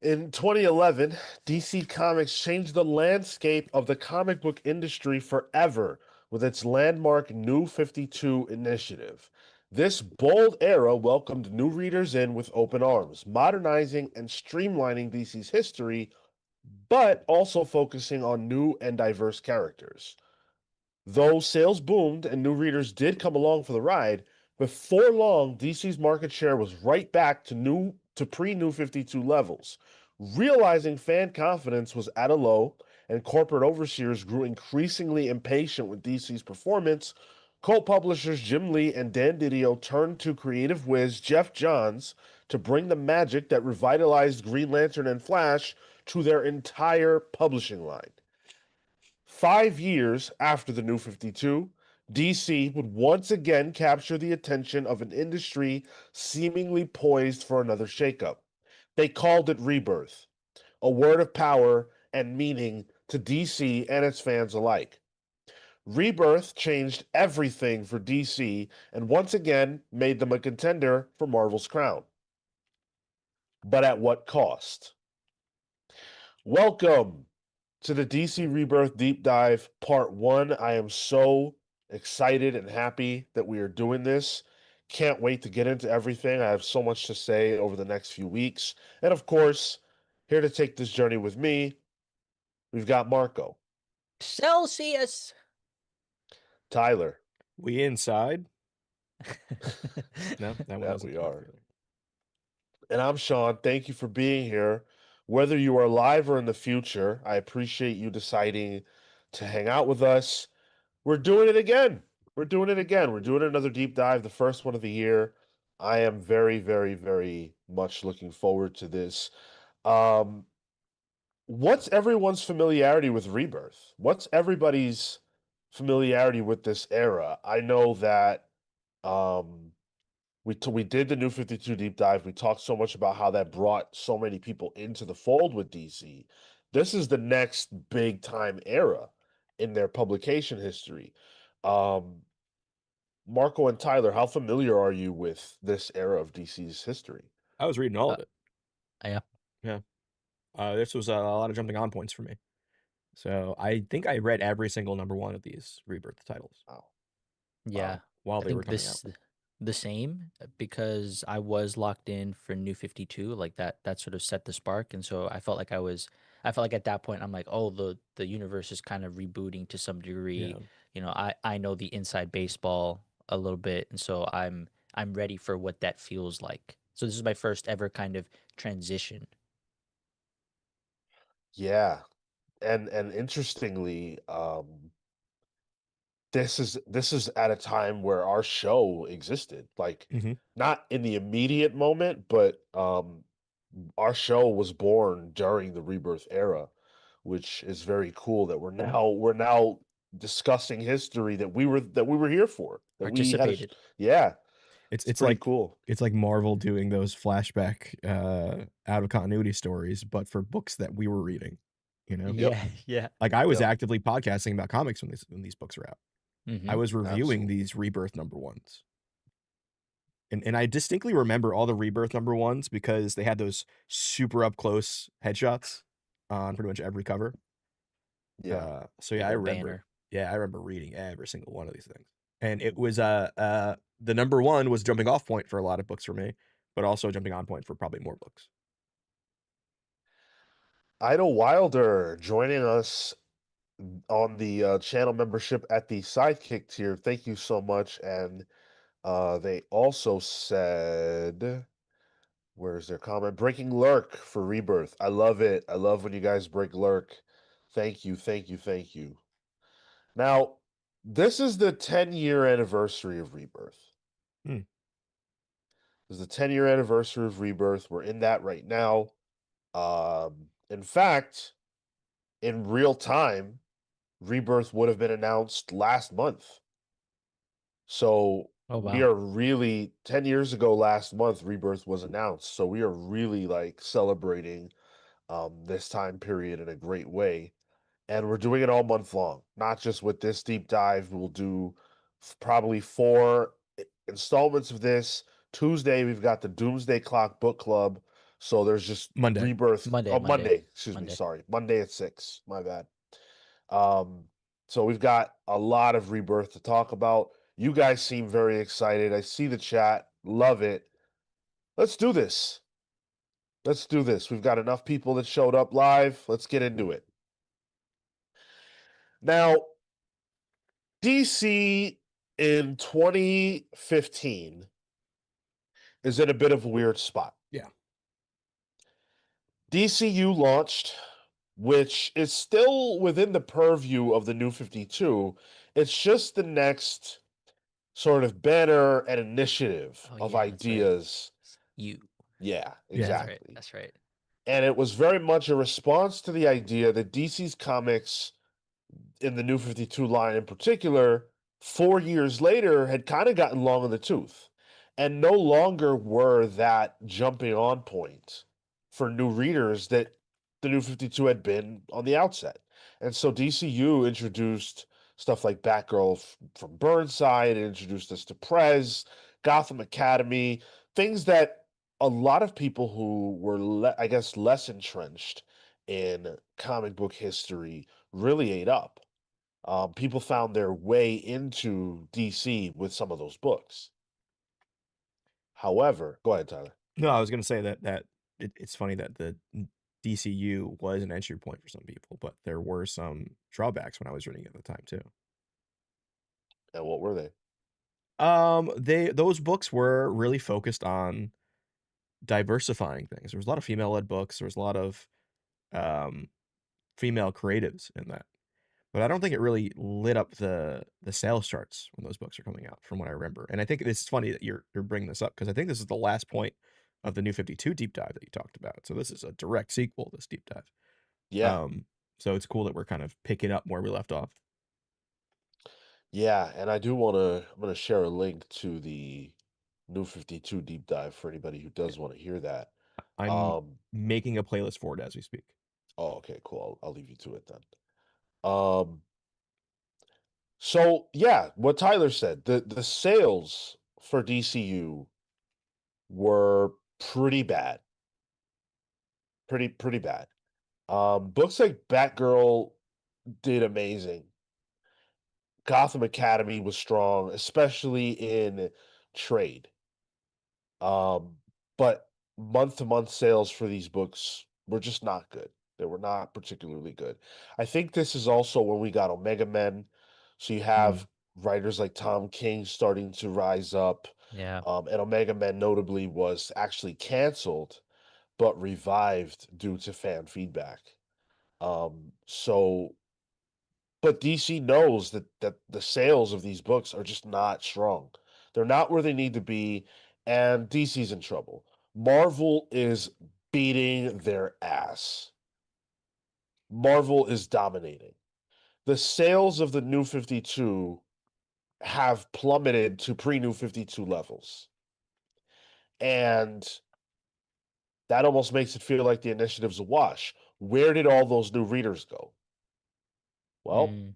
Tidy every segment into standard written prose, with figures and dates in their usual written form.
In 2011, DC Comics changed the landscape of the comic book industry forever with its landmark New 52 initiative. This bold era welcomed new readers in with open arms, modernizing and streamlining DC's history, but also focusing on new and diverse characters. Though sales boomed and new readers did come along for the ride, before long, DC's market share was right back to pre-New 52 levels. Realizing fan confidence was at a low and corporate overseers grew increasingly impatient with DC's performance, cult publishers Jim Lee and Dan Didio turned to creative whiz Jeff Johns to bring the magic that revitalized Green Lantern and Flash to their entire publishing line. 5 years after the New 52, DC would once again capture the attention of an industry seemingly poised for another shakeup. They called it Rebirth, a word of power and meaning to DC and its fans alike. Rebirth changed everything for DC and once again made them a contender for Marvel's crown. But at what cost? Welcome to the DC Rebirth Deep Dive Part 1. I am so excited and happy that we are doing this. Can't wait to get into everything. I have so much to say over the next few weeks. And of course, here to take this journey with me, we've got Marco, Celsius. Tyler. We inside? No, that one Yeah, wasn't we enough, are. really. And I'm Sean. Thank you for being here. Whether you are live or in the future, I appreciate you deciding to hang out with us. We're doing it again. We're doing it again. We're doing another deep dive, the first one of the year. I am very, very, very much looking forward to this. Um, what's everyone's familiarity with Rebirth? What's everybody's familiarity with this era? I know that um, we did the New 52 deep dive. We talked so much about how that brought so many people into the fold with DC. This is the next big time era in their publication history. Um, Marco and Tyler, how familiar are you with this era of DC's history? I was reading all of it. Yeah. Yeah. This was a lot of jumping on points for me. So I think I read every single number one of these Rebirth titles. Wow. Yeah. While I they were think coming out. the same because I was locked in for New 52, like that sort of set the spark. And so I felt like at that point I'm like, oh, the universe is kind of rebooting to some degree. Yeah. You know, I know the inside baseball a little bit, and so I'm ready for what that feels like. So this is my first ever kind of transition. Yeah. And interestingly, this is at a time where our show existed. Like Mm-hmm. not in the immediate moment, but our show was born during the Rebirth era, which is very cool that we're now discussing history that we were here for. That we had Participated. yeah, It's pretty like cool. it's like Marvel doing those flashback out of continuity stories, but for books that we were reading. You know? Yep. Yeah, yeah. Like I was Yep. actively podcasting about comics when these books were out. I was reviewing Absolutely. these Rebirth number ones. And I distinctly remember all the Rebirth number ones because they had those super up close headshots on pretty much every cover. Yeah. So Big yeah, I old remember. banner. Yeah, I remember reading every single one of these things. And it was the number one was jumping off point for a lot of books for me, but also jumping on point for probably more books. Ida Wilder joining us on the channel membership at the Sidekick tier. Thank you so much. And they also said, where's their comment? Breaking Lurk for Rebirth. I love it. I love when you guys break Lurk. Thank you, thank you, thank you. Now, this is the 10-year anniversary of Rebirth. Hmm. This is the 10-year anniversary of Rebirth. We're in that right now. In fact, in real time, Rebirth would have been announced last month. So Oh, we wow. are really 10 years ago last month, Rebirth was announced. So we are really like celebrating this time period in a great way. And we're doing it all month long, not just with this deep dive. We'll do probably 4 installments of this. Tuesday, we've got the Doomsday Clock Book Club. So there's just Monday. Rebirth. Monday, Oh, Monday, Monday. Excuse me. Monday. Sorry. Monday at 6. My bad. So we've got a lot of Rebirth to talk about. You guys seem very excited. I see the chat. Love it. Let's do this. Let's do this. We've got enough people that showed up live. Let's get into it. Now, DC in 2015 is in a bit of a weird spot. Yeah. DCU launched, which is still within the purview of the New 52. It's just the next sort of banner and initiative Oh of yeah, that's right. ideas. You. Yeah, Yeah. That's right. exactly. That's right. And it was very much a response to the idea that DC's comics in the New 52 line in particular, 4 years later, had kind of gotten long in the tooth and no longer were that jumping on point for new readers that the New 52 had been on the outset. And so DCU introduced stuff like Batgirl from Burnside, it introduced us to Prez, Gotham Academy, things that a lot of people who were, I guess, less entrenched in comic book history really ate up. People found their way into DC with some of those books. However, go ahead, Tyler. No, I was going to say that it's funny that the DCU was an entry point for some people, but there were some drawbacks when I was reading it at the time too. And what were they? Those books were really focused on diversifying things. There was a lot of female-led books. There was a lot of female creatives in that. But I don't think it really lit up the sales charts when those books are coming out, from what I remember. And I think it's funny that you're bringing this up because I think this is the last point of the New 52 deep dive that you talked about. So this is a direct sequel to this deep dive. Yeah. So it's cool that we're kind of picking up where we left off. Yeah, and I'm gonna share a link to the New 52 deep dive for anybody who does want to hear that. I'm making a playlist for it as we speak. Oh, okay, cool. I'll leave you to it then. So yeah, what Tyler said, the sales for DCU were pretty bad. Pretty bad. Books like Batgirl did amazing. Gotham Academy was strong, especially in trade. But month-to-month sales for these books were just not good. They were not particularly good. I think this is also when we got Omega Men. So you have writers like Tom King starting to rise up. Yeah. And Omega Men notably was actually canceled, but revived due to fan feedback. So but DC knows that the sales of these books are just not strong. They're not where they need to be, and DC's in trouble. Marvel is beating their ass. Marvel is dominating. The sales of the New 52 have plummeted to pre-New 52 levels. And that almost makes it feel like the initiative's a wash. Where did all those new readers go? Well, Mm,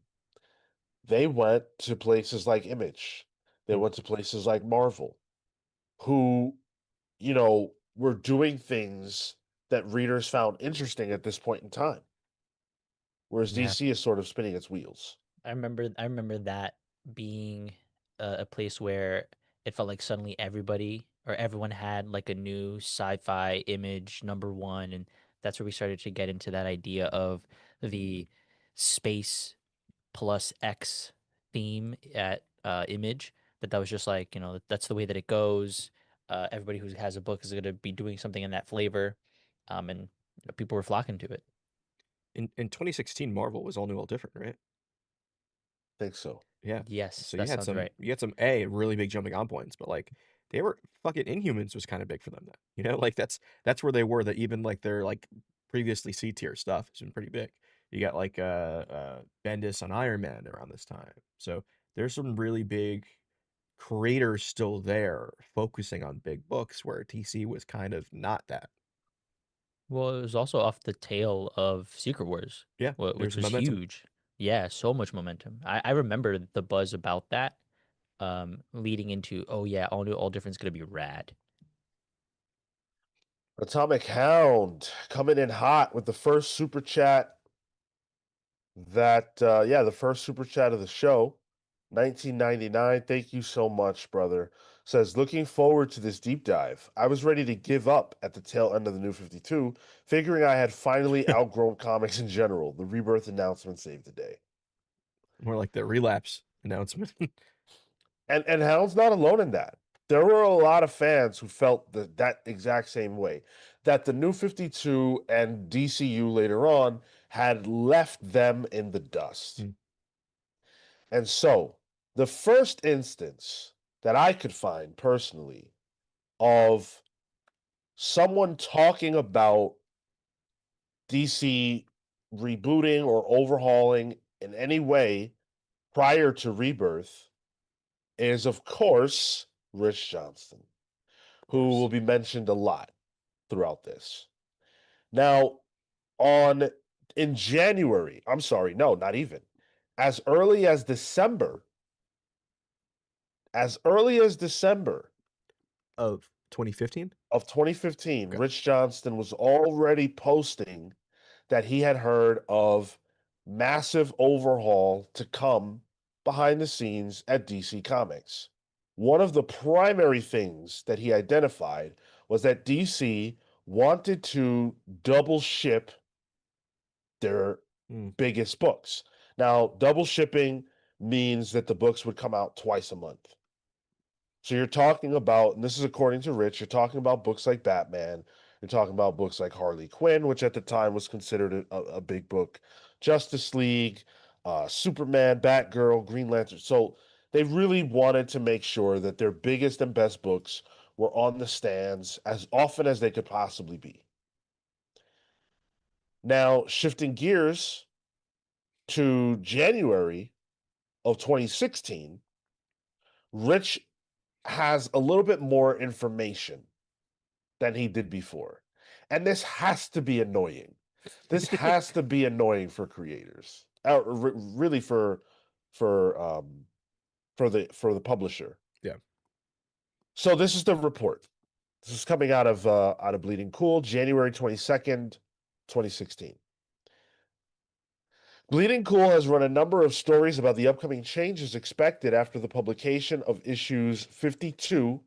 they went to places like Image. They went to places like Marvel, who, were doing things that readers found interesting at this point in time. Whereas yeah. DC is sort of spinning its wheels. I remember that being a place where it felt like suddenly everybody or everyone had like a new sci-fi image number one, and that's where we started to get into that idea of the space plus X theme at image. That was just like, that's the way that it goes. Everybody who has a book is going to be doing something in that flavor, and people were flocking to it. In 2016, Marvel was all new, all different, right? I think so. Yeah. Yes, So that sounds right. you had some really big jumping on points, but like they were fucking Inhumans was kind of big for them then. Like that's where they were. That even like their like previously C tier stuff has been pretty big. You got like Bendis on Iron Man around this time. So there's some really big creators still there focusing on big books where TC was kind of not that. Well, it was also off the tail of Secret Wars, Yeah, which there's was momentum. huge. Yeah, so much momentum. I remember the buzz about that, leading into, oh yeah, all new, all different's gonna be rad. Atomic Hound coming in hot with the first super chat the first super chat of the show. 1999. Thank you so much, brother. Says, looking forward to this deep dive. I was ready to give up at the tail end of the New 52, figuring I had finally outgrown comics in general. The Rebirth announcement saved the day. More like the relapse announcement. And Hound's not alone in that. There were a lot of fans who felt that exact same way, that the New 52 and DCU later on had left them in the dust. Mm. And so, the first instance that I could find personally of someone talking about DC rebooting or overhauling in any way prior to Rebirth is, of course, Rich Johnston, who will be mentioned a lot throughout this. Now, in January, I'm sorry, no, not even. As early as December Of 2015? of 2015, Okay. Rich Johnston was already posting that he had heard of massive overhaul to come behind the scenes at DC Comics. One of the primary things that he identified was that DC wanted to double ship their biggest books. Now, double shipping means that the books would come out twice a month. So you're talking about, and this is according to Rich, you're talking about books like Batman, you're talking about books like Harley Quinn, which at the time was considered a big book, Justice League, Superman, Batgirl, Green Lantern. So they really wanted to make sure that their biggest and best books were on the stands as often as they could possibly be. Now, shifting gears to January of 2016, Rich has a little bit more information than he did before. And this has to be annoying. This has to be annoying for creators. Really for the publisher. Yeah. So this is the report. This is coming out of Bleeding Cool, January 22nd, 2016. Bleeding Cool has run a number of stories about the upcoming changes expected after the publication of issues 52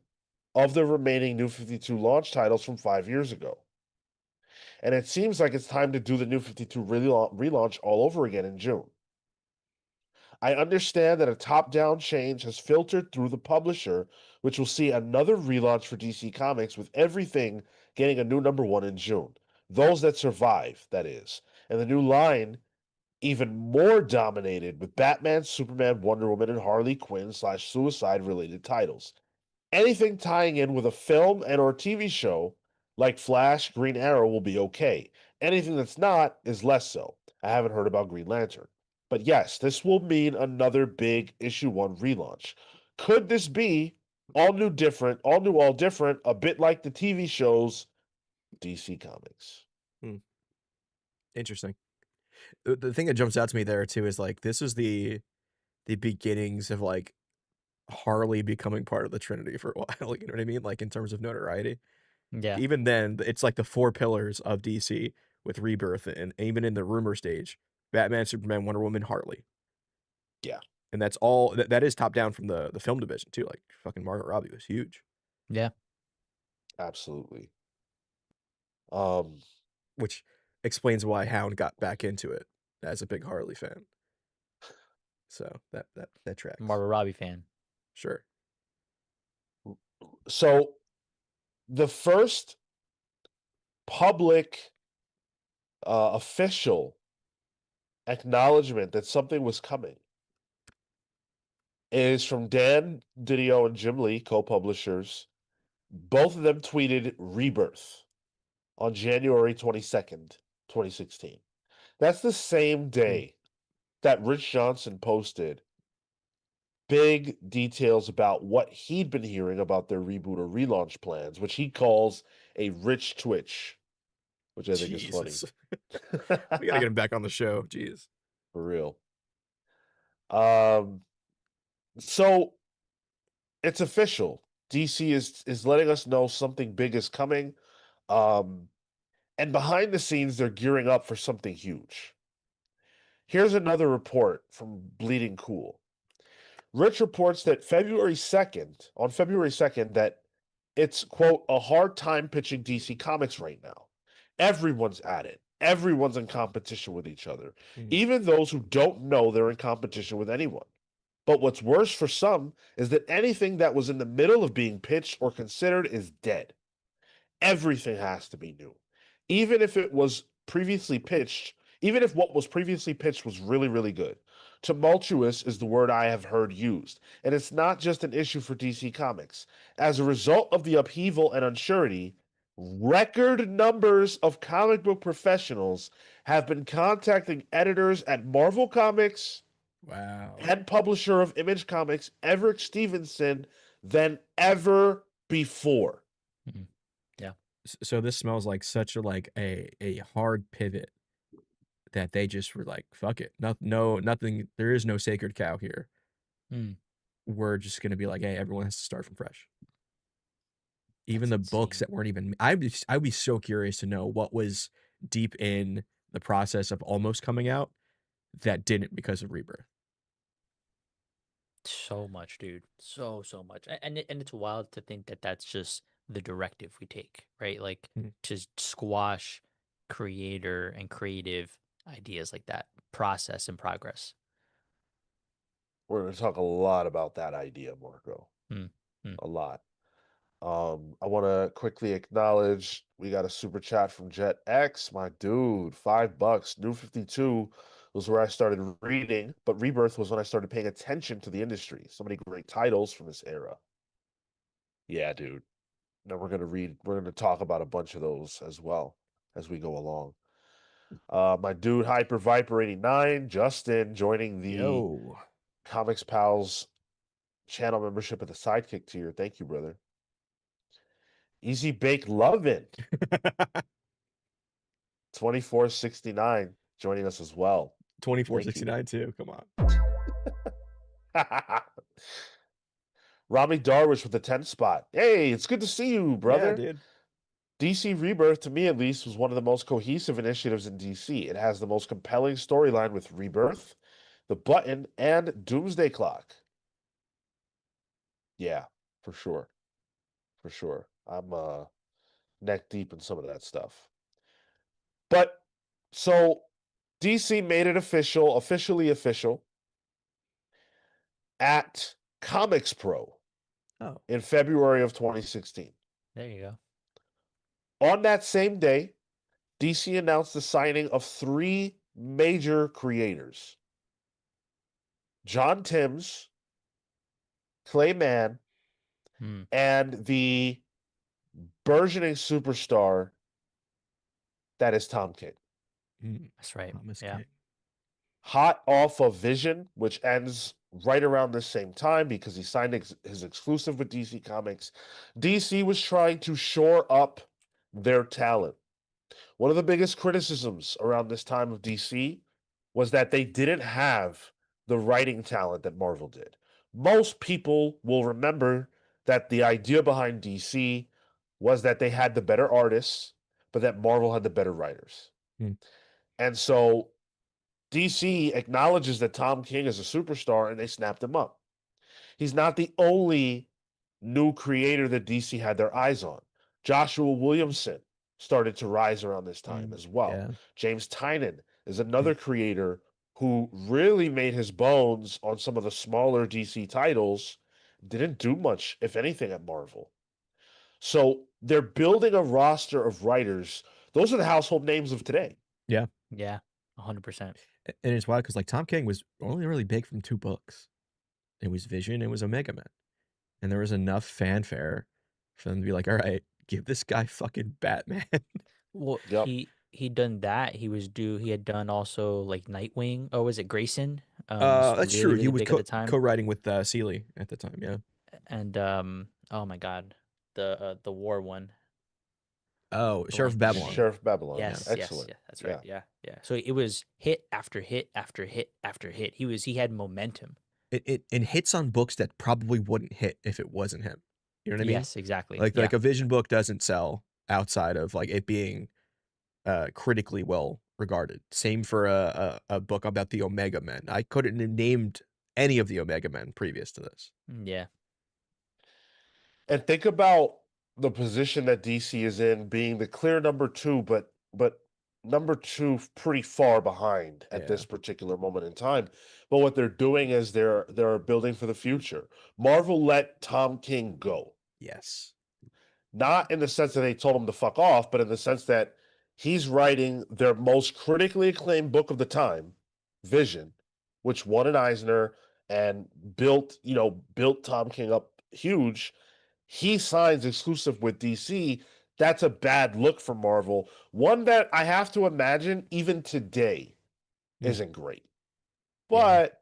of the remaining New 52 launch titles from 5 years ago. And it seems like it's time to do the New 52 relaunch all over again in June. I understand that a top-down change has filtered through the publisher, which will see another relaunch for DC Comics with everything getting a new #1 in June. Those that survive, that is. And the new line even more dominated with Batman, Superman, Wonder Woman, and Harley Quinn / Suicide related titles. Anything tying in with a film and or TV show like Flash, Green Arrow will be okay. Anything that's not is less so. I haven't heard about Green Lantern. But yes, this will mean another big issue 1 relaunch. Could this be all new, all different, a bit like the TV shows DC Comics? Interesting. The thing that jumps out to me there too is like this is the beginnings of like Harley becoming part of the Trinity for a while. You know what I mean? Like in terms of notoriety. Yeah. Even then, it's like the 4 pillars of DC with Rebirth, and even in the rumor stage, Batman, Superman, Wonder Woman, Harley. Yeah. And that's all that is top down from the film division too. Like fucking Margot Robbie was huge. Yeah. Absolutely. Which explains why Hound got back into it as a big Harley fan. So that tracks. Margot Robbie fan. Sure. So the first public official acknowledgement that something was coming is from Dan Didio and Jim Lee, co-publishers. Both of them tweeted Rebirth on January 22nd, 2016. That's the same day that Rich Johnson posted big details about what he'd been hearing about their reboot or relaunch plans, which he calls a rich twitch, which I think is funny. We gotta get him back on the show. Jeez. For real. So it's official. DC is letting us know something big is coming. And behind the scenes, they're gearing up for something huge. Here's another report from Bleeding Cool. Rich reports that on February 2nd, that it's, quote, a hard time pitching DC Comics right now. Everyone's at it. Everyone's in competition with each other. Even those who don't know they're in competition with anyone. But what's worse for some is that anything that was in the middle of being pitched or considered is dead. Everything has to be new. Even if it was previously pitched, even if what was previously pitched was really, really good. Tumultuous is the word I have heard used, and it's not just an issue for DC Comics. As a result of the upheaval and uncertainty, record numbers of comic book professionals have been contacting editors at Marvel Comics Wow. and publisher of Image Comics, Everett Stevenson, than ever before. So this smells like such a hard pivot that they just were like, fuck it. Nothing. There is no sacred cow here. We're just going to be like, hey, everyone has to start from fresh. Even That's the books insane. that weren't even, I'd be so curious to know what was deep in the process of almost coming out that didn't because of Rebirth. So much, dude. So much. And it's wild to think that that's just the directive we take, right? Like to squash creator and creative ideas like that, process and progress. We're going to talk a lot about that idea, Marco. A lot. I want to quickly acknowledge we got a super chat from Jet X, my dude, $5. New 52 was where I started reading, but Rebirth was when I started paying attention to the industry. So many great titles from this era. Yeah, dude. Now we're going to talk about a bunch of those as well as we go along. My dude, Hyper Viper 89, Justin, joining the Comics Pals channel membership at the Sidekick tier. Thank you, brother. Easy Bake Lovin'. 2469 joining us as well. 2469 too. Come on. Rami Darwish with the 10th spot. Hey, it's good to see you, brother. Yeah, dude. DC Rebirth, to me at least, was one of the most cohesive initiatives in DC. It has the most compelling storyline with Rebirth, The Button, and Doomsday Clock. Yeah, for sure. For sure. I'm neck deep in some of that stuff. But so DC made it officially official at Comics Pro in February of 2016. There you go. On that same day, DC announced the signing of 3 major creators: John Timms, Clay Mann, and the burgeoning superstar that is Tom King. That's right. Thomas Yeah. King. Hot off of Vision, which ends right around the same time because he signed his exclusive with DC Comics. DC was trying to shore up their talent. One of the biggest criticisms around this time of DC was that they didn't have the writing talent that Marvel did. Most people will remember that the idea behind DC was that they had the better artists, but that Marvel had the better writers. And so DC acknowledges that Tom King is a superstar and they snapped him up. He's not the only new creator that DC had their eyes on. Joshua Williamson started to rise around this time as well. Yeah. James Tynion is another creator who really made his bones on some of the smaller DC titles, didn't do much, if anything, at Marvel. So they're building a roster of writers. Those are the household names of today. Yeah. Yeah. 100%. And it's wild because like Tom King was only really big from 2 books. It was Vision, it was Omega Man. And there was enough fanfare for them to be like, all right, give this guy fucking Batman. Well, Yep. he done that. He had done also like Nightwing. Oh, was it Grayson? That's true. He was big at the time. co-writing with Seeley at the time, yeah. And oh my God, the war one. Oh, Sheriff of Babylon. Sheriff Babylon. Yes, Excellent. yes, that's right. Yeah. So it was hit after hit after hit after hit. He had momentum. It hits on books that probably wouldn't hit if it wasn't him. You know what I mean? Yes, exactly. Like a Vision book doesn't sell outside of like it being critically well regarded. Same for a book about the Omega Men. I couldn't have named any of the Omega Men previous to this. Yeah. And think about the position that DC is in, being the clear number two, but number two pretty far behind at Yeah. this particular moment in time. But what they're doing is they're building for the future. Marvel let Tom King go. Yes. Not in the sense that they told him to fuck off, but in the sense that he's writing their most critically acclaimed book of the time, Vision, which won an Eisner and built Tom King up huge. He signs exclusive with DC. That's a bad look for Marvel. One that I have to imagine even today isn't great. Yeah. But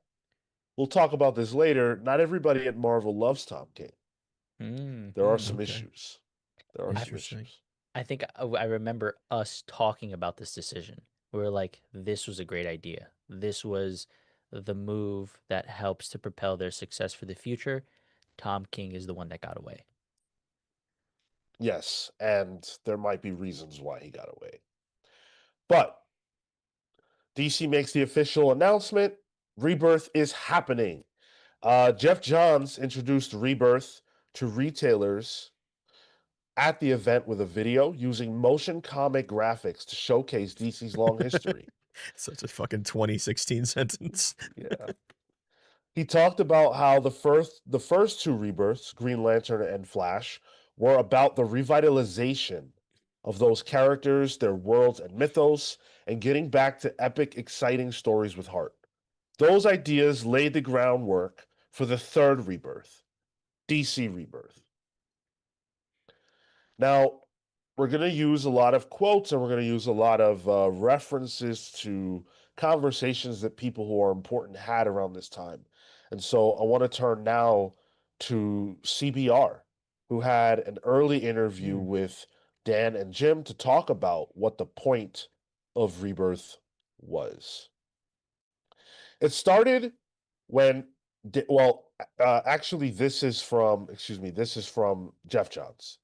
we'll talk about this later. Not everybody at Marvel loves Tom King. There are some Okay. issues. There are some Interesting. issues. I think I remember us talking about this decision. We were like, this was a great idea. This was the move that helps to propel their success for the future. Tom King is the one that got away. Yes, and there might be reasons why he got away. But DC makes the official announcement. Rebirth is happening. Jeff Johns introduced Rebirth to retailers at the event with a video using motion comic graphics to showcase DC's long history. Such a fucking 2016 sentence. Yeah. He talked about how the first two rebirths, Green Lantern and Flash, were about the revitalization of those characters, their worlds and mythos, and getting back to epic, exciting stories with heart. Those ideas laid the groundwork for the third rebirth, DC Rebirth. Now, we're going to use a lot of quotes and we're going to use a lot of references to conversations that people who are important had around this time. And so I want to turn now to CBR, who had an early interview with Dan and Jim to talk about what the point of Rebirth was. It started when, actually, this is from Jeff Johns.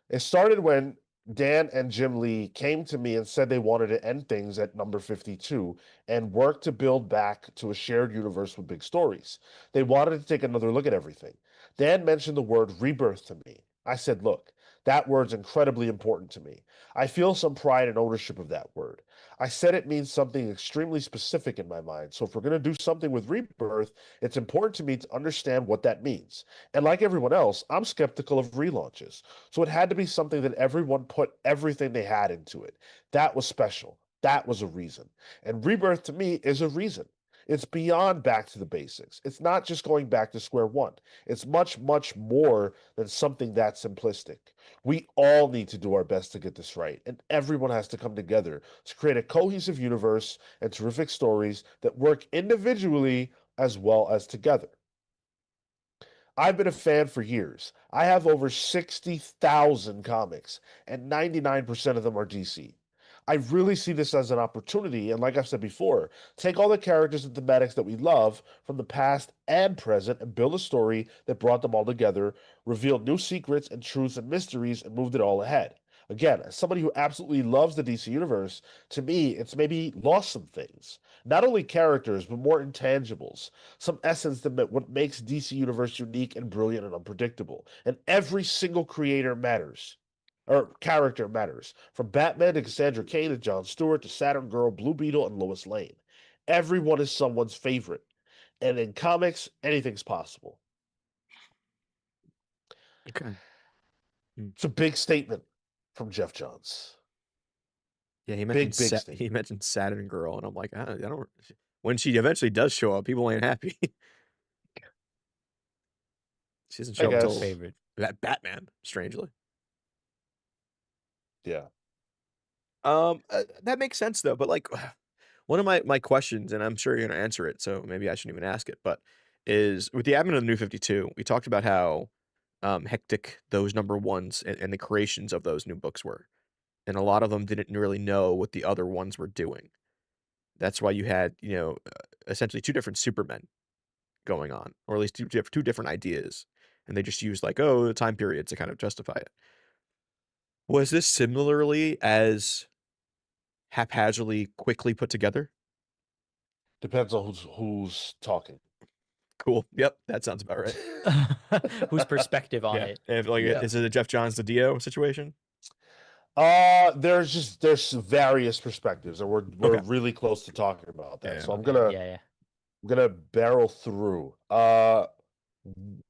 It started when Dan and Jim Lee came to me and said they wanted to end things at number 52 and work to build back to a shared universe with big stories. They wanted to take another look at everything. Dan mentioned the word rebirth to me. I said, look, that word's incredibly important to me. I feel some pride and ownership of that word. I said it means something extremely specific in my mind. So if we're going to do something with rebirth, it's important to me to understand what that means. And like everyone else, I'm skeptical of relaunches. So it had to be something that everyone put everything they had into it. That was special. That was a reason. And rebirth to me is a reason. It's beyond back to the basics. It's not just going back to square one. It's much, much more than something that simplistic. We all need to do our best to get this right, and everyone has to come together to create a cohesive universe and terrific stories that work individually as well as together. I've been a fan for years. I have over 60,000 comics, and 99% of them are DC. I really see this as an opportunity, and like I've said before, take all the characters and thematics that we love from the past and present and build a story that brought them all together, revealed new secrets and truths and mysteries, and moved it all ahead. Again, as somebody who absolutely loves the DC universe, to me, it's maybe lost some things. Not only characters, but more intangibles. Some essence that what makes DC Universe unique and brilliant and unpredictable. And every single creator matters. Or character matters. From Batman to Cassandra Cain to Jon Stewart to Saturn Girl, Blue Beetle, and Lois Lane. Everyone is someone's favorite. And in comics, anything's possible. Okay. It's a big statement from Jeff Johns. Yeah, he Big mentioned Saturn Girl, and I'm like, I don't. When she eventually does show up, people ain't happy. She doesn't I show up until guess. Favorite. Batman, strangely. Yeah. That makes sense though. But like, one of my questions, and I'm sure you're gonna answer it, so maybe I shouldn't even ask it. But is with the advent of the New 52, we talked about how hectic those number ones and the creations of those new books were, and a lot of them didn't really know what the other ones were doing. That's why you had, essentially two different Supermen going on, or at least two different ideas, and they just used like, oh, the time period to kind of justify it. Was this similarly as haphazardly quickly put together? Depends on who's talking. Cool. Yep, that sounds about right. Whose perspective on Yeah. it? If like Yeah. is it a Jeff Johns to Dio situation? There's various perspectives, and we're Okay. really close to talking about that. Yeah. So I'm Okay. gonna Yeah. I'm gonna barrel through.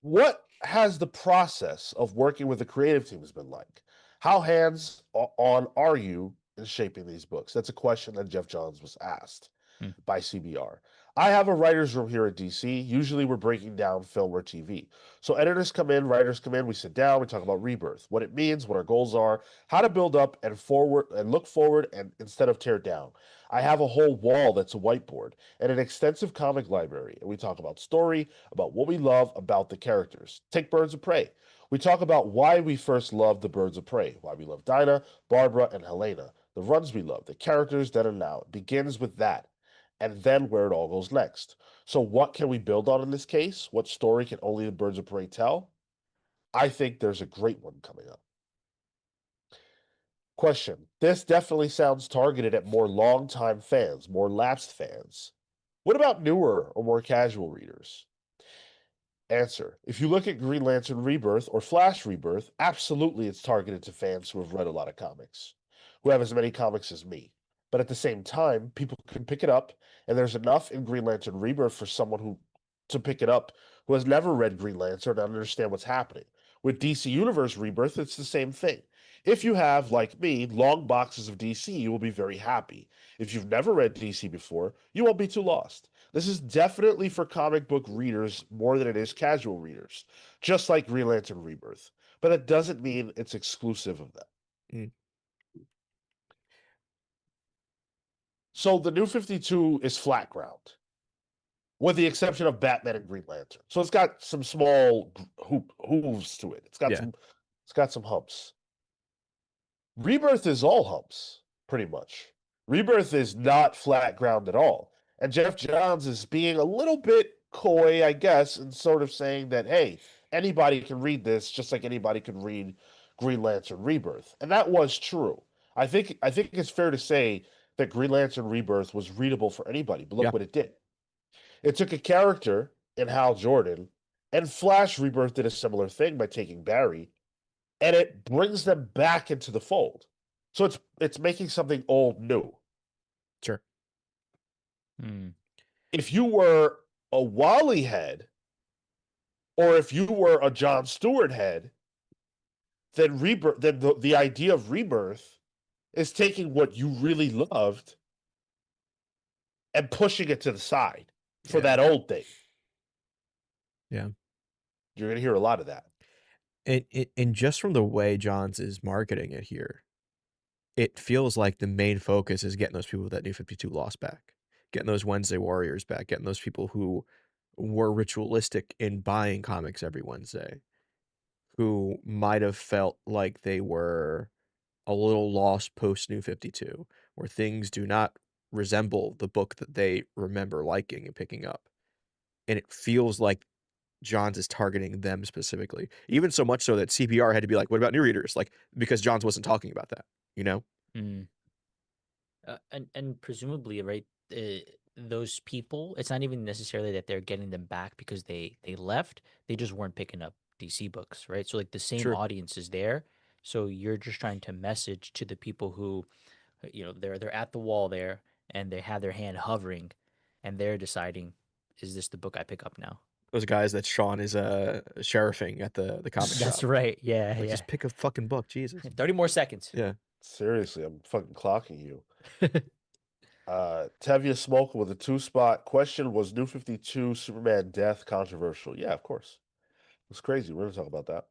What has the process of working with the creative teams been like? How hands-on are you in shaping these books? That's a question that Jeff Johns was asked Hmm. by CBR. I have a writer's room here at DC. Usually we're breaking down film or TV. So editors come in, writers come in, we sit down, we talk about Rebirth, what it means, what our goals are, how to build up and forward and look forward and instead of tear down. I have a whole wall that's a whiteboard and an extensive comic library. And we talk about story, about what we love, about the characters. Take Birds of Prey. We talk about why we first loved the Birds of Prey, why we love Dinah, Barbara, and Helena, the runs we love, the characters then and now. It begins with that, and then where it all goes next. So, what can we build on in this case? What story can only the Birds of Prey tell? I think there's a great one coming up. Question. This definitely sounds targeted at more longtime fans, more lapsed fans. What about newer or more casual readers? Answer. If you look at Green Lantern Rebirth or Flash Rebirth, absolutely it's targeted to fans who have read a lot of comics, who have as many comics as me. But at the same time, people can pick it up, and there's enough in Green Lantern Rebirth for someone who to pick it up who has never read Green Lantern and understand what's happening. With DC Universe Rebirth, it's the same thing. If you have, like me, long boxes of DC, you will be very happy. If you've never read DC before, you won't be too lost. This is definitely for comic book readers more than it is casual readers, just like Green Lantern Rebirth. But that doesn't mean it's exclusive of them. Mm. So the New 52 is flat ground, with the exception of Batman and Green Lantern. So it's got some small hooves to it. Yeah. It's got some humps. Rebirth is all humps, pretty much. Rebirth is not flat ground at all. And Jeff Johns is being a little bit coy, I guess, and sort of saying that, hey, anybody can read this just like anybody can read Green Lantern Rebirth. And that was true. I think it's fair to say that Green Lantern Rebirth was readable for anybody, but look Yeah. what it did. It took a character in Hal Jordan, and Flash Rebirth did a similar thing by taking Barry, and it brings them back into the fold. So it's making something old new. Sure. Hmm. If you were a Wally head, or if you were a John Stewart head, then the idea of rebirth is taking what you really loved and pushing it to the side for Yeah. that old thing. Yeah. You're gonna hear a lot of that. And just from the way Johns is marketing it here, it feels like the main focus is getting those people that New 52 lost back, getting those Wednesday Warriors back, getting those people who were ritualistic in buying comics every Wednesday, who might have felt like they were a little lost post New 52, where things do not resemble the book that they remember liking and picking up. And it feels like Johns is targeting them specifically, even so much so that CBR had to be like, what about new readers? Like, because Johns wasn't talking about that, you know? Hmm. And presumably, right? Those people, it's not even necessarily that they're getting them back because they left. They just weren't picking up DC books, right? So like the same True. audience is there. So you're just trying to message to the people who, they're at the wall there and they have their hand hovering, and they're deciding, is this the book I pick up now? Those guys that Sean is sheriffing at the comic That's shop. right. Yeah, Like, yeah. just pick a fucking book, Jesus. 30 more seconds. Yeah. Seriously, I'm fucking clocking you. Tevya Smoke with a 2-spot question: was New 52 Superman death controversial? Yeah, of course. It's crazy. We're gonna talk about that.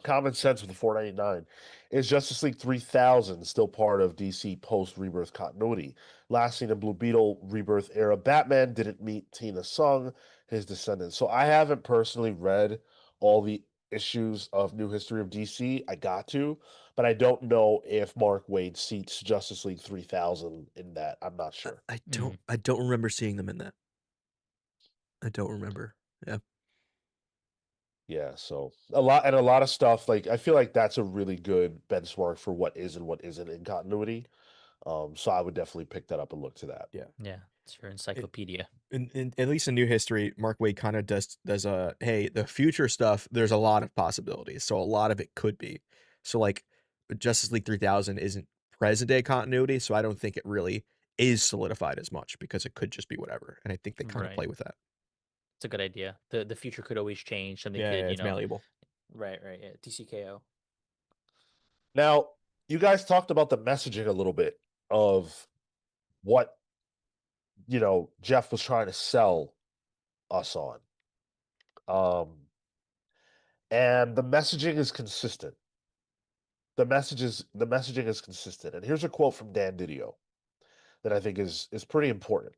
Common Sense with the 499. Is Justice League 3000 still part of DC post Rebirth continuity? Last seen in Blue Beetle Rebirth era, Batman didn't meet Tina Sung, his descendants. So I haven't personally read all the issues of New History of DC. I got to, but I don't know if Mark Waid seats Justice League 3000 in that. I'm not sure. I don't remember seeing them in that. I don't remember. Yeah. Yeah, so a lot of stuff, like I feel like that's a really good benchmark for what is and what isn't in continuity. So I would definitely pick that up and look to that. Yeah. Yeah, it's your encyclopedia. In at least in new history, Mark Waid kind of does a hey, the future stuff, there's a lot of possibilities. So a lot of it could be. So like Justice League 3000 isn't present day continuity, so I don't think it really is solidified as much because it could just be whatever. And I think they kind of Right. play with that. It's a good idea. The future could always change. Something Yeah, could, it's malleable. Right, yeah. DCKO. Now, you guys talked about the messaging a little bit of what Jeff was trying to sell us on. And the messaging is consistent. The messaging is consistent. And here's a quote from Dan Didio that I think is pretty important.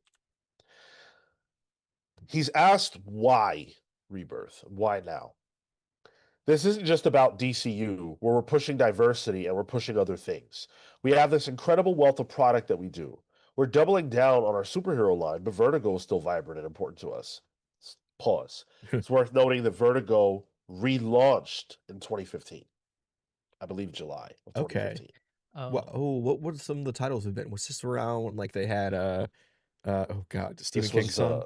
He's asked why Rebirth, why now? This isn't just about DCU, where we're pushing diversity and we're pushing other things. We have this incredible wealth of product that we do. We're doubling down on our superhero line, but Vertigo is still vibrant and important to us. Pause. It's worth noting that Vertigo relaunched in 2015. I believe July of 2015. Okay. Oh. What would some of the titles have been? Was this around when, like, they had oh god, Stephen This King's was son?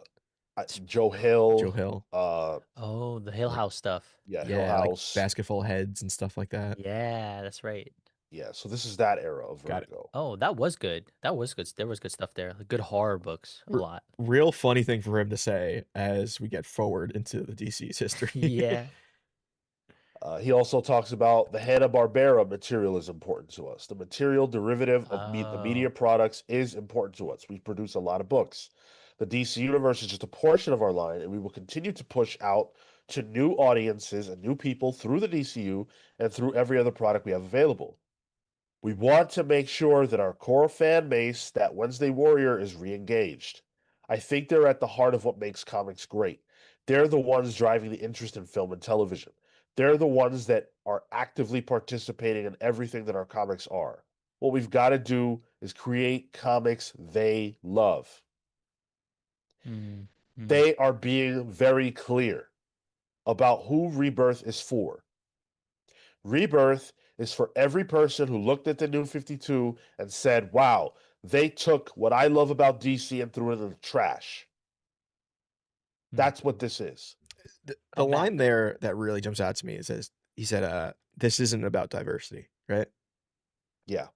Joe Hill. Joe Hill. Oh, the Hill like- House stuff. Yeah, Hill Yeah, like House. basketball heads and stuff like that. Yeah, that's right. Yeah, so this is that era of Got it. Vertigo. Oh, that was good. That was good. There was good stuff there. Good horror books. A lot. Real funny thing for him to say as we get forward into the DC's history. Yeah. He also talks about the Hanna-Barbera material is important to us. The material derivative of the media Oh. products is important to us. We produce a lot of books. The DC universe is just a portion of our line, and we will continue to push out to new audiences and new people through the DCU and through every other product we have available. We want to make sure that our core fan base, that Wednesday Warrior, is re-engaged. I think they're at the heart of what makes comics great. They're the ones driving the interest in film and television. They're the ones that are actively participating in everything that our comics are. What we've got to do is create comics they love. Mm. They are being very clear about who Rebirth is for. Rebirth is for every person who looked at the New 52 and said, wow, they took what I love about DC and threw it in the trash. That's what this is. The line there that really jumps out to me is he said, this isn't about diversity, right? Yeah.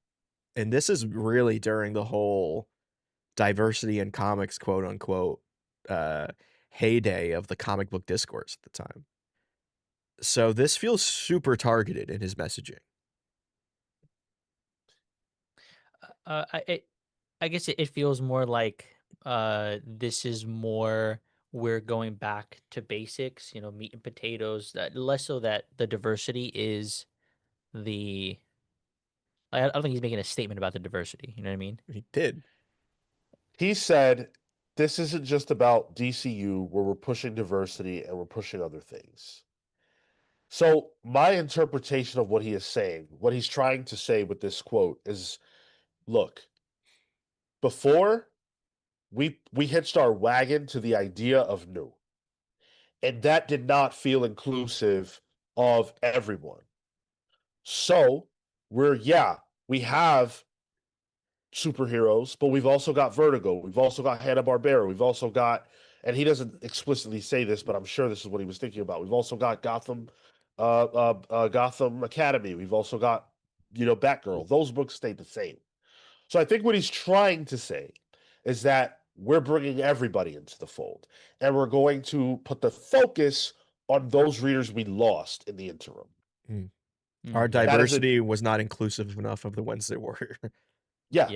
And this is really during the whole diversity in comics, quote unquote, heyday of the comic book discourse at the time. So this feels super targeted in his messaging. I guess it feels more like this is more we're going back to basics, meat and potatoes. Less so that the diversity is the. I don't think he's making a statement about the diversity. You know what I mean? He did. He said, this isn't just about DCU where we're pushing diversity and we're pushing other things. So my interpretation of what he is saying, what he's trying to say with this quote is, look, before we hitched our wagon to the idea of new, and that did not feel inclusive of everyone. So we have superheroes, but we've also got Vertigo, we've also got Hanna-Barbera, we've also got, and he doesn't explicitly say this, but I'm sure this is what he was thinking about. We've also got Gotham Academy. We've also got, Batgirl. Those books stayed the same. So I think what he's trying to say is that we're bringing everybody into the fold, and we're going to put the focus on those readers we lost in the interim. Our diversity was not inclusive enough of the Wednesday Warrior. Yeah.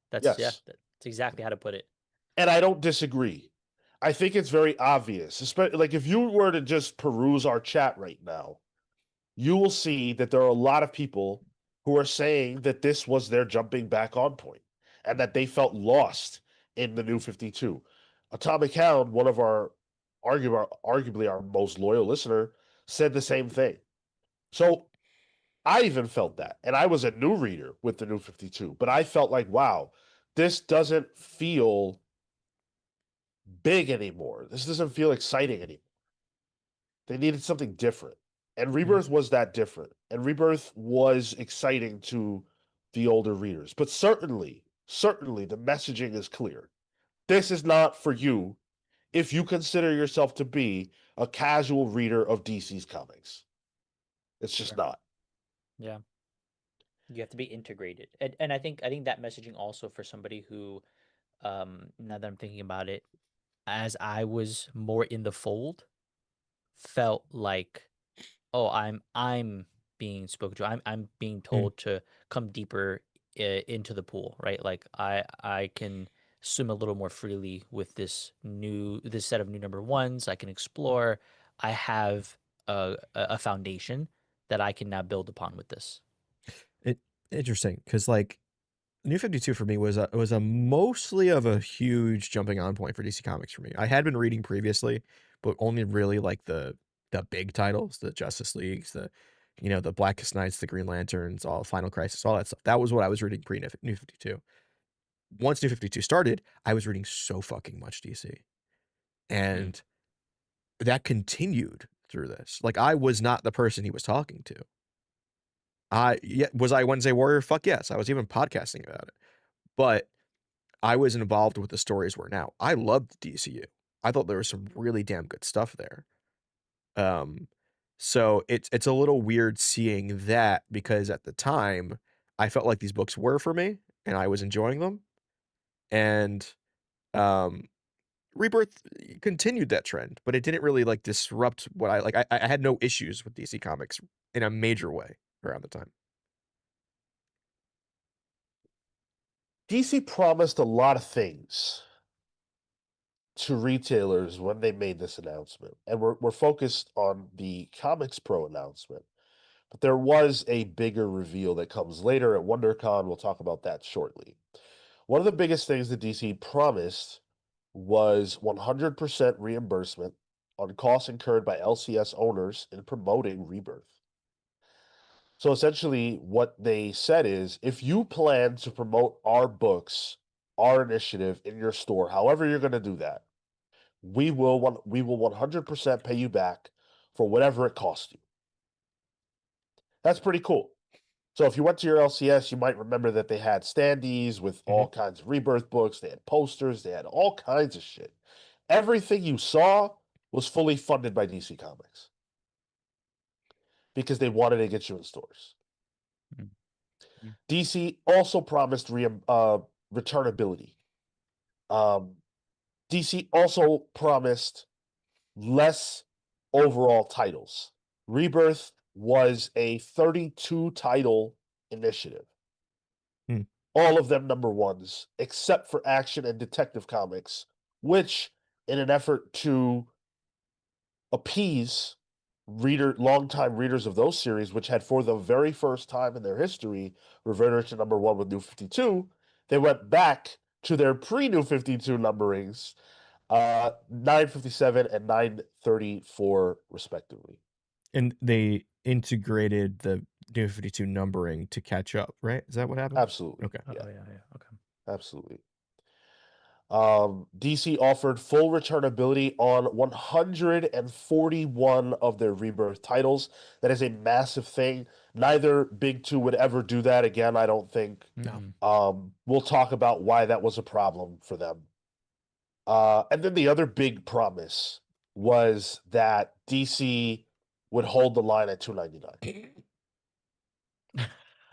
That's Yes. that's exactly how to put it. And I don't disagree. I think it's very obvious, especially like if you were to just peruse our chat right now, you will see that there are a lot of people who are saying that this was their jumping back on point and that they felt lost in the New 52. Atomic Hound, one of our arguably our most loyal listener, said the same thing. So I even felt that. And I was a new reader with the New 52, but I felt like, wow, this doesn't feel big anymore. This doesn't feel exciting anymore. They needed something different. And Rebirth was that different. And Rebirth was exciting to the older readers. But certainly the messaging is clear. This is not for you if you consider yourself to be a casual reader of DC's comics. It's just not. Yeah. You have to be integrated. And I think that messaging also for somebody who now that I'm thinking about it, as I was more in the fold, felt like, oh, I'm being spoken to. I'm being told to come deeper into the pool, right? Like I can swim a little more freely with this set of new number ones. I can explore. I have a foundation that I can now build upon with this. Interesting, because like New 52 for me was a mostly of a huge jumping on point for DC Comics for me. I had been reading previously, but only really like the big titles, the Justice Leagues, the the Blackest Nights, the Green Lanterns, all Final Crisis, all that stuff. That was what I was reading pre New 52. Once New 52 started, I was reading so fucking much DC. And that continued through this. Like I was not the person he was talking to. Was I Wednesday Warrior? Fuck yes. I was even podcasting about it. But I was involved with the stories where now. I loved DCU. I thought there was some really damn good stuff there. So it's a little weird seeing that because at the time I felt like these books were for me and I was enjoying them. And um Rebirth continued that trend, but it didn't really like disrupt what I like. I had no issues with DC Comics in a major way around the time. DC promised a lot of things to retailers when they made this announcement. And we're focused on the Comics Pro announcement. But there was a bigger reveal that comes later at WonderCon. We'll talk about that shortly. One of the biggest things that DC promised was 100% reimbursement on costs incurred by LCS owners in promoting Rebirth. So essentially, what they said is if you plan to promote our books, our initiative in your store, however you're going to do that, we will 100% pay you back for whatever it costs you. That's pretty cool. So if you went to your LCS, you might remember that they had standees with all kinds of Rebirth books. They had posters. They had all kinds of shit. Everything you saw was fully funded by DC Comics because they wanted to get you in stores. DC also promised returnability. DC also promised less overall titles. Rebirth was a 32 title initiative. All of them number ones, except for Action and Detective Comics, which, in an effort to appease longtime readers of those series, which had for the very first time in their history reverted to number one with New 52, they went back to their pre-New 52 numberings, 957 and 934 respectively. And they integrated the New 52 numbering to catch up, right? Is that what happened? Absolutely. Okay. Yeah. Okay. Absolutely. DC offered full returnability on 141 of their Rebirth titles. That is a massive thing. Neither Big Two would ever do that again, I don't think. No. We'll talk about why that was a problem for them. And then the other big promise was that DC would hold the line at $2.99.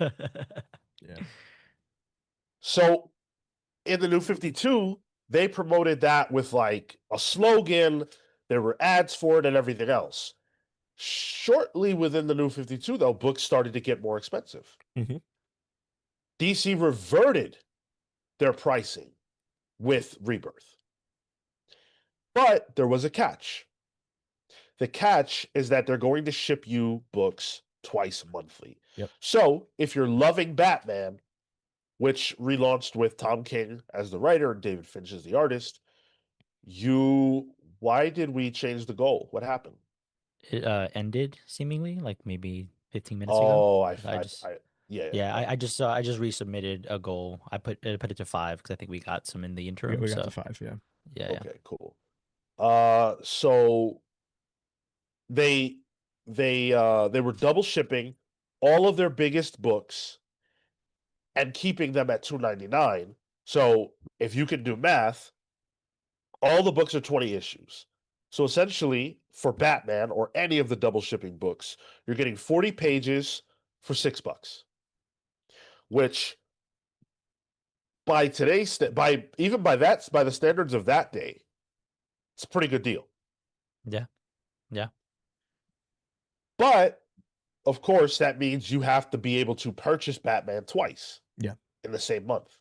Yeah. So in the New 52, they promoted that with like a slogan. There were ads for it and everything else. Shortly within the New 52, though, books started to get more expensive. DC reverted their pricing with Rebirth. But there was a catch. The catch is that they're going to ship you books twice monthly. Yep. So if you're loving Batman, which relaunched with Tom King as the writer and David Finch as the artist, why did we change the goal? What happened? It ended seemingly like maybe 15 minutes ago. I just resubmitted a goal. I put it to 5 because I think we got some in the interim. We got to 5, yeah. Okay, cool. So they they were double shipping all of their biggest books and keeping them at $2.99. So if you can do math, all the books are 20 issues. So essentially, for Batman or any of the double shipping books, you're getting 40 pages for $6, which by today's by even by that by the standards of that day, it's a pretty good deal. Yeah. Yeah. But of course, that means you have to be able to purchase Batman twice. Yeah. In the same month.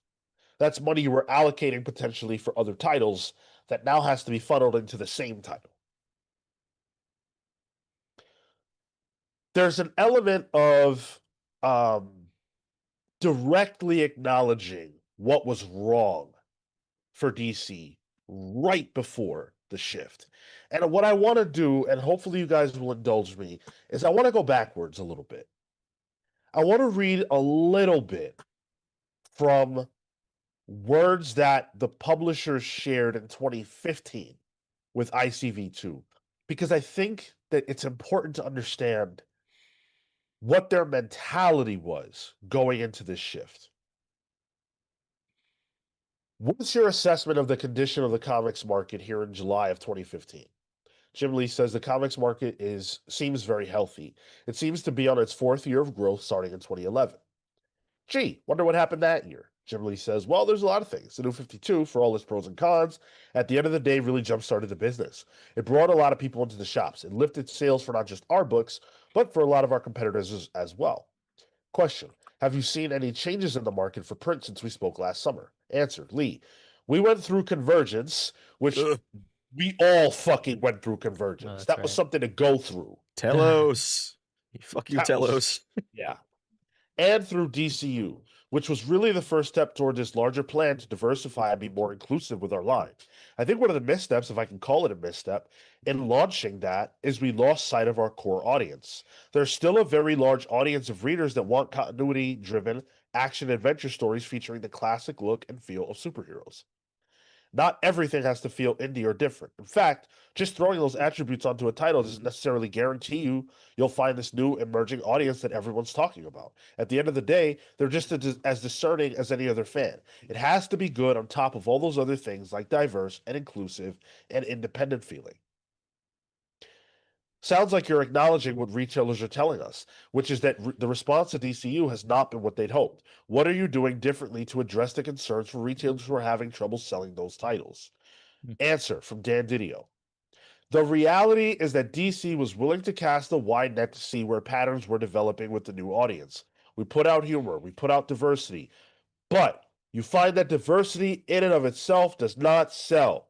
That's money you were allocating potentially for other titles that now has to be funneled into the same title. There's an element of directly acknowledging what was wrong for DC right before the shift. And what I want to do, and hopefully you guys will indulge me, is I want to go backwards a little bit. I want to read a little bit from words that the publishers shared in 2015 with ICV2, because I think that it's important to understand what their mentality was going into this shift. What's your assessment of the condition of the comics market here in July of 2015? Jim Lee says the comics market seems very healthy. It seems to be on its fourth year of growth starting in 2011. Gee, wonder what happened that year. Jim Lee says, well, there's a lot of things. The New 52, for all its pros and cons, at the end of the day, really jump-started the business. It brought a lot of people into the shops. It lifted sales for not just our books, but for a lot of our competitors as well. Question, have you seen any changes in the market for print since we spoke last summer? Answer, Lee, we went through convergence, which we all fucking went through convergence. that's That was right. something to go through. Telos. Fuck you, That Telos. Yeah. And through DCU, which was really the first step toward this larger plan to diversify and be more inclusive with our line. I think one of the missteps, if I can call it a misstep, in launching that is we lost sight of our core audience. There's still a very large audience of readers that want continuity-driven action-adventure stories featuring the classic look and feel of superheroes. Not everything has to feel indie or different. In fact, just throwing those attributes onto a title doesn't necessarily guarantee you'll find this new emerging audience that everyone's talking about. At the end of the day, they're just as discerning as any other fan. It has to be good on top of all those other things like diverse and inclusive and independent feeling. Sounds like you're acknowledging what retailers are telling us, which is that the response to DCU has not been what they'd hoped. What are you doing differently to address the concerns for retailers who are having trouble selling those titles? Answer from Dan Didio. The reality is that DC was willing to cast a wide net to see where patterns were developing with the new audience. We put out humor, we put out diversity, but you find that diversity in and of itself does not sell.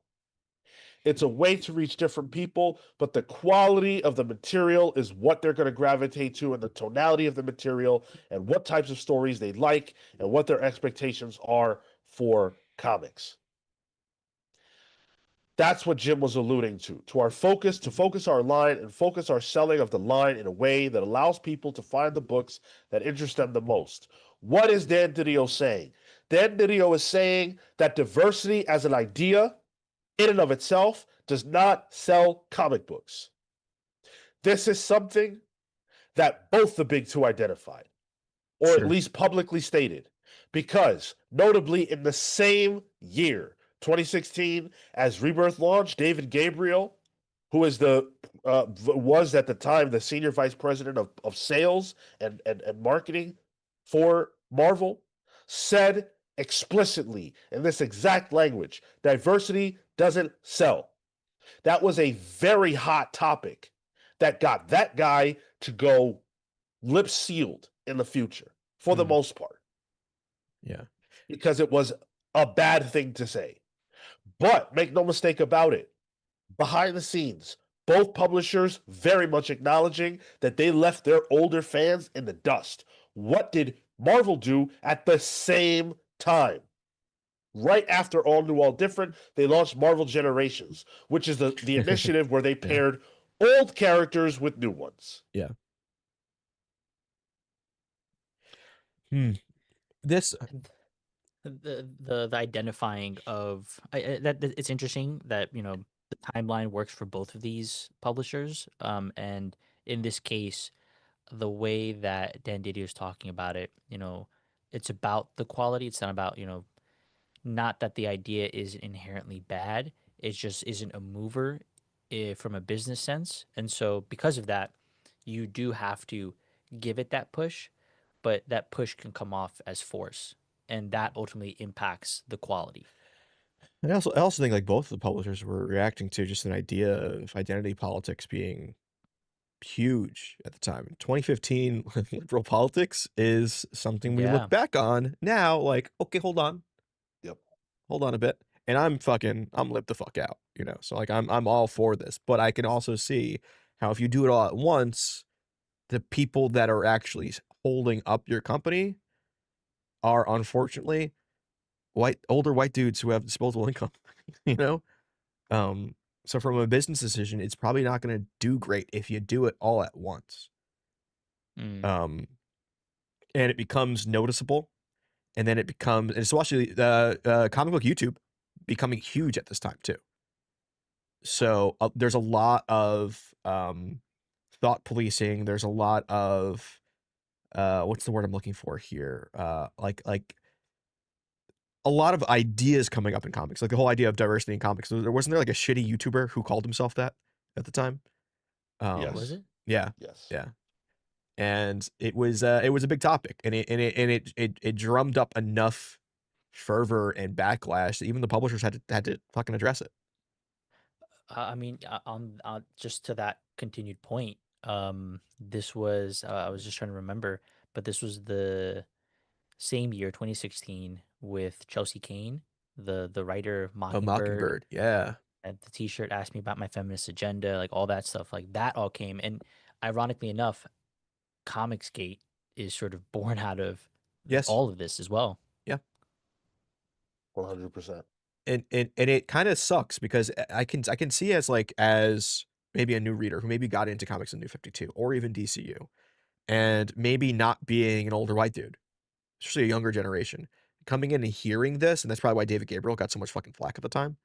It's a way to reach different people, but the quality of the material is what they're going to gravitate to, and the tonality of the material, and what types of stories they like, and what their expectations are for comics. That's what Jim was alluding to our focus, to focus our line and focus our selling of the line in a way that allows people to find the books that interest them the most. What is Dan Didio saying? Dan Didio is saying that diversity as an idea in and of itself does not sell comic books. This is something that both the big two identified, or Sure. at least publicly stated, because notably in the same year, 2016, as Rebirth launched, David Gabriel, who is was at the time the senior vice president of sales and marketing for Marvel, said explicitly in this exact language, diversity doesn't sell. That was a very hot topic that got that guy to go lips sealed in the future for the most part. Yeah. Because it was a bad thing to say. But make no mistake about it, behind the scenes, both publishers very much acknowledging that they left their older fans in the dust. What did Marvel do at the same time? Right after All New, All Different, they launched Marvel Generations, which is the initiative where they paired old characters with new ones. Yeah. This The identifying of that it's interesting that the timeline works for both of these publishers. And in this case, the way that Dan Didio is talking about it, it's about the quality. It's not about, not that the idea is inherently bad. It just isn't a mover from a business sense. And so because of that, you do have to give it that push, but that push can come off as force. And that ultimately impacts the quality. And I also think like both of the publishers were reacting to just an idea of identity politics being huge at the time. 2015 liberal politics is something we look Yeah. back on now, like, okay, Yep. hold on a bit. And I'm lit the fuck out, So like I'm all for this. But I can also see how if you do it all at once, the people that are actually holding up your company are unfortunately older white dudes who have disposable income, you know? Um, so from a business decision, it's probably not going to do great if you do it all at once. Mm. Um, and it becomes noticeable, and then and especially the comic book YouTube becoming huge at this time too. So there's a lot of thought policing. There's a lot of what's the word I'm looking for here? Like a lot of ideas coming up in comics, like the whole idea of diversity in comics. Wasn't there like a shitty YouTuber who called himself that at the time? Was Yes. it? Yeah, Yes. yeah, and it was a big topic, and it drummed up enough fervor and backlash that even the publishers had to fucking address it. I mean, on just to that continued point, this was I was just trying to remember, but this was the same year, 2016, with Chelsea Kane, the writer A Mockingbird, Mockingbird, yeah, and the T-shirt asked me about my feminist agenda, like all that stuff, like that all came. And ironically enough, Comicsgate is sort of born out of yes, all of this as well. yeah, 100%. and it kind of sucks because I can see as maybe a new reader who maybe got into comics in New 52 or even DCU, and maybe not being an older white dude, especially a younger generation, coming in and hearing this, and that's probably why David Gabriel got so much fucking flack at the time.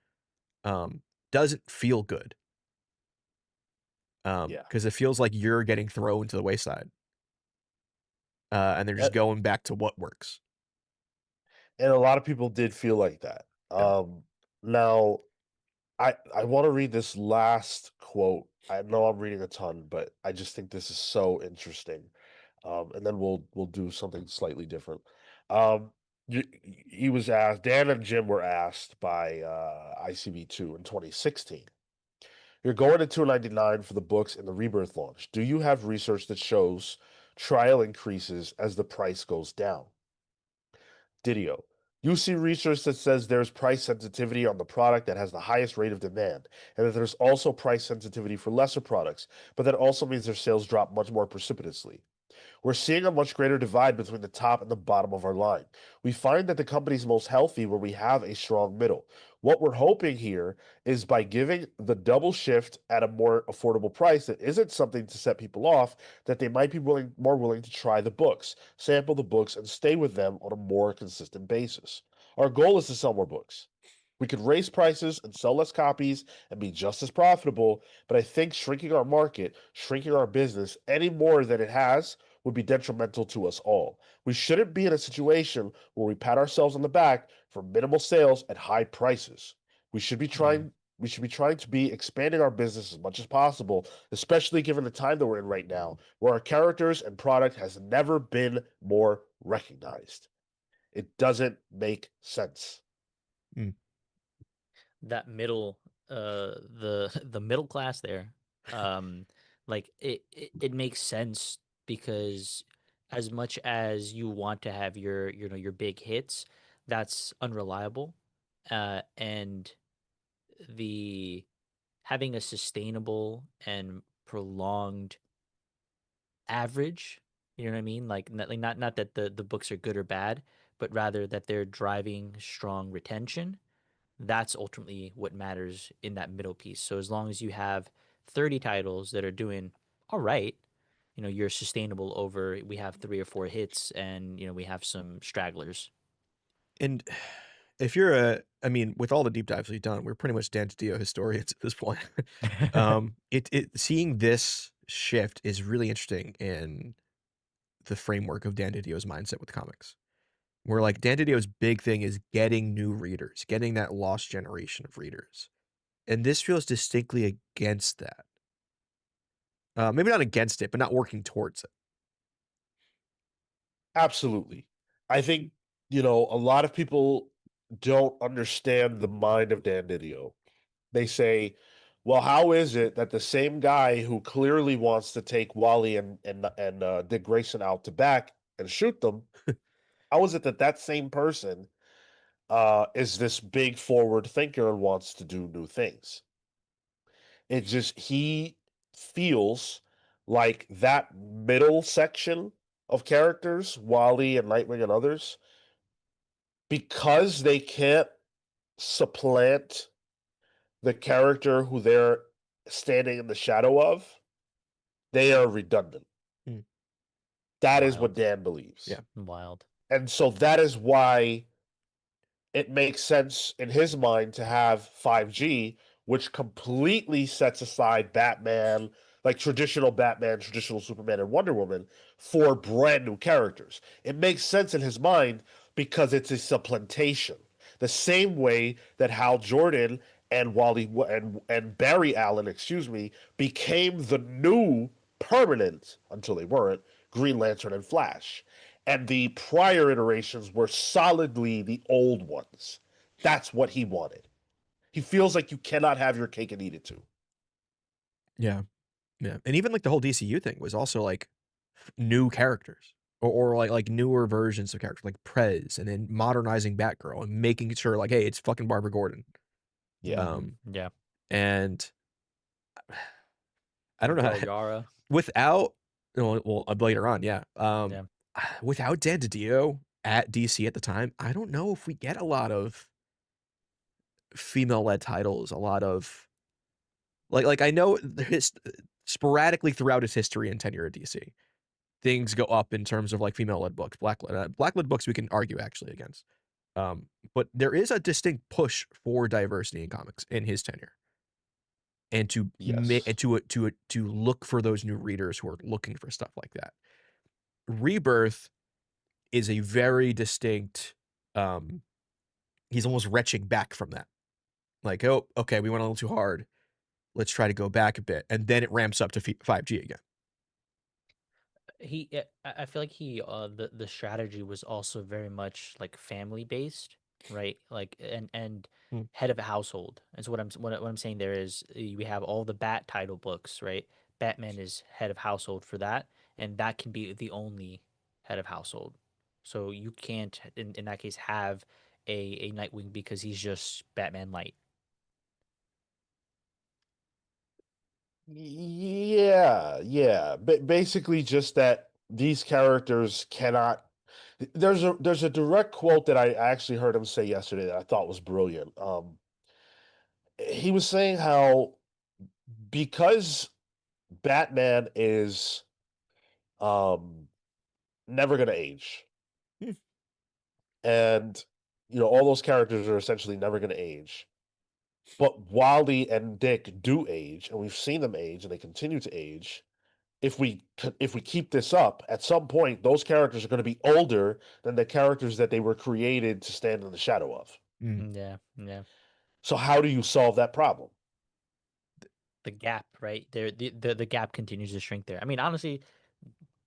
Um, doesn't feel good. Yeah. Because it feels like you're getting thrown to the wayside, and they're just And, going back to what works. and a lot of people did feel like that. Yeah. Now I want to read this last quote. I know I'm reading a ton, but I just think this is so interesting. And then we'll do something slightly different. Um, he was asked. Dan and Jim were asked by ICB2 in 2016. You're going to 299 for the books in the Rebirth launch. Do you have research that shows trial increases as the price goes down? Didio. You see research that says there's price sensitivity on the product that has the highest rate of demand, and that there's also price sensitivity for lesser products, but that also means their sales drop much more precipitously. We're seeing a much greater divide between the top and the bottom of our line. We find that the company's most healthy where we have a strong middle. What we're hoping here is by giving the double shift at a more affordable price that isn't something to set people off, that they might be more willing to try the books, sample the books, and stay with them on a more consistent basis. Our goal is to sell more books. We could raise prices and sell less copies and be just as profitable, but I think shrinking our market, shrinking our business any more than it has would be detrimental to us all. We shouldn't be in a situation where we pat ourselves on the back for minimal sales at high prices. We should be Mm. trying we should be trying to be expanding our business as much as possible, especially given the time that we're in right now, where our characters and product has never been more recognized. It doesn't make sense. Mm. That middle, the middle class there, um, like it makes sense because as much as you want to have your big hits, that's unreliable, and the having a sustainable and prolonged average, you know what I mean? Like not that the books are good or bad, but rather that they're driving strong retention. That's ultimately what matters in that middle piece. So as long as you have 30 titles that are doing all right, you're sustainable over we have 3 or 4 hits and we have some stragglers. And if you're I mean, with all the deep dives we've done, we're pretty much Dan DiDio historians at this point. Seeing this shift is really interesting in the framework of Dan DiDio's mindset with comics. Where like Dan DiDio's big thing is getting new readers, getting that lost generation of readers. And this feels distinctly against that. Maybe not against it, but not working towards it. Absolutely. I think, a lot of people don't understand the mind of Dan Didio. They say, well, how is it that the same guy who clearly wants to take Wally and Dick Grayson out to back and shoot them, how is it that that same person is this big forward thinker and wants to do new things? It just, he feels like that middle section of characters, Wally and Nightwing and others, because they can't supplant the character who they're standing in the shadow of, they are redundant. Mm. That is what Wild. Dan believes. Yeah. Wild. And so that is why it makes sense in his mind to have 5G, which completely sets aside Batman, like traditional Batman, traditional Superman, and Wonder Woman for brand new characters. It makes sense in his mind because it's a supplantation. The same way that Hal Jordan and and Barry Allen, became the new permanent, until they weren't, Green Lantern and Flash. And the prior iterations were solidly the old ones. That's what he wanted. He feels like you cannot have your cake and eat it too. Yeah. Yeah. And even like the whole DCU thing was also like new characters or like newer versions of characters like Prez, and then modernizing Batgirl and making sure like, hey, it's fucking Barbara Gordon. Yeah. Yeah. And I don't know Girl how, Yara. without later on, yeah. Yeah. Without Dan DiDio at DC at the time, I don't know if we get a lot of female-led titles, a lot of like I know his sporadically throughout his history and tenure at DC, things go up in terms of like female-led books, black-led books we can argue actually against. But there is a distinct push for diversity in comics in his tenure, and to Yes. to look for those new readers who are looking for stuff like that. Rebirth is a very distinct. He's almost retching back from that. Like, oh, okay, we went a little too hard. Let's try to go back a bit, and then it ramps up to 5G again. I feel like the strategy was also very much like family based, right? Like and Hmm. head of a household. And so what I'm saying there is we have all the Bat title books, right? Batman is head of household for that, and that can be the only head of household. So you can't in that case have a Nightwing because he's just Batman light. Yeah. Basically, just that these characters cannot. There's a direct quote that I actually heard him say yesterday that I thought was brilliant. He was saying how, because Batman is um never gonna age, Hmm. and all those characters are essentially never gonna age. But Wally and Dick do age, and we've seen them age, and they continue to age. If we keep this up, at some point, those characters are going to be older than the characters that they were created to stand in the shadow of. Mm. Yeah. So how do you solve that problem? The gap, right? The gap continues to shrink there. I mean, honestly,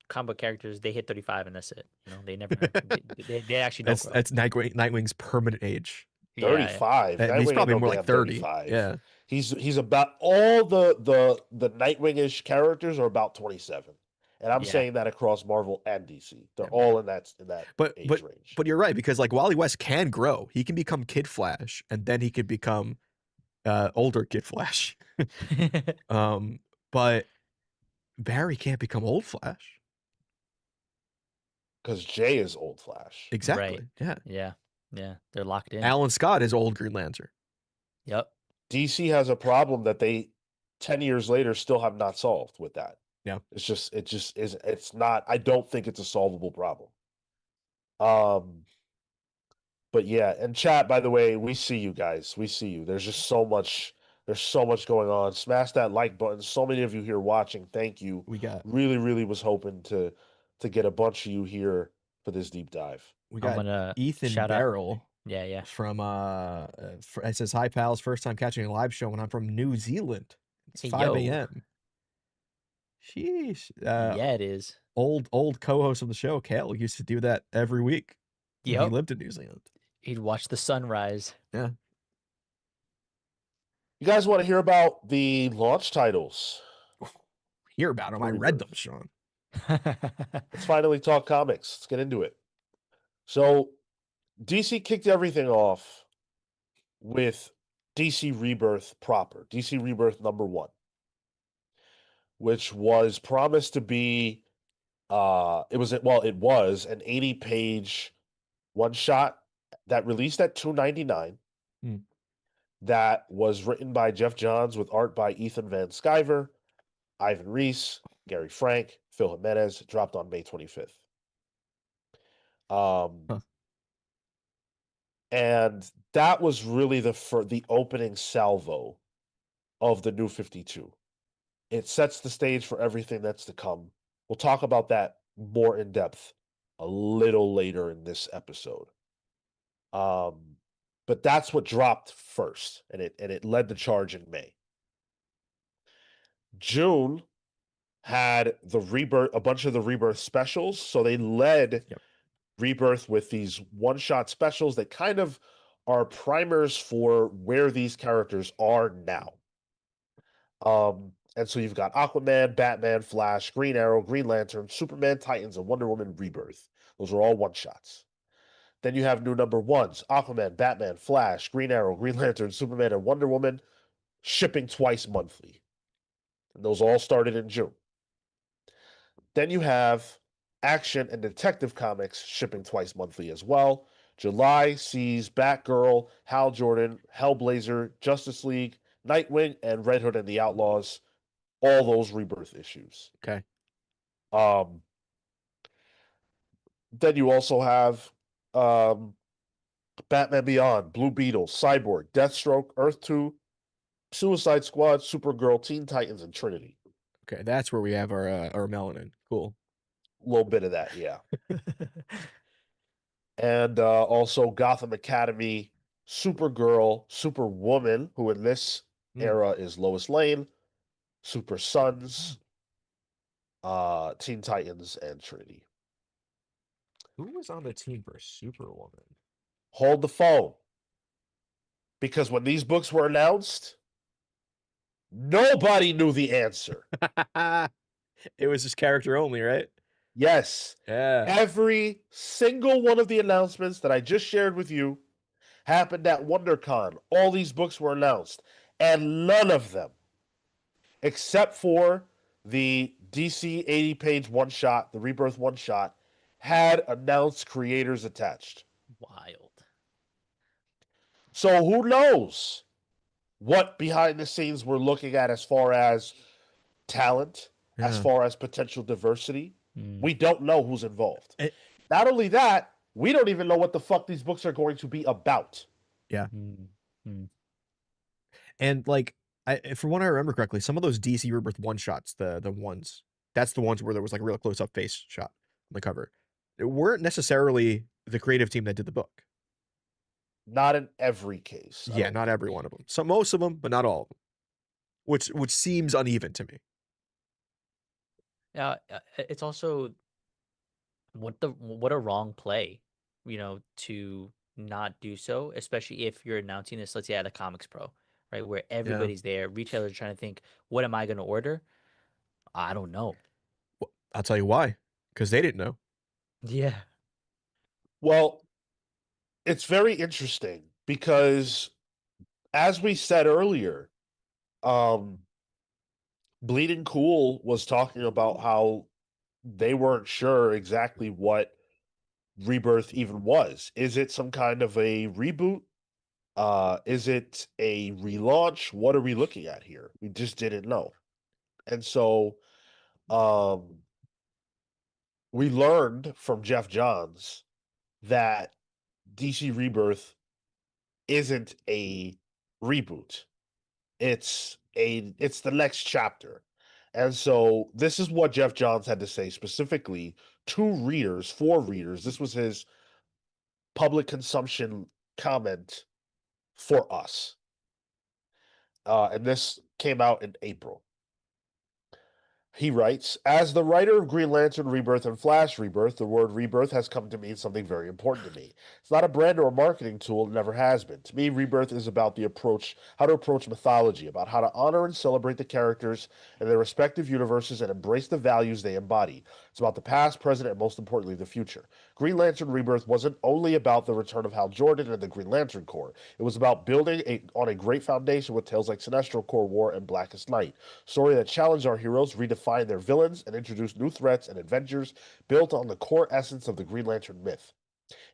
comic book characters, they hit 35 and that's it. They never they actually don't grow. That's Nightwing's permanent age. Yeah. 35. And he's Nightwing ain't probably no more like damn 30. 35. Yeah. He's about all the Nightwing-ish characters are about 27. And I'm Yeah. saying that across Marvel and DC. They're Yeah. all in that But age range. but you're right, because like Wally West can grow. He can become Kid Flash, and then he could become older Kid Flash. But Barry can't become old Flash. Because Jay is old Flash. Exactly. Right. Yeah. Yeah. They're locked in. Alan Scott is old Green Lantern. Yep. DC has a problem that they 10 years later still have not solved with that. Yeah. It's not, I don't think it's a solvable problem. But yeah, and chat, by the way, we see you guys. We see you. There's just so much. There's so much going on. Smash that like button. So many of you here watching. Thank you. We got Really was hoping to get a bunch of you here for this deep dive. we I'm got gonna Ethan shout out. Barrel Yeah. from it says, "Hi pals, first time catching a live show when I'm from New Zealand. It's Hey, 5 yo. a.m. Sheesh. Yeah, it is. Old co-host of the show, Kale, used to do that every week when he Yep. lived in New Zealand. He'd watch the sunrise. Yeah. You guys want to hear about the launch titles? Hear about them. I read them, Sean. Let's finally talk comics. Let's get into it. So, DC kicked everything off with DC Rebirth proper, DC Rebirth #1, which was promised to be it was an 80-page one shot that released at $2.99. That was written by Jeff Johns with art by Ethan Van Sciver, Ivan Reis, Gary Frank, Phil Jimenez. Dropped on May 25th. And that was really the opening salvo of the New 52. It sets the stage for everything that's to come. We'll talk about that more in depth a little later in this episode. But that's what dropped first, and it led the charge in May. June had a bunch of the Rebirth specials, so they led Rebirth with these one-shot specials that kind of are primers for where these characters are now. And so you've got Aquaman, Batman, Flash, Green Arrow, Green Lantern, Superman, Titans, and Wonder Woman Rebirth. Those are all one-shots. Then you have new #1s: Aquaman, Batman, Flash, Green Arrow, Green Lantern, Superman, and Wonder Woman, shipping twice monthly. And those all started in June. Then you have Action and Detective Comics shipping twice monthly as well. July sees Batgirl, Hal Jordan, Hellblazer, Justice League, Nightwing, and Red Hood and the Outlaws. All those Rebirth issues. Okay. Then you also have Batman Beyond, Blue Beetle, Cyborg, Deathstroke, Earth 2, Suicide Squad, Supergirl, Teen Titans, and Trinity. Okay, that's where we have our melanin. Cool. A little bit of that, yeah. And also Gotham Academy, Supergirl, Superwoman, who in this era is Lois Lane, Super Sons, Teen Titans, and Trinity. Who was on the team for Superwoman? Hold the phone. Because when these books were announced, nobody knew the answer. It was just character only, right? Yes. Yeah. Every single one of the announcements that I just shared with you happened at WonderCon. All these books were announced, and none of them, except for the DC 80-page one-shot, the Rebirth one-shot, had announced creators attached. Wild. So who knows what behind the scenes we're looking at as far as talent, as far as potential diversity. We don't know who's involved. Not only that, we don't even know what the fuck these books are going to be about. Yeah. And like, from what I remember correctly, some of those DC Rebirth one-shots, the ones, that's the ones where there was like a real close-up face shot on the cover. It weren't necessarily the creative team that did the book. Not in every case. Yeah, not every one of them. So most of them, but not all of them. Which seems uneven to me. Yeah, it's also what a wrong play, to not do so, especially if you're announcing this, let's say at a Comics Pro, right, where everybody's there, retailers are trying to think, what am I going to order? I don't know. Well, I'll tell you why. Because they didn't know. Yeah. Well, it's very interesting because, as we said earlier, Bleeding Cool was talking about how they weren't sure exactly what Rebirth even was. Is it some kind of a reboot? Is it a relaunch? What are we looking at here? We just didn't know. And so we learned from Jeff Johns that DC Rebirth isn't a reboot. It's the next chapter. And so this is what Jeff Johns had to say specifically to readers, for readers. This was his public consumption comment for us. And this came out in April. He writes, as the writer of Green Lantern Rebirth and Flash Rebirth, the word rebirth has come to mean something very important to me. It's not a brand or a marketing tool, it never has been. To me, rebirth is about how to approach mythology, about how to honor and celebrate the characters in their respective universes and embrace the values they embody. It's about the past, present, and most importantly, the future. Green Lantern Rebirth wasn't only about the return of Hal Jordan and the Green Lantern Corps. It was about building on a great foundation with tales like Sinestro Corps War and Blackest Night. Story that challenged our heroes, redefined their villains, and introduced new threats and adventures built on the core essence of the Green Lantern myth.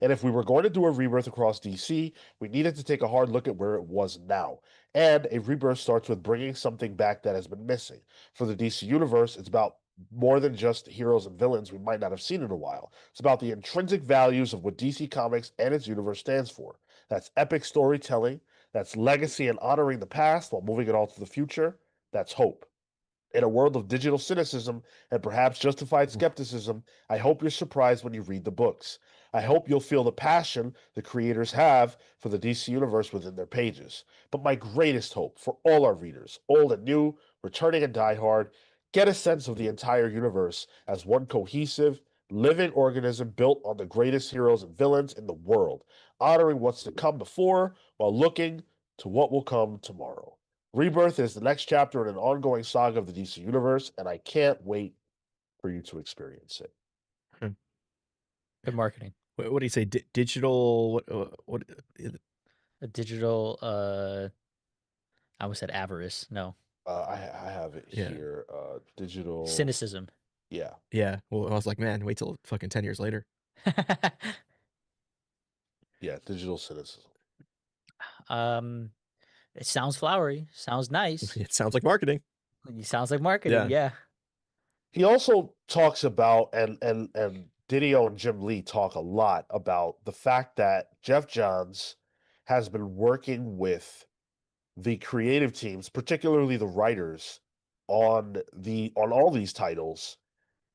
And if we were going to do a rebirth across DC, we needed to take a hard look at where it was now. And a rebirth starts with bringing something back that has been missing. For the DC universe, it's about more than just heroes and villains we might not have seen in a while. It's about the intrinsic values of what DC Comics and its universe stands for. That's epic storytelling, that's legacy and honoring the past while moving it all to the future, that's hope. In a world of digital cynicism and perhaps justified skepticism, I hope you're surprised when you read the books. I hope you'll feel the passion the creators have for the DC Universe within their pages. But my greatest hope for all our readers, old and new, returning and diehard, get a sense of the entire universe as one cohesive, living organism built on the greatest heroes and villains in the world, honoring what's to come before while looking to what will come tomorrow. Rebirth is the next chapter in an ongoing saga of the DC Universe, and I can't wait for you to experience it. Good marketing. What do you say? Digital? What? A digital. I almost said avarice. No. I have it Yeah. here. Digital Cynicism. Yeah. Yeah. Well, I was like, man, wait till fucking 10 years later. Yeah, digital cynicism. It sounds flowery. Sounds nice. It sounds like marketing. It sounds like marketing. Yeah. He also talks about and Didio and Jim Lee talk a lot about the fact that Jeff Johns has been working with the creative teams, particularly the writers, on all these titles,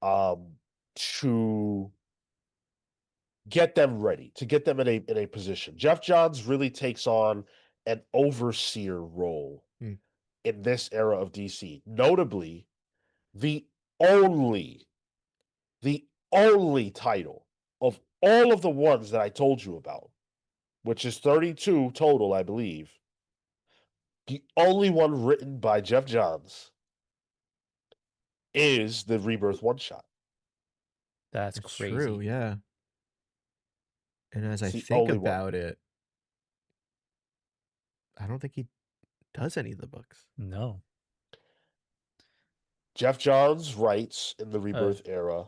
to get them ready, to get them in a position. Jeff Johns really takes on an overseer role in this era of DC. Notably, the only title of all of the ones that I told you about, which is 32 total, I believe, the only one written by Jeff Johns is the Rebirth one-shot. That's crazy. True, yeah. And as I think about it, I don't think he does any of the books. No. Jeff Johns writes in the Rebirth era,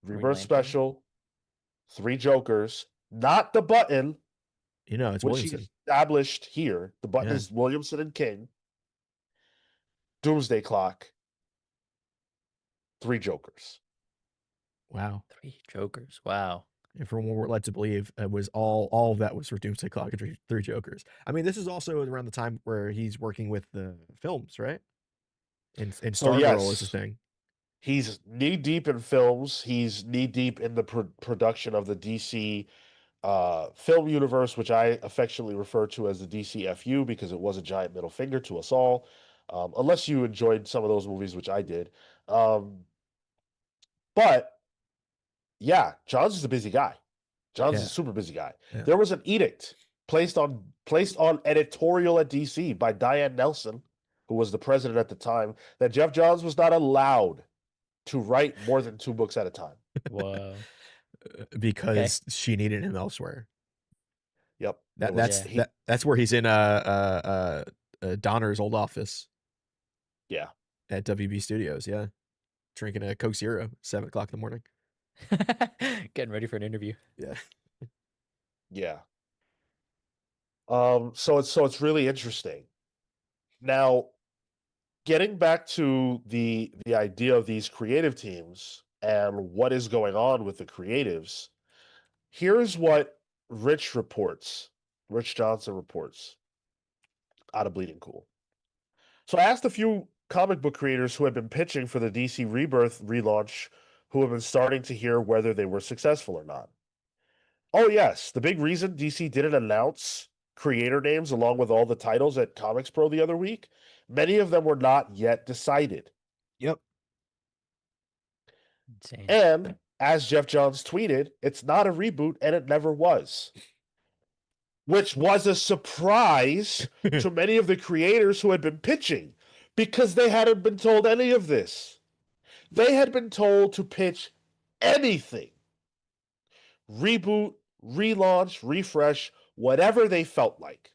Rebirth Special, 3 Jokers, not the Button. It's which Williamson. he established here. The Button is Williamson and King. Doomsday Clock, 3 Jokers. Wow. 3 Jokers. Wow. And from what we're led to believe, it was all of that was for Doomsday Clock and 3 Jokers. I mean, this is also around the time where he's working with the films, right? And Stargirl is his thing. He's knee deep in films. He's knee deep in the production of the DC film universe, which I affectionately refer to as the DCFU because it was a giant middle finger to us all. Unless you enjoyed some of those movies, which I did. But yeah, Johns is a busy guy. Johns is a super busy guy. Yeah. There was an edict placed on editorial at DC by Diane Nelson, who was the president at the time, that Jeff Johns was not allowed to write more than 2 books at a time. Wow. Because she needed him elsewhere. Yep. That's where he's in Donner's old office. Yeah. At WB Studios, yeah. Drinking a Coke Zero, 7 o'clock in the morning. Getting ready for an interview. Yeah. Yeah. So it's really interesting. Now, getting back to the idea of these creative teams and what is going on with the creatives, here's what Rich Johnson reports out of Bleeding Cool. So I asked a few comic book creators who had been pitching for the DC Rebirth relaunch who have been starting to hear whether they were successful or not. Oh, yes. The big reason DC didn't announce creator names along with all the titles at Comics Pro the other week, many of them were not yet decided. Yep. Insane. And as Jeff Johns tweeted, it's not a reboot and it never was. Which was a surprise to many of the creators who had been pitching because they hadn't been told any of this. They had been told to pitch anything. Reboot, relaunch, refresh, whatever they felt like.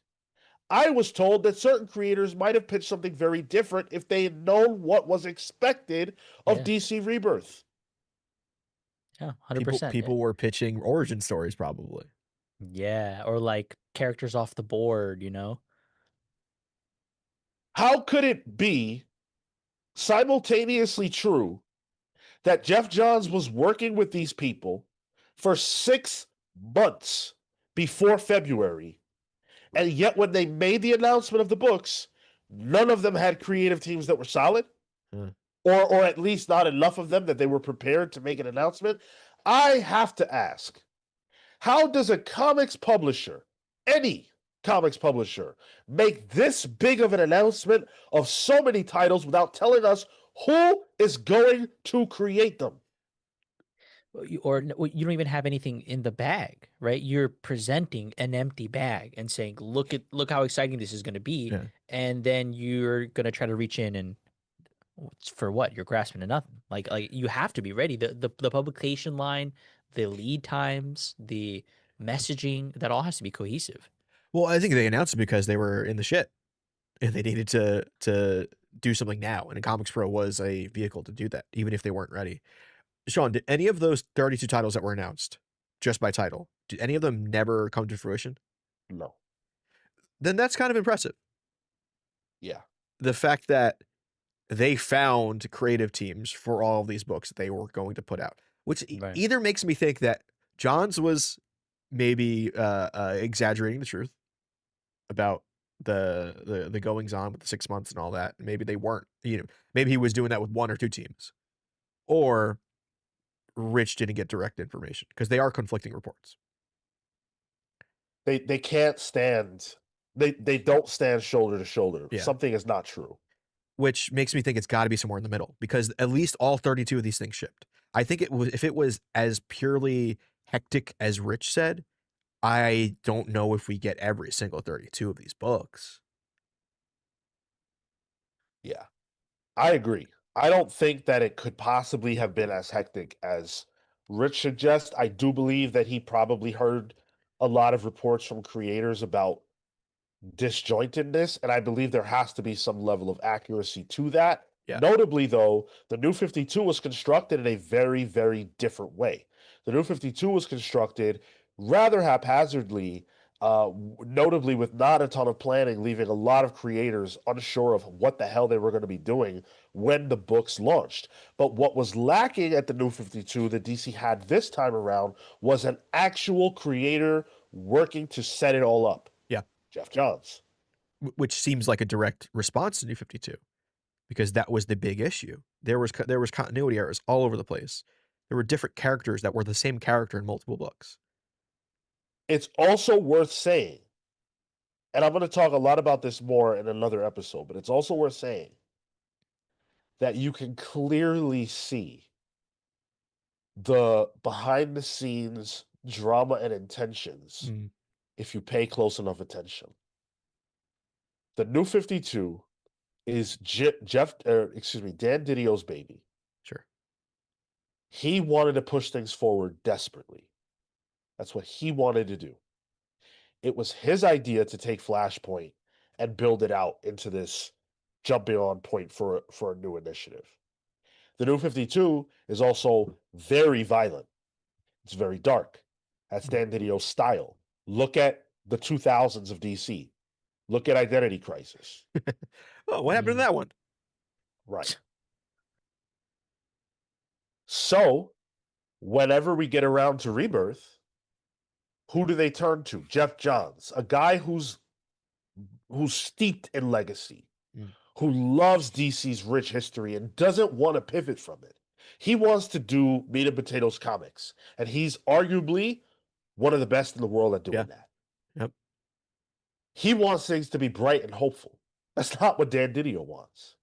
I was told that certain creators might have pitched something very different if they had known what was expected of Yeah. DC Rebirth. Yeah, 100%. People were pitching origin stories probably. Yeah, or like characters off the board, you know? How could it be simultaneously true that Jeff Johns was working with these people for 6 months before February, and yet when they made the announcement of the books, none of them had creative teams that were solid, or at least not enough of them that they were prepared to make an announcement? I have to ask, how does a comics publisher, any comics publisher, make this big of an announcement of so many titles without telling us who is going to create them? Or you don't even have anything in the bag, right? You're presenting an empty bag and saying, look how exciting this is going to be." Yeah. And then you're going to try to reach in and for what? You're grasping to nothing. Like you have to be ready. The publication line, the lead times, the messaging, that all has to be cohesive. Well, I think they announced it because they were in the shit and they needed to do something now. And Comics Pro was a vehicle to do that, even if they weren't ready. Sean, did any of those 32 titles that were announced just by title, did any of them never come to fruition? No. Then that's kind of impressive. Yeah. The fact that they found creative teams for all of these books that they were going to put out, which Right. either makes me think that Johns was maybe exaggerating the truth about the goings on with the 6 months and all that. Maybe they weren't, maybe he was doing that with 1 or 2 teams, or Rich didn't get direct information because they are conflicting reports. They can't stand, they don't stand shoulder to shoulder. Yeah. Something is not true. Which makes me think it's got to be somewhere in the middle because at least all 32 of these things shipped. I think if it was as purely hectic as Rich said, I don't know if we get every single 32 of these books. Yeah, I agree. I don't think that it could possibly have been as hectic as Rich suggests. I do believe that he probably heard a lot of reports from creators about disjointedness, and I believe there has to be some level of accuracy to that. Yeah. Notably, though, the New 52 was constructed in a very, very different way. The New 52 was constructed rather haphazardly, notably with not a ton of planning, leaving a lot of creators unsure of what the hell they were going to be doing when the books launched. But what was lacking at the New 52 that DC had this time around was an actual creator working to set it all up. Yeah. Jeff Johns. Which seems like a direct response to New 52 because that was the big issue. There was continuity errors all over the place. There were different characters that were the same character in multiple books. It's also worth saying, and I'm going to talk a lot about this more in another episode, but it's also worth saying that you can clearly see the behind the scenes drama and intentions if you pay close enough attention. The New 52 is Dan Didio's baby. Sure. He wanted to push things forward desperately. That's what he wanted to do. It was his idea to take Flashpoint and build it out into this jumping on point for a new initiative. The New 52 is also very violent. It's very dark. That's Dan Didio's style. Look at the 2000s of DC. Look at Identity Crisis. Oh, what happened to that one? Right. So, whenever we get around to Rebirth, who do they turn to? Jeff Johns, a guy who's steeped in legacy, who loves DC's rich history and doesn't want to pivot from it. He wants to do meat and potatoes comics, and he's arguably one of the best in the world at doing that. Yep. He wants things to be bright and hopeful. That's not what Dan Didio wants.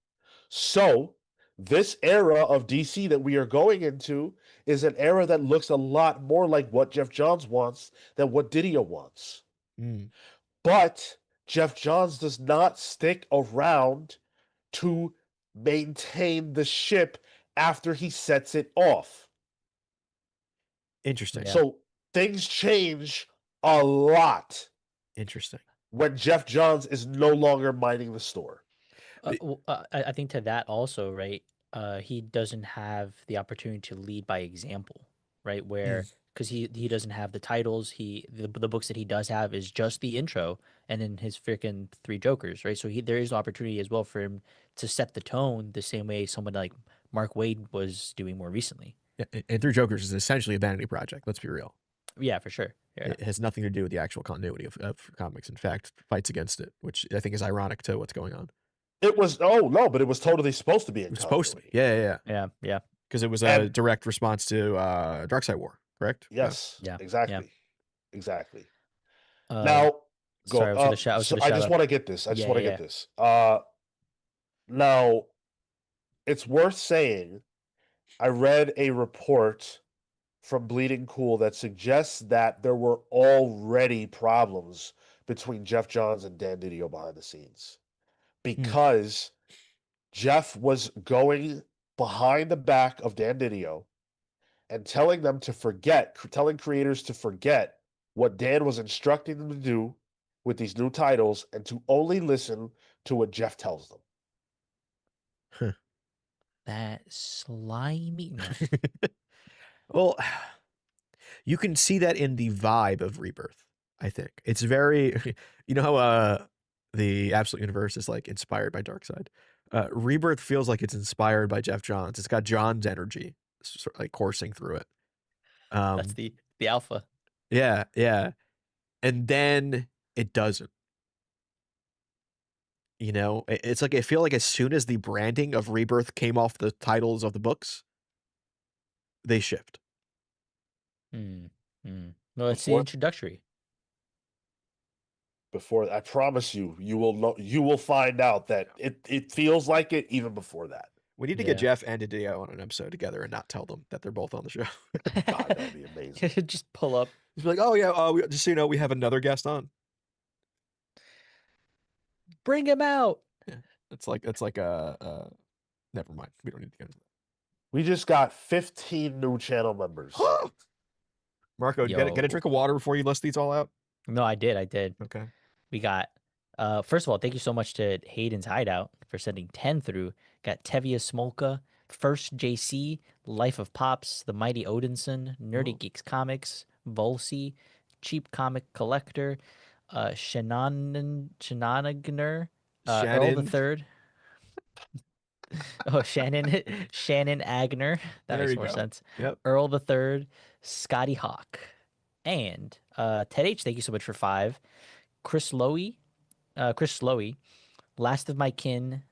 So, this era of DC that we are going into is an era that looks a lot more like what Jeff Johns wants than what Didio wants. But Jeff Johns does not stick around to maintain the ship after he sets it off. Interesting. Yeah. So things change a lot Interesting. when Jeff Johns is no longer minding the store. I think to that also, right? He doesn't have the opportunity to lead by example, right? Where because he doesn't have the titles. The books that he does have is just the intro and then his freaking three Jokers, right? So there is an opportunity as well for him to set the tone the same way someone like Mark Waid was doing more recently. Yeah, and Three Jokers is essentially a vanity project. Let's be real. Yeah, for sure. Yeah. It has nothing to do with the actual continuity of comics. In fact, fights against it, which I think is ironic to what's going on. It was but it was totally supposed to be. It was supposed to be. Yeah. Because it was a direct response to Darkseid War, correct? Yes. Yeah. Exactly. Now, go. Sorry, I just want to get this. Get this. Now, it's worth saying, I read a report from Bleeding Cool that suggests that there were already problems between Jeff Johns and Dan Didio behind the scenes, because Jeff was going behind the back of Dan Didio and telling creators to forget what Dan was instructing them to do with these new titles and to only listen to what Jeff tells them. That slimy. Well, you can see that in the vibe of Rebirth, I think. It's very, you know how the Absolute Universe is like inspired by Darkseid? Rebirth feels like it's inspired by Jeff Johns. It's got Johns' energy sort of like coursing through it. That's the alpha. Yeah. And then it doesn't. You know, it's like I feel like as soon as the branding of Rebirth came off the titles of the books, they shift. No, it's the introductory. Before, I promise you will find out that it feels like it even before that. We need to get Jeff and Didio on an episode together and not tell them that they're both on the show. God, that would be amazing. Just pull up. Just be like, oh yeah, just so you know, we have another guest on. Bring him out. Yeah, it's like never mind. We don't need to get into that. We just got 15 new channel members. Marco, get a drink of water before you list these all out. No, I did. Okay. We got first of all, thank you so much to Hayden's Hideout for sending 10 through. Got Tevia Smolka, First JC, Life of Pops, The Mighty Odinson, Nerdy Geeks Comics, Volsey, Cheap Comic Collector, Shenanigner, Earl the Third. Oh, Shannon Agner. That makes more sense. Yep. Earl the Third, Scotty Hawk, and Ted H. Thank you so much for 5. Chris Lowy, Last of My Kin,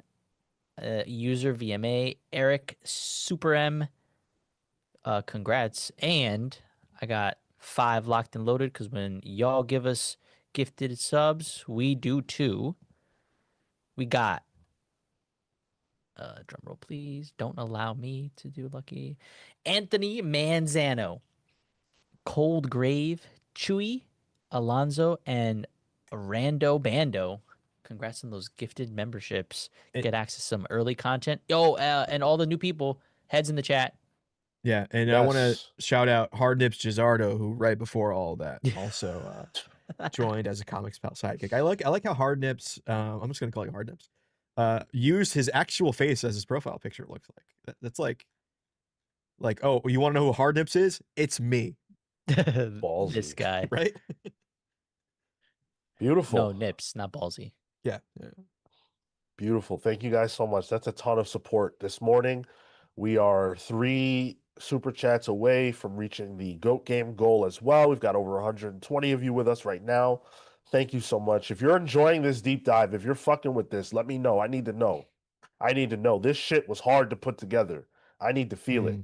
User VMA, Eric Super M. Congrats, and I got 5 locked and loaded because when y'all give us gifted subs, we do too. We got. Drum roll, please. Don't allow me to do lucky. Anthony Manzano, Cold Grave, Chewy, Alonzo, and Rando Bando. Congrats on those gifted memberships. Get access to some early content. And all the new people, heads in the chat. Yeah, and I want to shout out Hard Nips Gizzardo, who right before all that also joined as a Comics Pal sidekick. I like how Hard Nips, I'm just gonna call you Hard Nips, used his actual face as his profile picture. It looks like that's like, oh, you want to know who Hard Nips is? It's me. Ballsy. This guy, right? Beautiful. No, Nips, not ballsy. Yeah. Beautiful. Thank you guys so much. That's a ton of support. This morning, we are 3 super chats away from reaching the GOAT game goal as well. We've got over 120 of you with us right now. Thank you so much. If you're enjoying this deep dive, if you're fucking with this, let me know. I need to know. I need to know. This shit was hard to put together. I need to feel it.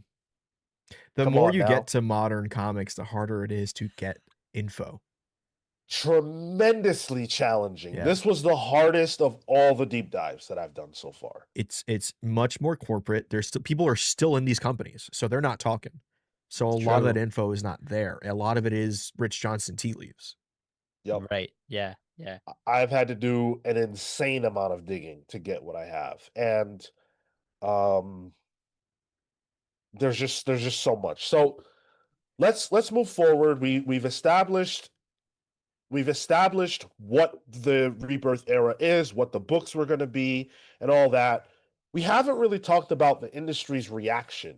The Come more on you now. get to modern comics, the harder it is to get info. Tremendously challenging. Yeah. This was the hardest of all the deep dives that I've done so far. It's much more corporate. There's still people are still in these companies, so they're not talking. So a lot of that True. info is not there. A lot of it is Rich Johnson tea leaves. Yep. Right. Yeah. Yeah. I've had to do an insane amount of digging to get what I have. And there's just so much. So let's move forward. We've established what the Rebirth era is, what the books were going to be, and all that. We haven't really talked about the industry's reaction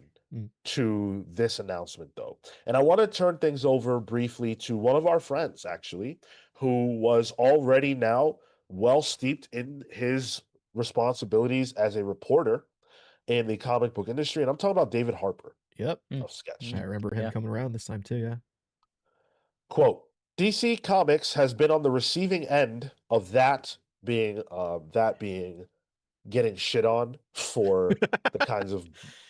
to this announcement, though. And I want to turn things over briefly to one of our friends, actually, who was already now well steeped in his responsibilities as a reporter in the comic book industry. And I'm talking about David Harper Yep. of Sketch. I remember him Yeah. coming around this time too, yeah. Quote, DC Comics has been on the receiving end of that being getting shit on for the kinds of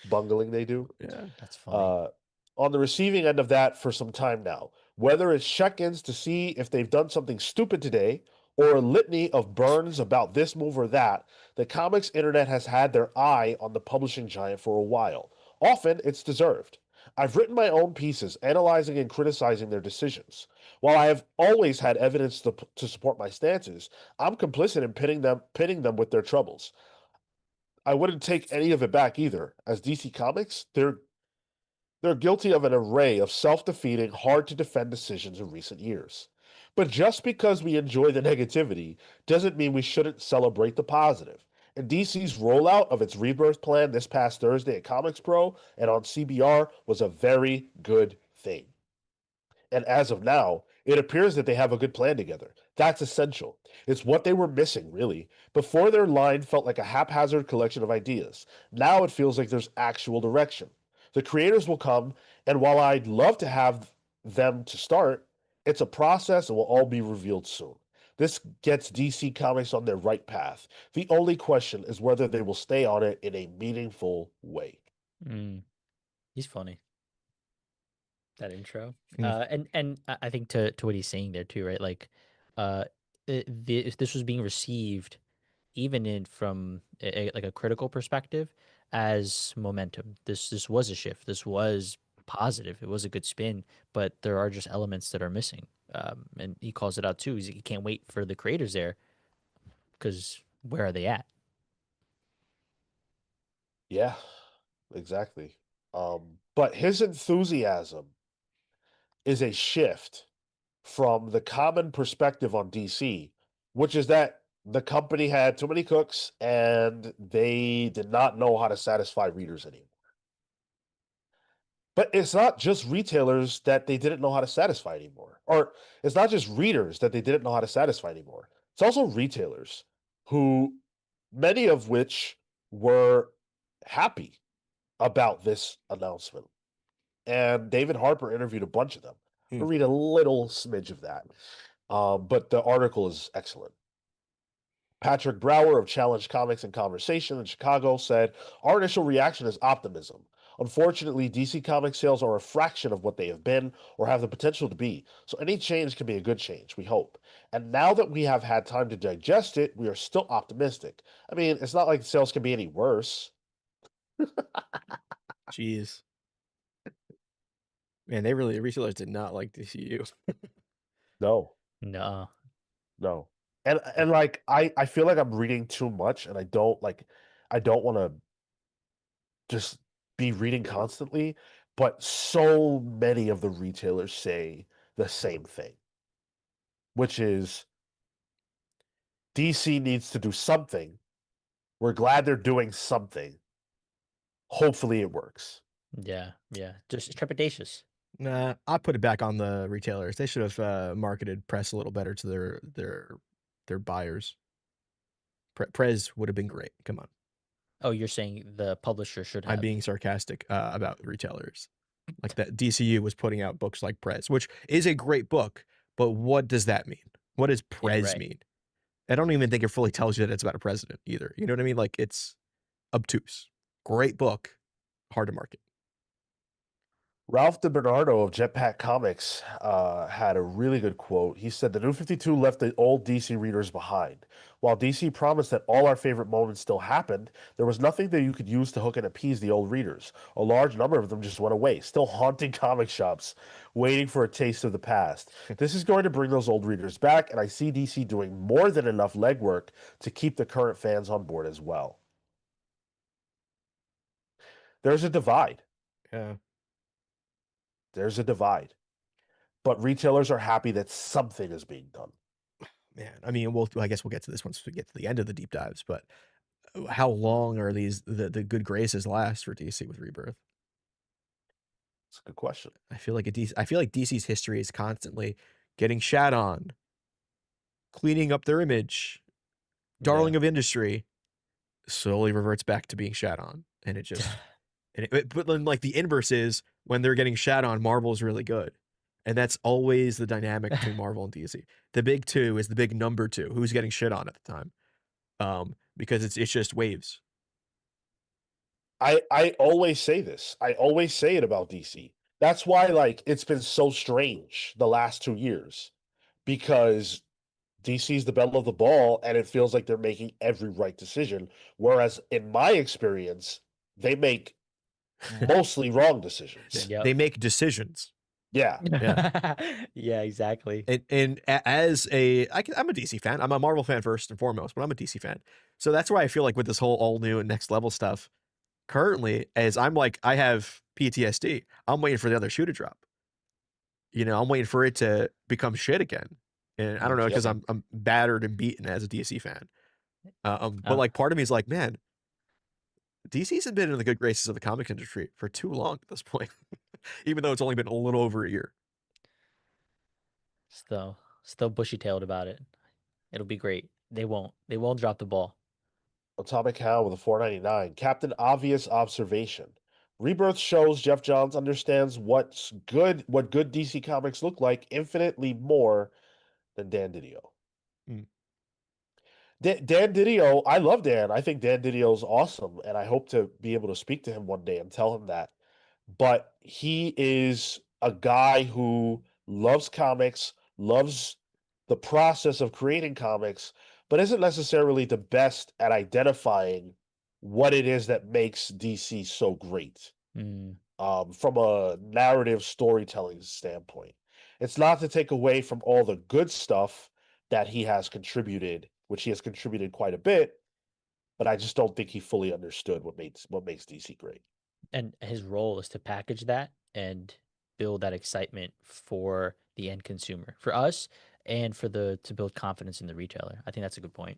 bungling they do. Yeah. That's funny. On the receiving end of that for some time now. Whether it's check-ins to see if they've done something stupid today or a litany of burns about this move or that, the comics internet has had their eye on the publishing giant for a while. Often it's deserved. I've written my own pieces analyzing and criticizing their decisions. While I have always had evidence to support my stances, I'm complicit in pitting them with their troubles. I wouldn't take any of it back either. As DC Comics, they're guilty of an array of self-defeating, hard-to-defend decisions in recent years. But just because we enjoy the negativity doesn't mean we shouldn't celebrate the positive. And DC's rollout of its Rebirth plan this past Thursday at Comics Pro and on CBR was a very good thing. And as of now, it appears that they have a good plan together. That's essential. It's what they were missing, really. Before, their line felt like a haphazard collection of ideas. Now it feels like there's actual direction. The creators will come, and while I'd love to have them to start, it's a process and will all be revealed soon. This gets DC Comics on their right path. The only question is whether they will stay on it in a meaningful way. He's funny. That intro. Mm. And I think to what he's saying there too, right? Like, this was being received even in from like a critical perspective as momentum. This was a shift. This was positive. It was a good spin, but there are just elements that are missing. And he calls it out too. He can't wait for the creators there because where are they at? Yeah, exactly. But his enthusiasm is a shift from the common perspective on DC, which is that the company had too many cooks and they did not know how to satisfy readers anymore. But it's not just retailers that they didn't know how to satisfy anymore. Or it's not just readers that they didn't know how to satisfy anymore. It's also retailers who, many of which were happy about this announcement. And David Harper interviewed a bunch of them. I'll read a little smidge of that. But the article is excellent. Patrick Brower of Challenge Comics and Conversation in Chicago said, "Our initial reaction is optimism. Unfortunately, DC Comics sales are a fraction of what they have been or have the potential to be, so any change can be a good change, we hope. And now that we have had time to digest it, we are still optimistic. I mean, it's not like sales can be any worse." Jeez. Man, the retailers did not like DCU. No. No. No. And like I feel like I'm reading too much and I don't want to just be reading constantly, but so many of the retailers say the same thing, which is DC needs to do something. We're glad they're doing something. Hopefully it works. Yeah. Yeah. Just trepidatious. Nah, I put it back on the retailers. They should have marketed press a little better to their buyers. Prez would have been great. Come on. Oh, you're saying the publisher should have. I'm being sarcastic about retailers. Like that DCU was putting out books like Prez, which is a great book, but what does that mean? What does Prez right. mean? I don't even think it fully tells you that it's about a president either. You know what I mean? Like it's obtuse. Great book, hard to market. Ralph DiBernardo of Jetpack Comics had a really good quote. He said, "The New 52 left the old DC readers behind. While DC promised that all our favorite moments still happened, there was nothing that you could use to hook and appease the old readers. A large number of them just went away, still haunting comic shops, waiting for a taste of the past. This is going to bring those old readers back, and I see DC doing more than enough legwork to keep the current fans on board as well." There's a divide. Yeah. There's a divide. But retailers are happy that something is being done. Man, I mean, I guess we'll get to this once we get to the end of the deep dives, but how long are the good graces last for DC with Rebirth? It's a good question. I feel like DC's history is constantly getting shat on, cleaning up their image, darling of industry, slowly reverts back to being shat on, and it just but then like the inverse is when they're getting shat on, Marvel's really good. And that's always the dynamic between Marvel and DC. The big two is the big number two, who's getting shit on at the time. Because it's just waves. I always say this. I always say it about DC. That's why like it's been so strange the last 2 years because DC's the belle of the ball and it feels like they're making every right decision, whereas in my experience, they make mostly wrong decisions. Yep. They make decisions. Yeah. Yeah. Yeah, exactly. And as I'm a DC fan. I'm a Marvel fan first and foremost, but I'm a DC fan. So that's why I feel like with this whole all new and next level stuff, currently, as I'm like, I have PTSD. I'm waiting for the other shoe to drop. You know, I'm waiting for it to become shit again. And I don't know, because I'm battered and beaten as a DC fan. But like part of me is like, man, DC's been in the good graces of the comic industry for too long at this point. Even though it's only been a little over a year. Still bushy-tailed about it. It'll be great. They won't drop the ball. Atomic Hound with a 4.99. Captain Obvious Observation. Rebirth shows Jeff Johns understands what good DC comics look like infinitely more than Dan Didio. Dan Didio, I love Dan. I think Dan Didio's awesome, and I hope to be able to speak to him one day and tell him that. But he is a guy who loves comics, loves the process of creating comics, but isn't necessarily the best at identifying what it is that makes DC so great from a narrative storytelling standpoint. It's not to take away from all the good stuff that he has contributed, which he has contributed quite a bit, but I just don't think he fully understood what makes DC great. And his role is to package that and build that excitement for the end consumer, for us, and to build confidence in the retailer. I think that's a good point.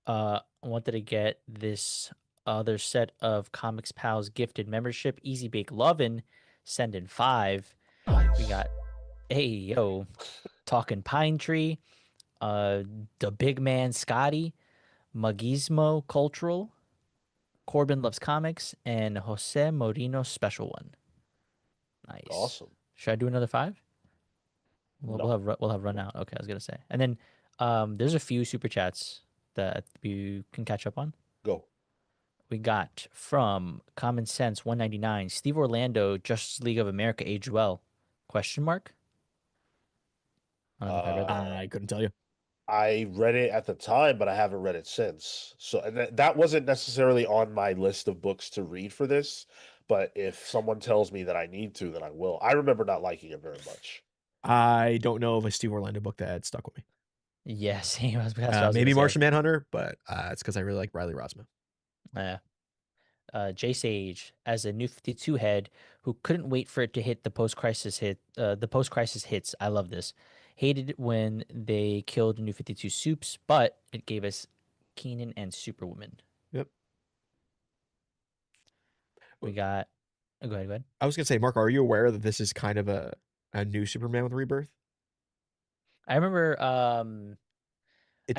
I wanted to get this other set of Comics Pals gifted membership, Easy Bake Lovin', send in 5. Nice. We got Talking Pine Tree, the Big Man Scotty, Magismo Cultural, Corbin Loves Comics, and Jose Moreno Special One. Nice. Awesome. Should I do another 5? No. We'll have run out. Okay, I was gonna say. And then there's a few super chats that you can catch up on. Go. We got from Common Sense 199, Steve Orlando, Justice League of America aged well? Question mark. I don't know if I read that. I couldn't tell you. I read it at the time, but I haven't read it since. So that wasn't necessarily on my list of books to read for this. But if someone tells me that I need to, then I will. I remember not liking it very much. I don't know of a Steve Orlando book that had stuck with me. Yeah, same. Maybe Martian Manhunter, but it's because I really like Riley Rosman. Yeah. J Sage, as a New 52 head who couldn't wait for it to hit the post-crisis hits. I love this. Hated when they killed New 52 Soups, but it gave us Keenan and Superwoman. Yep. We got. Oh, go ahead. I was gonna say, Mark, are you aware that this is kind of a new Superman with Rebirth? I remember. I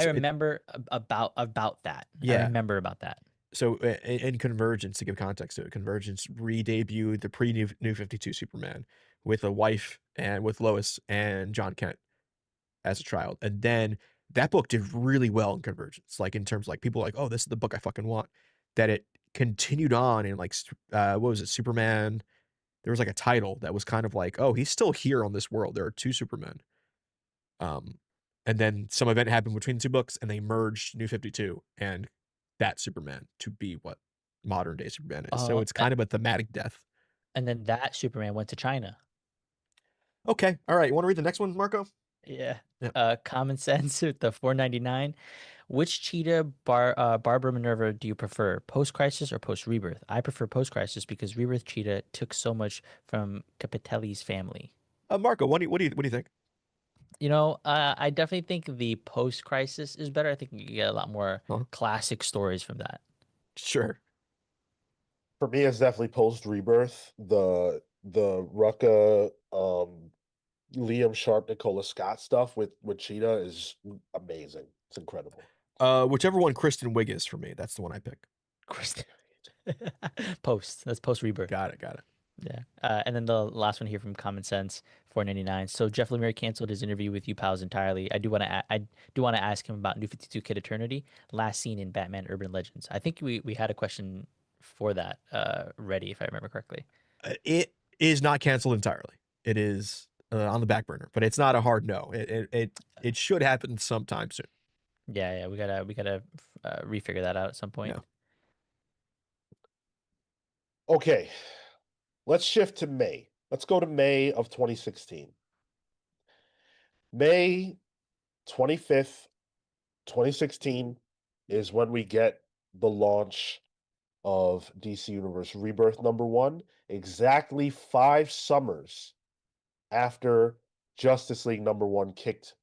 remember about that. Yeah. I remember about that. So in Convergence, to give context to it, Convergence re-debuted the pre-New 52 Superman with a wife and with Lois and John Kent as a child. And then that book did really well in Convergence. Like in terms of like people were like, oh, this is the book I fucking want. That it continued on in like what was it, Superman? There was like a title that was kind of like, oh, he's still here on this world. There are two Supermen. And then some event happened between the two books, and they merged New 52 and that Superman to be what modern day Superman is. So it's kind of a thematic death. And then that Superman went to China. Okay. All right. You want to read the next one, Marco? Yeah. Yep. Common Sense with the 4.99. Which cheetah Barbara Minerva do you prefer, post-crisis or post-rebirth? I prefer post-crisis because rebirth cheetah took so much from Capitelli's family. Marco, what do you think? You know, I definitely think the post-crisis is better. I think you get a lot more classic stories from that. Sure. For me, it's definitely post Rebirth. The Rucka, Liam Sharp, Nicola Scott stuff with Cheetah is amazing. It's incredible. Whichever one Kristen Wiig is for me, that's the one I pick. Kristen. Post. That's post Rebirth. Got it. Yeah. And then the last one here from Common Sense, 4.99. So Jeff Lemire canceled his interview with you pals entirely. I do want to ask him about New 52 Kid Eternity, last seen in Batman Urban Legends. I think we had a question for that ready, if I remember correctly. It is not canceled entirely. It is on the back burner, but it's not a hard no. It should happen sometime soon. Yeah. We gotta refigure that out at some point. Yeah. Okay, let's shift to May. Let's go to May of 2016. May 25th, 2016 is when we get the launch of DC Universe Rebirth #1, exactly 5 summers after Justice League #1 kicked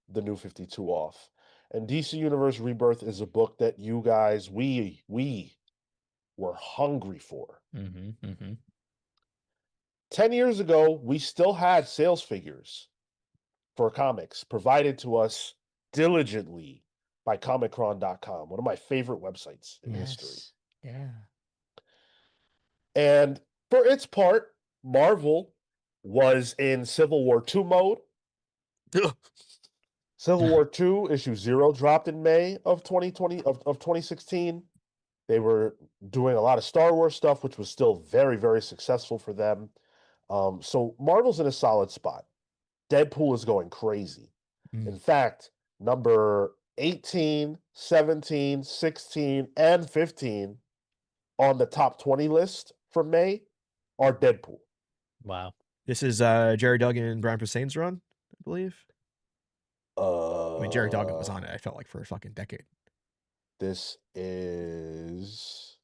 the New 52 off. And DC Universe Rebirth is a book that you guys, we were hungry for. 10 years ago, we still had sales figures for comics provided to us diligently by comichron.com, one of my favorite websites in history. Yeah. And for its part, Marvel was in Civil War II mode. Civil War II issue 0 dropped in May of 2016. They were doing a lot of Star Wars stuff, which was still very, very successful for them. So Marvel's in a solid spot. Deadpool is going crazy. In fact, number 18, 17, 16, and 15 on the top 20 list for May are Deadpool. Wow. This is Jerry Duggan and Brian Posehn's run, I believe. I mean, Jerry Duggan was on it, I felt like, for a fucking decade. This is...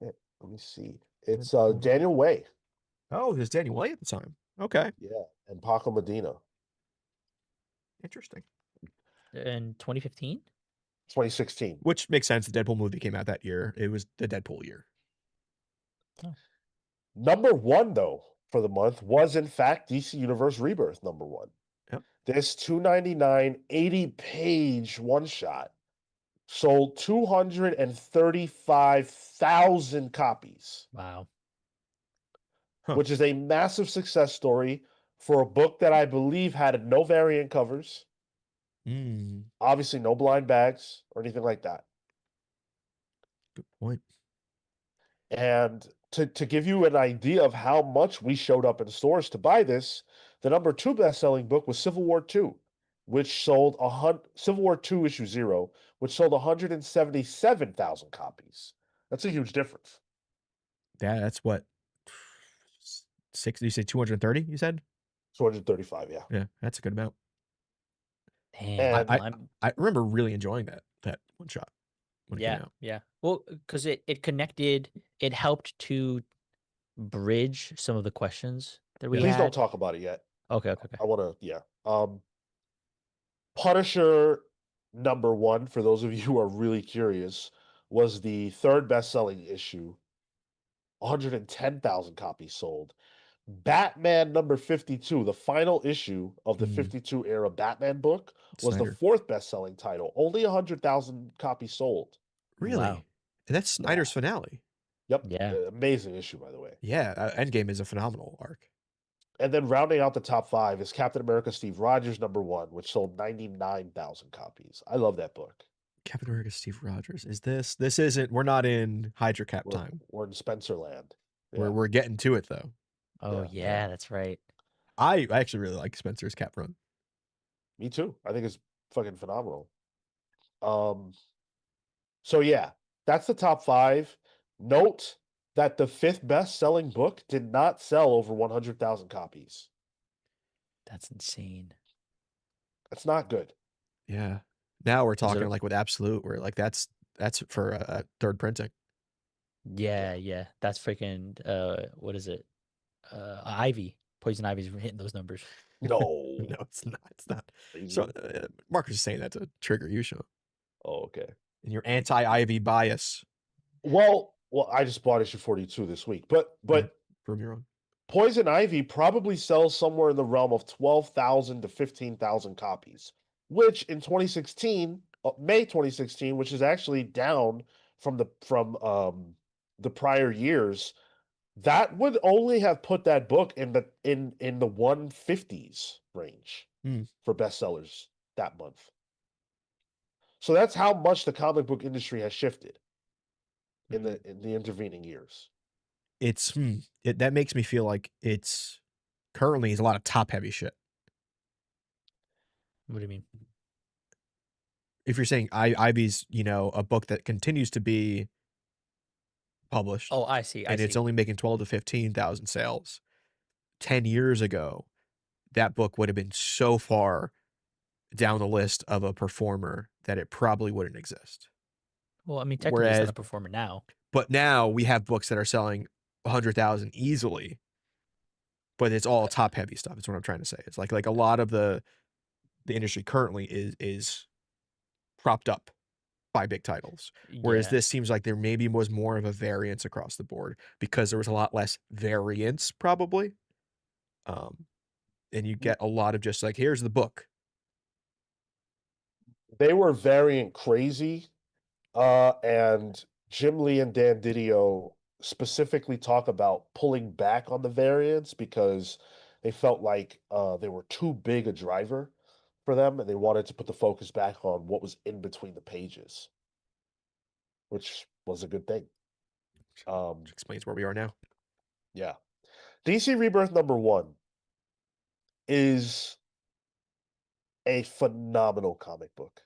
Let me see. It's Daniel Way. Oh, there's Daniel Way at the time. Okay. Yeah, and Paco Medina. Interesting. In 2015? 2016. Which makes sense. The Deadpool movie came out that year. It was the Deadpool year. Oh. #1, though, for the month was, in fact, DC Universe Rebirth #1. Yep. This $2.99, 80-page one-shot sold 235,000 copies. Wow. Which is a massive success story for a book that I believe had no variant covers. Obviously, no blind bags or anything like that. Good point. And to give you an idea of how much we showed up in stores to buy this, the #2 best-selling book was Civil War II, which sold Civil War II issue 0, which sold 177,000 copies. That's a huge difference. Yeah, that's what, 60? You say 230? You said 235. Yeah. Yeah, that's a good amount. Damn, I remember really enjoying that one shot when it came out. Yeah. Well, because it connected, it helped to bridge some of the questions that we had. Please don't talk about it yet. Okay. I want to, Punisher #1, for those of you who are really curious, was the 3rd best-selling issue. 110,000 copies sold. Batman number 52, the final issue of the Mm. 52 era Batman book, was Snyder. the fourth best-selling title. Only 100,000 copies sold. Really? Wow. And that's Snyder's finale. Yep. Yeah. Amazing issue, by the way. Yeah, Endgame is a phenomenal arc. And then rounding out the top 5 is Captain America Steve Rogers number 1, which sold 99,000 copies. I love that book. Captain America Steve Rogers. Is this isn't we're not in Hydra Cap We're, time. we're in Spencer land. We're getting to it though. Oh Yeah. yeah, that's right. I actually really like Spencer's Cap run. Me too. I think it's fucking phenomenal. So yeah, that's the top 5. Note that the 5th best-selling book did not sell over 100,000 copies. That's insane. That's not good. Yeah. Now we're it- talking like with Absolute, where like that's for third printing. Yeah. That's freaking what is it? Ivy. Poison Ivy's hitting those numbers. No. No, it's not. It's not. Crazy. So Marcus is saying that to trigger you, Sean, Oh, okay. and your anti-Ivy bias. Well, I just bought issue 42 this week, but Prove me wrong. Poison Ivy probably sells somewhere in the realm of 12,000 to 15,000 copies, which in 2016, May 2016, which is actually down from the prior years, that would only have put that book in the 150s range for bestsellers that month. So that's how much the comic book industry has shifted in the intervening years. It's that makes me feel like it's currently is a lot of top heavy shit. What do you mean? If you're saying Ivy's, a book that continues to be published. Oh, I see. And it's only making 12 to 15,000 sales. 10 years ago, that book would have been so far down the list of a performer that it probably wouldn't exist. Well, I mean, technically it's not a performer now. But now we have books that are selling 100,000 easily, but it's all top heavy stuff. That's what I'm trying to say. It's like a lot of the industry currently is propped up by big titles. Whereas this seems like there maybe was more of a variance across the board because there was a lot less variance probably. And you get a lot of just like, here's the book. They were variant crazy. And Jim Lee and Dan Didio specifically talk about pulling back on the variants because they felt like they were too big a driver for them, and they wanted to put the focus back on what was in between the pages, which was a good thing. Which explains where we are now. Yeah. DC Rebirth number 1 is a phenomenal comic book.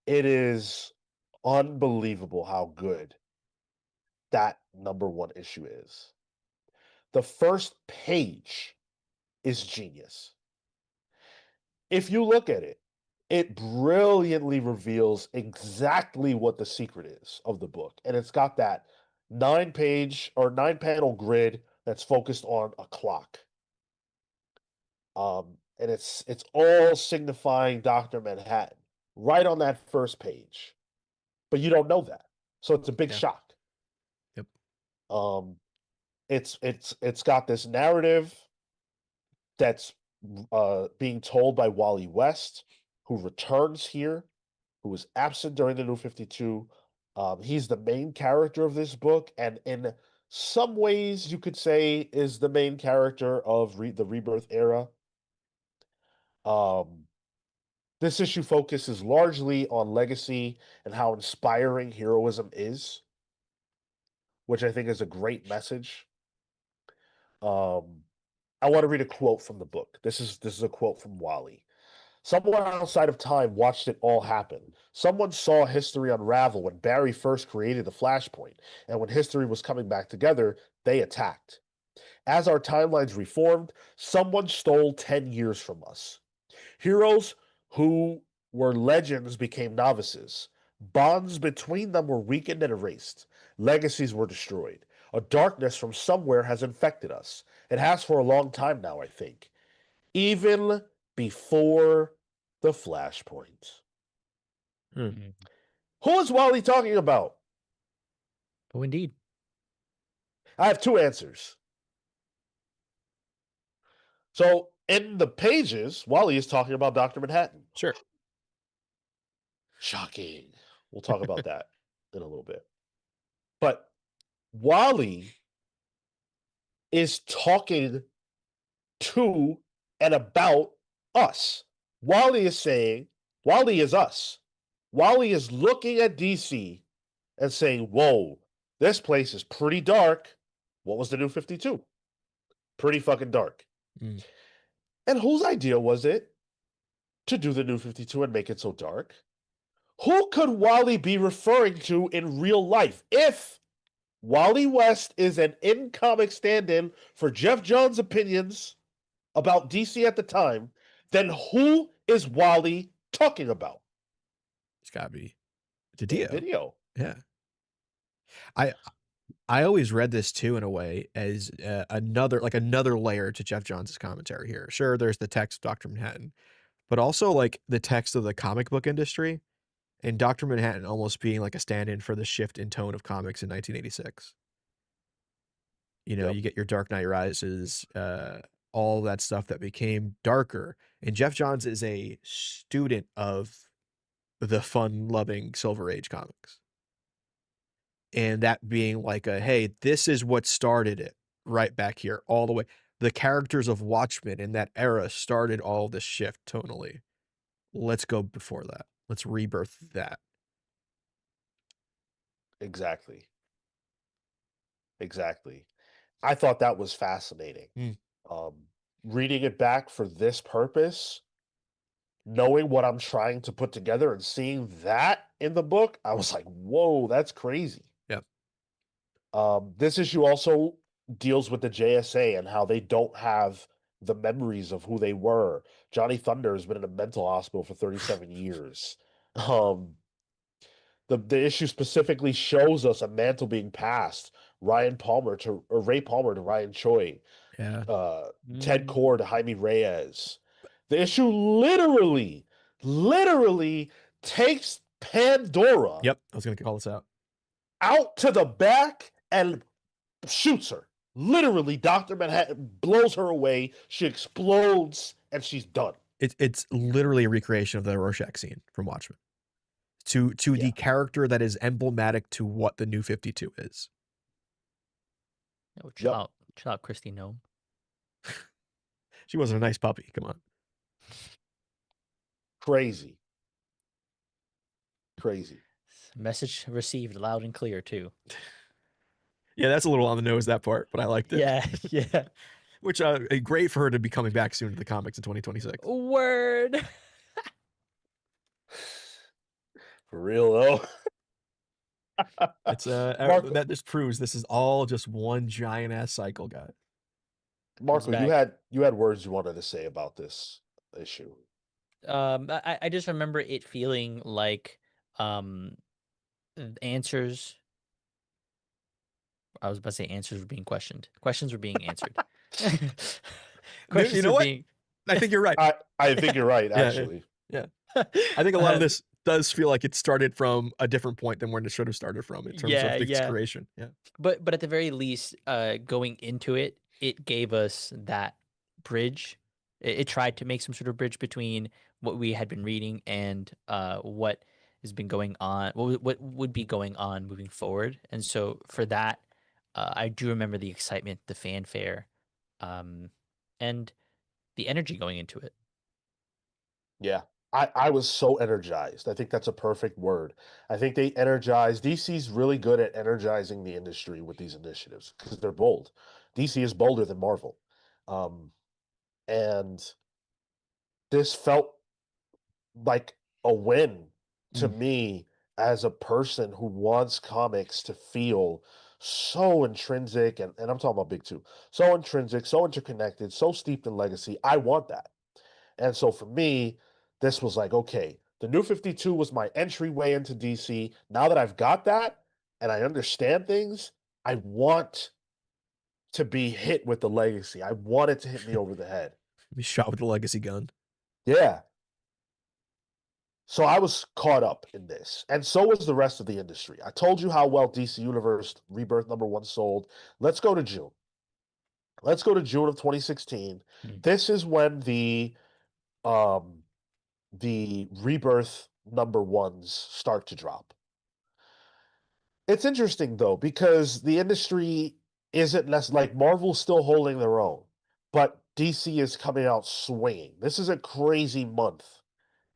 It is unbelievable how good that number 1 issue is. The first page is genius. If you look at it, it brilliantly reveals exactly what the secret is of the book. And it's got that 9-page or 9-panel grid that's focused on a clock. And it's all signifying Dr. Manhattan right on that first page. But you don't know that. So it's a big shock. Yep. It's got this narrative that's being told by Wally West, who returns here, who was absent during the New 52. He's the main character of this book, and in some ways, you could say, is the main character of the Rebirth era. This issue focuses largely on legacy and how inspiring heroism is, which I think is a great message. I want to read a quote from the book. This is a quote from Wally. Someone outside of time watched it all happen. Someone saw history unravel when Barry first created the Flashpoint, and when history was coming back together, they attacked. As our timelines reformed, someone stole 10 years from us. Heroes who were legends became novices. Bonds between them were weakened and erased. Legacies were destroyed. A darkness from somewhere has infected us. It has for a long time now, I think. Even before the Flashpoint. Who is Wally talking about? Oh, indeed. I have two answers. So in the pages, Wally is talking about Dr. Manhattan. Sure. Shocking. We'll talk about that in a little bit. But Wally is talking to and about us. Wally is saying, Wally is us. Wally is looking at DC and saying, whoa, this place is pretty dark. What was the New 52? Pretty fucking dark. Mm. And whose idea was it to do the New 52 and make it so dark? Who could Wally be referring to in real life? If Wally West is an in-comic stand-in for Jeff Johns' opinions about DC at the time, then who is Wally talking about? It's gotta be Dan Didio. Video. Yeah. I always read this too in a way as another layer to Jeff Johns' commentary here. Sure, there's the text of Dr. Manhattan, but also like the text of the comic book industry, and Dr. Manhattan almost being like a stand-in for the shift in tone of comics in 1986. You know, Yep. you get your Dark Knight Rises, all that stuff that became darker. And Jeff Johns is a student of the fun-loving Silver Age comics. And that being like hey, this is what started it right back here, all the way. The characters of Watchmen in that era started all this shift tonally. Let's go before that. Let's rebirth that. Exactly. I thought that was fascinating. Reading it back for this purpose, knowing what I'm trying to put together and seeing that in the book, I was like, whoa, that's crazy. Yep. This issue also deals with the JSA and how they don't have the memories of who they were. Johnny Thunder has been in a mental hospital for 37 years. The issue specifically shows us a mantle being passed. Ray Palmer to Ryan Choi, Yeah. Ted Core to Jaime Reyes. The issue literally takes Pandora. Yep, I was gonna call this out to the back and shoots her. Literally, Dr. Manhattan blows her away. She explodes and she's done. It's literally a recreation of the Rorschach scene from Watchmen. To the character that is emblematic to what the New 52 is. Oh, chill out, Christy Gnome. She wasn't a nice puppy. Come on. Crazy. Message received loud and clear too. Yeah, that's a little on the nose, that part, but I liked it. Yeah. Which great for her to be coming back soon to the comics in 2026. Word. For real though. It's that just proves this is all just one giant ass cycle, guy. Marco, you had words you wanted to say about this issue. I just remember it feeling like answers. I was about to say answers were being questioned. Questions were being answered. You know what? I think you're right. I think you're right, actually. Yeah. I think a lot of this does feel like it started from a different point than where it should have started from in terms of its creation. Yeah. But at the very least, going into it, it gave us that bridge. It tried to make some sort of bridge between what we had been reading and what has been going on, what would be going on moving forward. And so for that, I do remember the excitement, the fanfare, and the energy going into it. Yeah. I was so energized. I think that's a perfect word. I think they energized. DC's really good at energizing the industry with these initiatives because they're bold. DC is bolder than Marvel. And this felt like a win to me as a person who wants comics to feel so intrinsic, and I'm talking about Big Two, so intrinsic, so interconnected, so steeped in legacy. I want that. And so for me, this was like, okay, the New 52 was my entryway into DC. Now that I've got that and I understand things, I want to be hit with the legacy. I want it to hit me over the head. Be shot with the legacy gun. Yeah. So I was caught up in this, and so was the rest of the industry. I told you how well DC Universe Rebirth #1 sold. Let's go to June. Let's go to June of 2016. Hmm. This is when the Rebirth #1s start to drop. It's interesting though, because the industry isn't less like Marvel's still holding their own, but DC is coming out swinging. This is a crazy month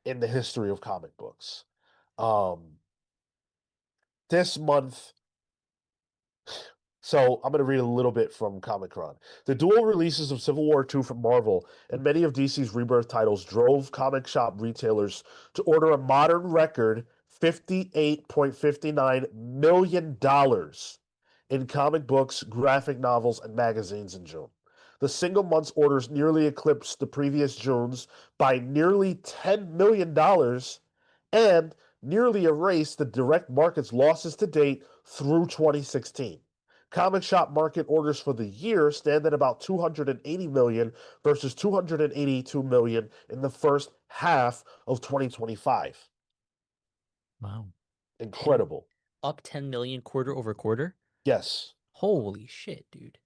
in the history of comic books. This month, so I'm going to read a little bit from Comic-Con. The dual releases of Civil War II from Marvel and many of DC's Rebirth titles drove comic shop retailers to order a modern record $58.59 million in comic books, graphic novels, and magazines in June. The single month's orders nearly eclipsed the previous June's by nearly $10 million and nearly erased the direct market's losses to date through 2016. Comic shop market orders for the year stand at about 280 million versus 282 million in the first half of 2025. Wow. Incredible. Up 10 million quarter over quarter? Yes. Holy shit, dude.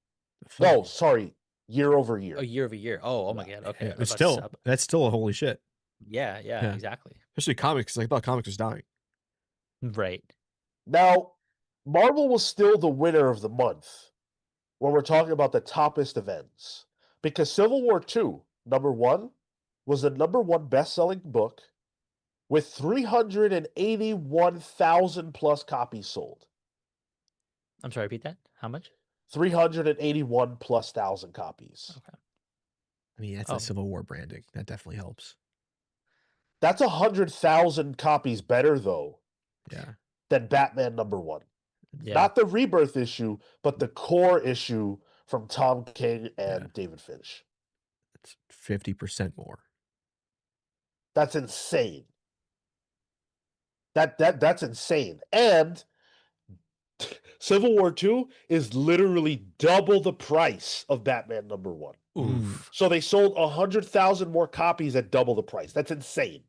No, sorry. Year over year. Oh, year over year. Oh my Yeah. god. Okay. Yeah, I but was about to still, that's still a holy shit. Yeah, Yeah. exactly. Especially comics, 'cause I thought comics was dying. Right. Now, Marvel was still the winner of the month when we're talking about the toppest events, because Civil War II, #1, was the #1 best-selling book with 381,000 plus copies sold. I'm sorry, repeat that. How much? 381 plus thousand copies. Okay. I mean, that's Oh. a Civil War branding. That definitely helps. That's 100,000 copies better, though, Yeah. than Batman #1. Yeah. Not the Rebirth issue, but the core issue from Tom King and Yeah. David Finch. It's 50% more. That's insane. That's insane. And Civil War II is literally double the price of Batman #1. Oof. So they sold 100,000 more copies at double the price. That's insane.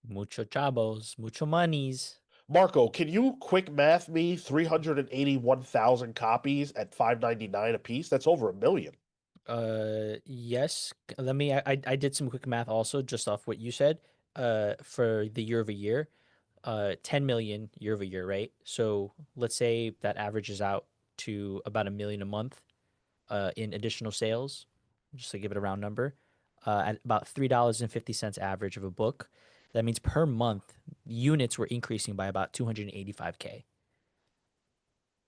Mucho chavos, mucho monies. Marco, can you quick math me 381,000 copies at $5.99 a piece? That's over $1 million. Yes. Let me. I did some quick math also, just off what you said. For the year over year, 10 million year over year, right? So let's say that averages out to about $1 million a month, in additional sales, just to give it a round number, at about $3.50 average of a book. That means per month, units were increasing by about 285K.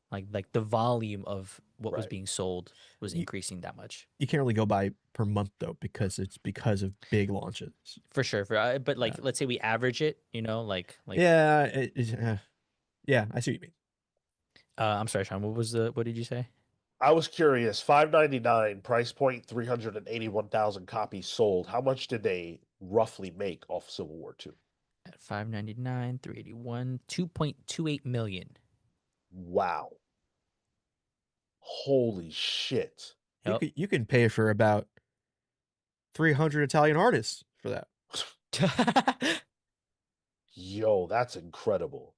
Like the volume of what was Right. being sold was You- increasing that much. You can't really go by per month though, because it's because of big launches. For sure. But like, Yeah. let's say we average it, like. Yeah, yeah, I see what you mean. I'm sorry, Sean. What did you say? I was curious. $5.99 price point, 381,000 copies sold. How much did they roughly make off Civil War II? At 599, 381, 2.28 million. Wow. Holy shit. Yep. You can pay for about 300 Italian artists for that. Yo, that's incredible.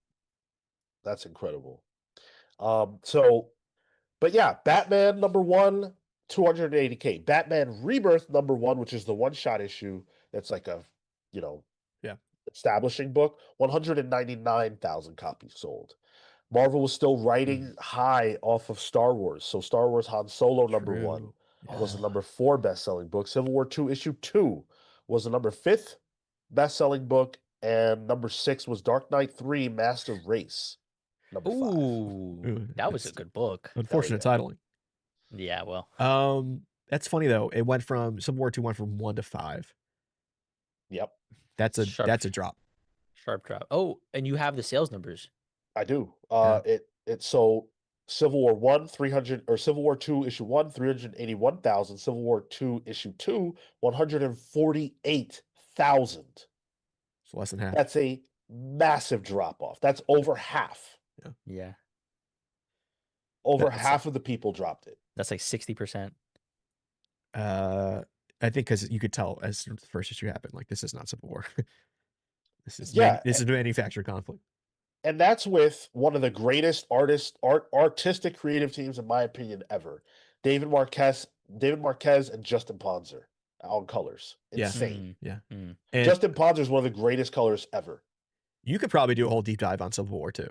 That's incredible. But yeah, Batman #1, 280K. Batman Rebirth #1, which is the one-shot issue that's like a, you know, Yeah. establishing book, 199,000 copies sold. Marvel was still riding high off of Star Wars. So Star Wars Han Solo #1 True. was the Oh. #4 best-selling book. Civil War II issue 2 was the #5 best-selling book, and #6 was Dark Knight 3 Master Race, #5. Ooh, that was a It's good book. unfortunate yeah. titling. Yeah, well, That's funny though. It went from Civil War II went from 1 to 5. Yep, That's a Sharp. drop. sharp drop. Oh, and you have the sales numbers. I do. Yeah. It so Civil War 1, 300, or Civil War II issue 1, 381,000, Civil War II issue 2, 148,000. It's less than half. That's a massive drop off. That's over half. Yeah, Over That's half of the people dropped it. that's like 60%. I think because you could tell as soon as the first issue happened, like this is not Civil War. This is Yeah, this is manufactured conflict. and that's with one of the greatest artistic creative teams, in my opinion, ever. David Marquez, and Justin Ponzer on colors. Yeah. Insane. Yeah. Mm. And Justin Ponzer is one of the greatest colors ever. you could probably do a whole deep dive on Civil War too.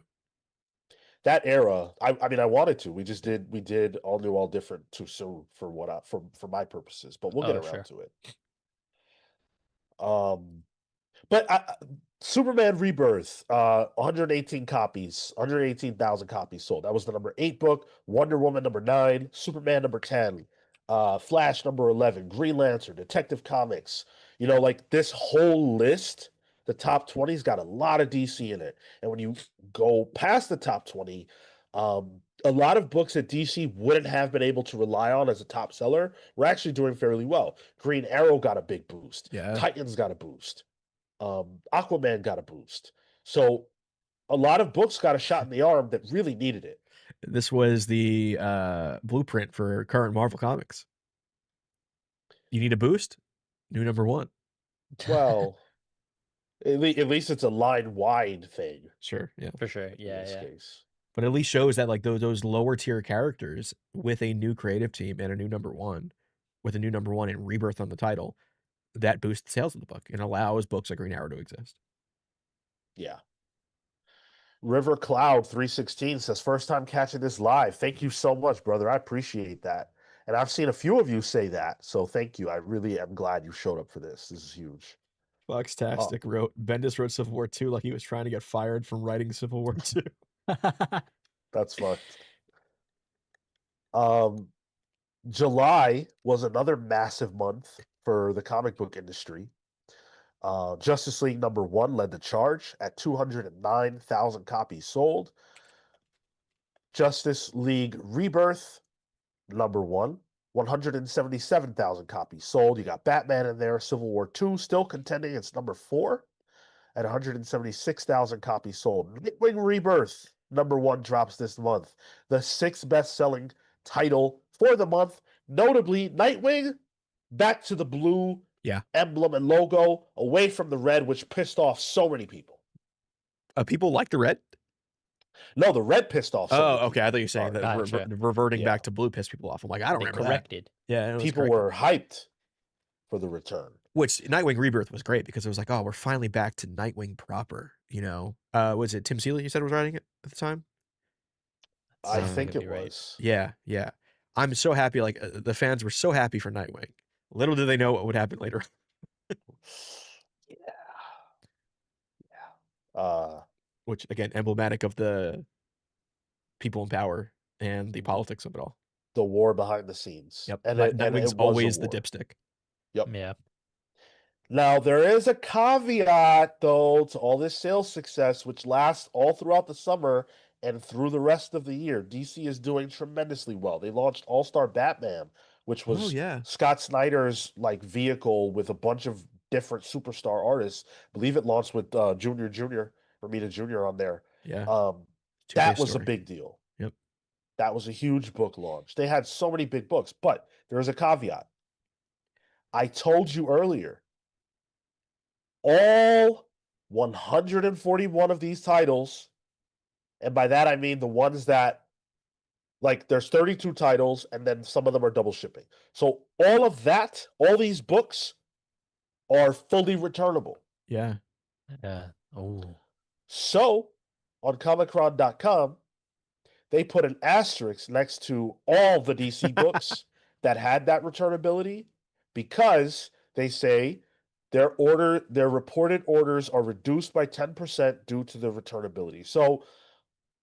That era, I mean, I wanted to. We did all new, all different too soon for for my purposes, but we'll get Oh, around sure. to it. But Superman Rebirth, 118 copies, 118,000 copies sold. That was the number 8 book. Wonder Woman number 9, Superman number 10, Flash number 11, Green Lantern, Detective Comics. You know, like this whole list, the top 20's got a lot of DC in it. And when you go past the top 20, a lot of books that DC wouldn't have been able to rely on as a top seller were actually doing fairly well. Green Arrow got a big boost. Yeah. Titans got a boost. Aquaman got a boost. So a lot of books got a shot in the arm that really needed it. This was the blueprint for current Marvel Comics. You need a boost? New number 1. Well, at least it's a line-wide thing. Sure, yeah. For sure. In Yeah, this yeah. case. But at least shows that like those lower tier characters with a new creative team and a new number 1, with a new number 1 and Rebirth on the title, that boosts sales of the book and allows books like Green Arrow to exist. Yeah. River Cloud 316 says, first time catching this live. Thank you so much, brother. I appreciate that. And I've seen a few of you say that. So thank you. I really am glad you showed up for this. This is huge. Foxtastic wrote, Bendis wrote Civil War 2 like he was trying to get fired from writing Civil War 2. That's fucked. July was another massive month for the comic book industry. Justice League number 1 led the charge at 209,000 copies sold. Justice League Rebirth number 1, 177,000 copies sold. You got Batman in there. Civil War 2 still contending. It's number 4 at 176,000 copies sold. Nightwing Rebirth number 1 drops this month. The 6th best-selling title for the month. Notably, Nightwing back to the blue emblem and logo, away from the red, which pissed off so many people. People like the red? No, the red pissed off so many okay. I thought you were saying that reverting back to blue pissed people off. I'm like, I don't remember corrected. That. Yeah, people were hyped for the return. Which Nightwing Rebirth was great because it was like, oh, we're finally back to Nightwing proper. You know, was it Tim Seeley you said was writing it at the time? I think it was. Yeah, yeah. I'm so happy. Like the fans were so happy for Nightwing. Little did they know what would happen later. Yeah. Which again, emblematic of the people in power and the politics of it all. The war behind the scenes. Yep. And Nightwing's always the dipstick. Yep. Yeah. Now, there is a caveat, though, to all this sales success, which lasts all throughout the summer and through the rest of the year. DC is doing tremendously well. They launched All-Star Batman, which was Scott Snyder's like vehicle with a bunch of different superstar artists. I believe it launched with Romita Jr. on there. Yeah. That was a big deal. Yep. That was a huge book launch. They had so many big books, but there is a caveat. I told you earlier, all 141 of these titles, and by that I mean the ones that, like, there's 32 titles, and then some of them are double shipping. So all of that, all these books are fully returnable. Yeah. Oh. So on Comicron.com, they put an asterisk next to all the DC books that had that returnability because they say their reported orders are reduced by 10% due to the returnability. So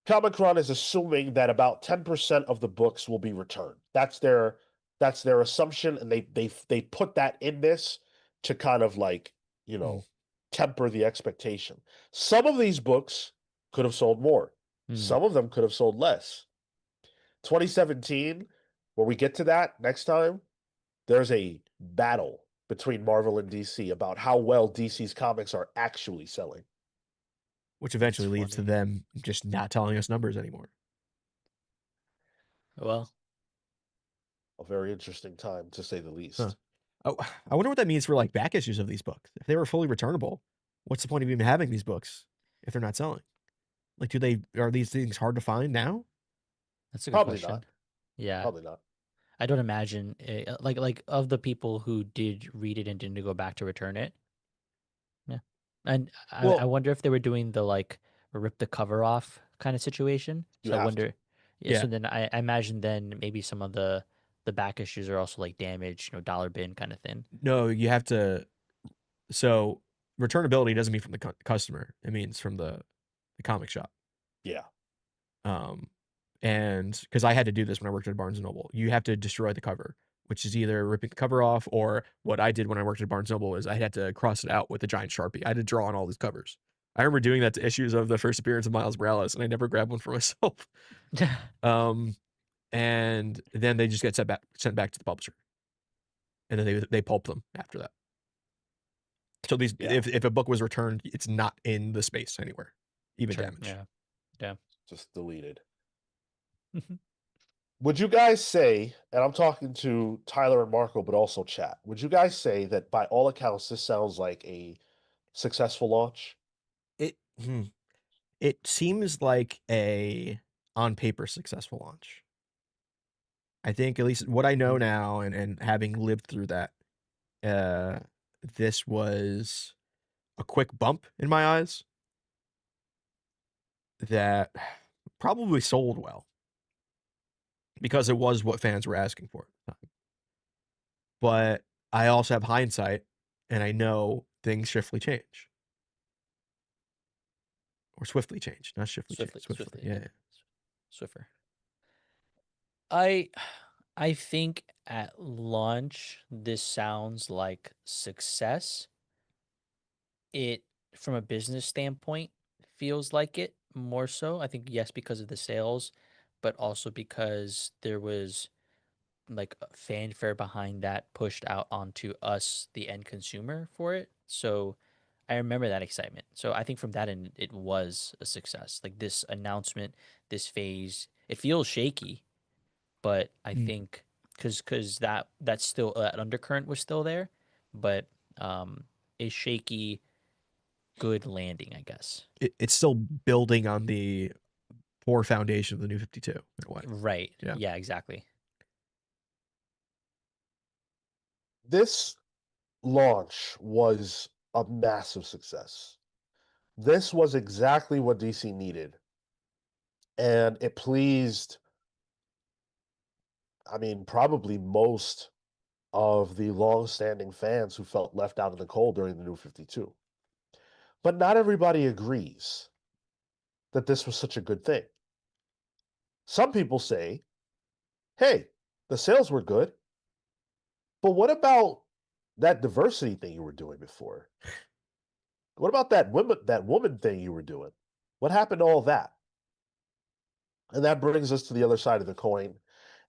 Comicron is assuming that about 10% of the books will be returned. That's their assumption, and they put that in this to kind of like, you know, temper the expectation. Some of these books could have sold more. Some of them could have sold less. 2017, where we get to that next time, there's a battle between Marvel and DC about how well DC's comics are actually selling. Which eventually leads to them just not telling us numbers anymore. Well, a very interesting time, to say the least. Oh, I wonder what that means for like back issues of these books. If they were fully returnable, what's the point of even having these books if they're not selling? Like, are these things hard to find now? That's a good Probably question. not. Yeah, Probably not. I don't imagine like of the people who did read it and didn't go back to return it. Yeah, and I Well, wonder if they were doing the like rip the cover off kind of situation. You So I have wonder. to. Yeah, yeah. so then I imagine then maybe some of the back issues are also like damaged, dollar bin kind of thing. No, you have to. So returnability doesn't mean from the customer. It means from the comic shop. Yeah. And because I had to do this when I worked at Barnes and Noble, you have to destroy the cover, which is either ripping the cover off, or what I did when I worked at Barnes and Noble is I had to cross it out with a giant Sharpie. I had to draw on all these covers. I remember doing that to issues of the first appearance of Miles Morales, and I never grabbed one for myself. And then they just get sent back to the publisher, and then they pulp them after that. So these, Yeah. if a book was returned, it's not in the space anywhere, even Sure, damaged. yeah. Just deleted. Would you guys say, and I'm talking to Tyler and Marco, but also chat, would you guys say that by all accounts, this sounds like a successful launch? It seems like a on paper successful launch. I think at least what I know now, and having lived through that, this was a quick bump in my eyes that probably sold well because it was what fans were asking for at the time. But I also have hindsight, and I know things swiftly change. Or swiftly change, not swiftly change. Swiftly. Yeah. Swiffer. I think at launch this sounds like success. It from a business standpoint feels like it more so. I think yes because of the sales, but also because there was like a fanfare behind that pushed out onto us the end consumer for it. So I remember that excitement. So I think from that end it was a success. Like this announcement, this phase, it feels shaky, but I think because that's still that undercurrent was still there, but a shaky good landing, I guess. It's still building on the poor foundation of the New 52 in a way. Right. Yeah. Yeah, exactly. This launch was a massive success. This was exactly what DC needed. And it pleased, I mean, probably most of the long-standing fans who felt left out in the cold during the New 52. But not everybody agrees that this was such a good thing. Some people say, hey, the sales were good, but what about that diversity thing you were doing before? What about that woman thing you were doing? What happened to all that? And that brings us to the other side of the coin.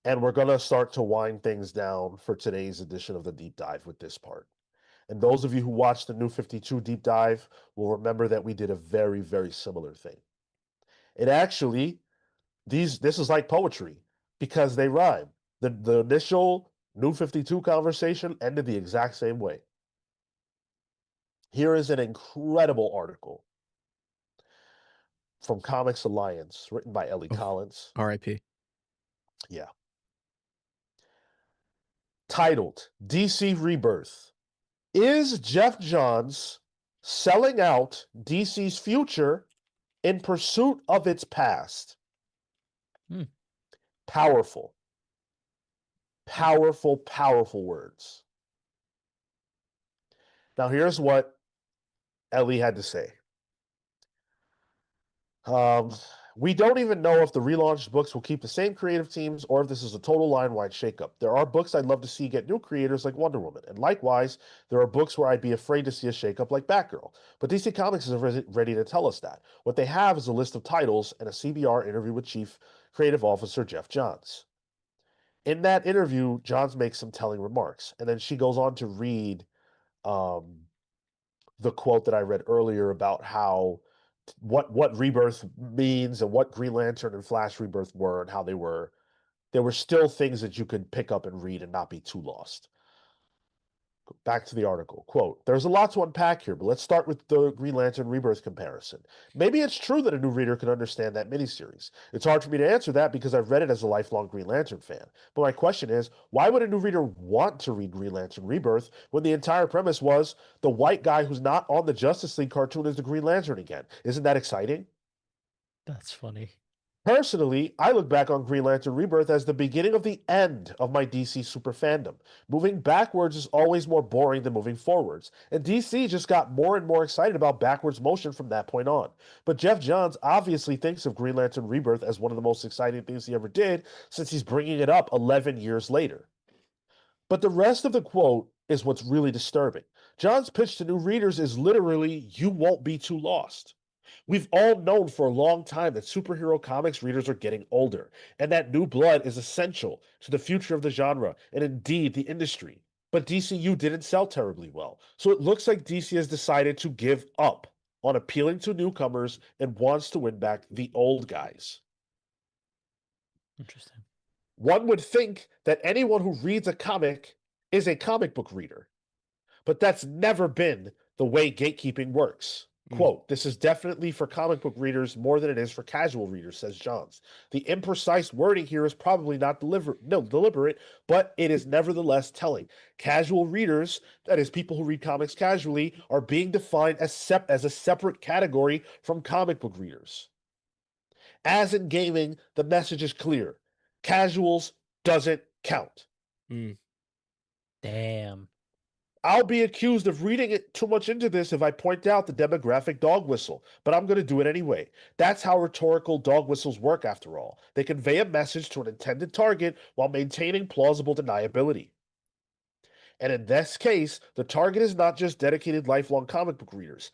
And we're going to start to wind things down for today's edition of the deep dive with this part. And those of you who watched the New 52 deep dive will remember that we did a very, very similar thing. It actually, this is like poetry because they rhyme. The initial New 52 conversation ended the exact same way. Here is an incredible article from Comics Alliance, written by Ellie Collins. R.I.P. Yeah. Titled DC Rebirth. Is Jeff Johns selling out DC's future in pursuit of its past? Powerful. Powerful, powerful words. Now, here's what Ellie had to say. We don't even know if the relaunched books will keep the same creative teams or if this is a total line-wide shakeup. There are books I'd love to see get new creators like Wonder Woman, and likewise, there are books where I'd be afraid to see a shakeup like Batgirl. But DC Comics is ready to tell us that. What they have is a list of titles and a CBR interview with Chief Creative Officer Jeff Johns. In that interview, Johns makes some telling remarks, and then she goes on to read the quote that I read earlier about how what Rebirth means and what Green Lantern and Flash Rebirth were and how there were still things that you could pick up and read and not be too lost. Back to the article. Quote, there's a lot to unpack here, but let's start with the Green Lantern Rebirth comparison. Maybe it's true that a new reader can understand that miniseries. It's hard for me to answer that because I've read it as a lifelong Green Lantern fan. But my question is, why would a new reader want to read Green Lantern Rebirth when the entire premise was the white guy who's not on the Justice League cartoon is the Green Lantern again? Isn't that exciting? That's funny. Personally, I look back on Green Lantern Rebirth as the beginning of the end of my DC super fandom. Moving backwards is always more boring than moving forwards, and DC just got more and more excited about backwards motion from that point on. But Jeff Johns obviously thinks of Green Lantern Rebirth as one of the most exciting things he ever did, since he's bringing it up 11 years later. But the rest of the quote is what's really disturbing. John's pitch to new readers is literally, you won't be too lost. We've all known for a long time that superhero comics readers are getting older, and that new blood is essential to the future of the genre and indeed the industry. But DCU didn't sell terribly well, so it looks like DC has decided to give up on appealing to newcomers and wants to win back the old guys. Interesting. One would think that anyone who reads a comic is a comic book reader, but that's never been the way gatekeeping works. Quote, this is definitely for comic book readers more than it is for casual readers, says Johns. The imprecise wording here is probably not deliberate, but it is nevertheless telling. Casual readers, that is, people who read comics casually, are being defined as a separate category from comic book readers. As in gaming, the message is clear. Casuals doesn't count. Damn. I'll be accused of reading it too much into this if I point out the demographic dog whistle, but I'm going to do it anyway. That's how rhetorical dog whistles work, after all. They convey a message to an intended target while maintaining plausible deniability. And in this case, the target is not just dedicated lifelong comic book readers.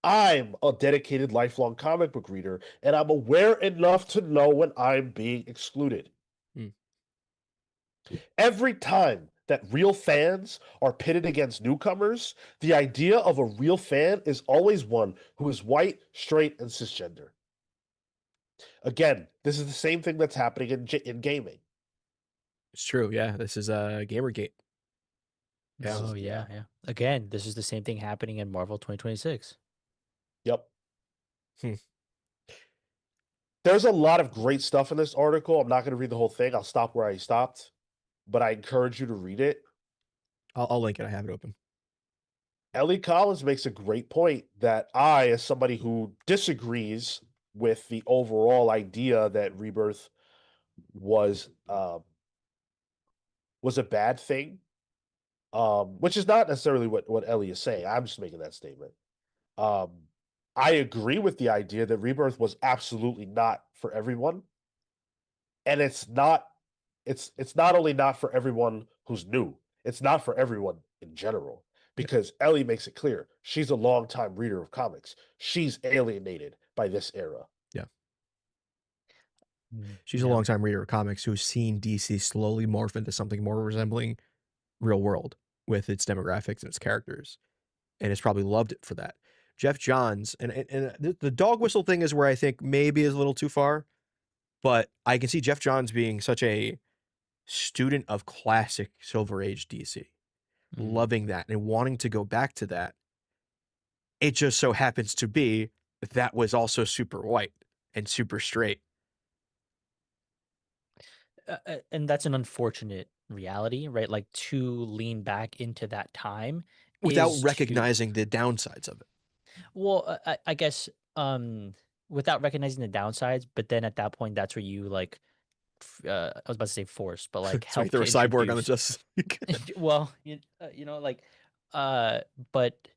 I'm a dedicated lifelong comic book reader, and I'm aware enough to know when I'm being excluded. Every time that real fans are pitted against newcomers, the idea of a real fan is always one who is white, straight, and cisgender. Again, this is the same thing that's happening in gaming. It's true. Yeah, this is Gamergate. This Oh is- yeah. Again, this is the same thing happening in Marvel 2026. Yep. Hmm. There's a lot of great stuff in this article. I'm not going to read the whole thing. I'll stop where I stopped, but I encourage you to read it. I'll link it. I have it open. Ellie Collins makes a great point that I, as somebody who disagrees with the overall idea that Rebirth was a bad thing, which is not necessarily what Ellie is saying. I'm just making that statement. I agree with the idea that Rebirth was absolutely not for everyone, and it's not only not for everyone who's new. It's not for everyone in general, because Ellie makes it clear she's a longtime reader of comics. She's alienated by this era. She's a longtime reader of comics who's seen DC slowly morph into something more resembling real world with its demographics and its characters, and has probably loved it for that. Jeff Johns, and the dog whistle thing is where I think maybe is a little too far, but I can see Jeff Johns being such a student of classic Silver Age DC, loving that and wanting to go back to that. It just so happens to be that was also super white and super straight. And that's an unfortunate reality, right? Like, to lean back into that time Without is recognizing the downsides of it. Well, I guess without recognizing the downsides, but then at that point, that's where you like. I was about to say force, but like So you help throw a to cyborg on the introduce. Justice League. Well, like, but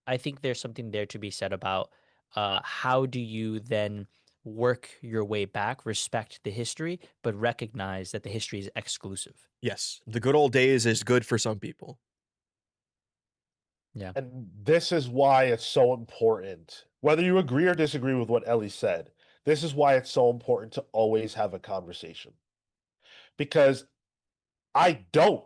I think there's something there to be said about how do you then work your way back, respect the history, but recognize that the history is exclusive. Yes, the good old days is good for some people. Yeah. And this is why it's so important. Whether you agree or disagree with what Ellie said, this is why it's so important to always have a conversation. Because I don't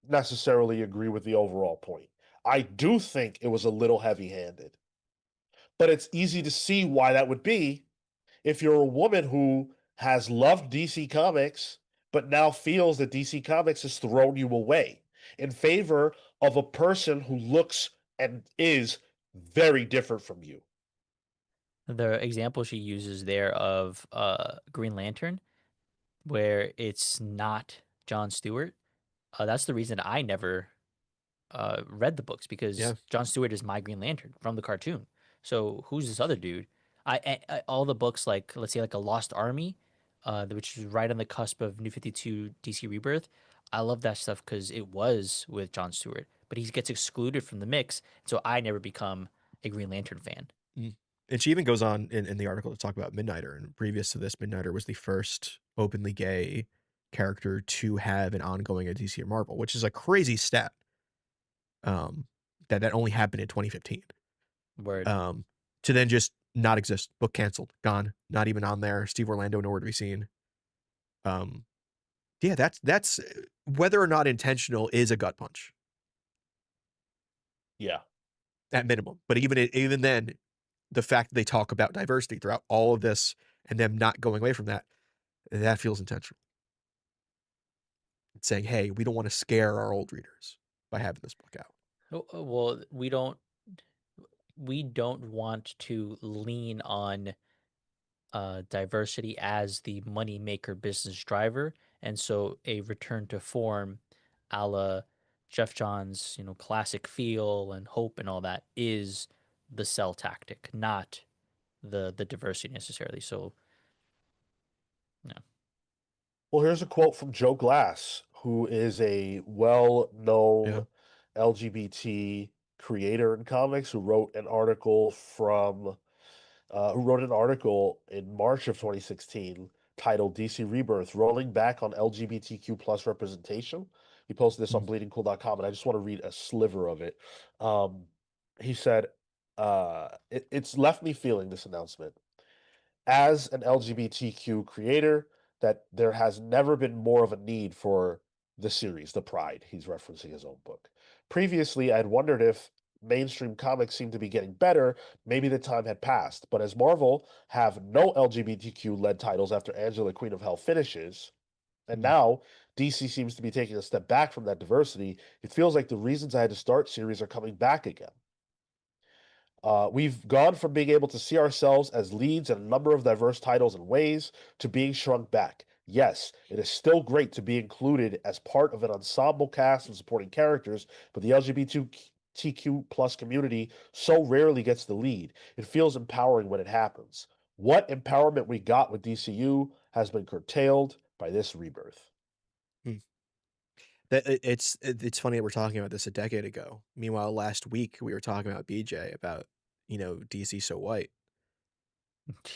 necessarily agree with the overall point. I do think it was a little heavy-handed. But it's easy to see why that would be if you're a woman who has loved DC Comics, but now feels that DC Comics has thrown you away. in favor of a person who looks and is very different from you. The example she uses there of Green Lantern, where it's not John Stewart, that's the reason I never read the books, Yeah. because John Stewart is my Green Lantern from the cartoon. So who's this other dude? All the books, like let's say like a Lost Army, which is right on the cusp of New 52 DC Rebirth. I love that stuff because it was with John Stewart, but he gets excluded from the mix, so I never become a Green Lantern fan. Mm. And she even goes on in the article to talk about Midnighter. And previous to this, Midnighter was the first openly gay character to have an ongoing at DC or Marvel, which is a crazy stat. That only happened in 2015. Word. To then just not exist, book canceled, gone, not even on there. Steve Orlando nowhere to be seen. Yeah, that's whether or not intentional is a gut punch. Yeah. At minimum. But even then, the fact that they talk about diversity throughout all of this and them not going away from that feels intentional. It's saying, hey, we don't want to scare our old readers by having this book out. Well, we don't want to lean on diversity as the moneymaker business driver. And so a return to form a la Jeff Johns, classic feel and hope and all that is the sell tactic, not the diversity necessarily. So yeah. Well, here's a quote from Joe Glass, who is a well-known LGBT creator in comics, who wrote an article in March of 2016 titled DC Rebirth, Rolling Back on LGBTQ plus Representation. He posted this on bleedingcool.com, and I just want to read a sliver of it. He said, it's left me feeling, this announcement, as an LGBTQ creator, that there has never been more of a need for the series, The Pride. He's referencing his own book. Previously, I had wondered if mainstream comics seemed to be getting better, maybe the time had passed. But as Marvel have no LGBTQ led titles after Angela, Queen of Hell finishes, and now DC seems to be taking a step back from that diversity, it feels like the reasons I had to start series are coming back again. We've gone from being able to see ourselves as leads in a number of diverse titles and ways to being shrunk back. Yes, it is still great to be included as part of an ensemble cast of supporting characters, but the LGBTQ plus community so rarely gets the lead. It feels empowering when it happens. What empowerment we got with DCU has been curtailed by this rebirth. It's funny that we're talking about this a decade ago. Meanwhile, last week we were talking about BJ about DC so white,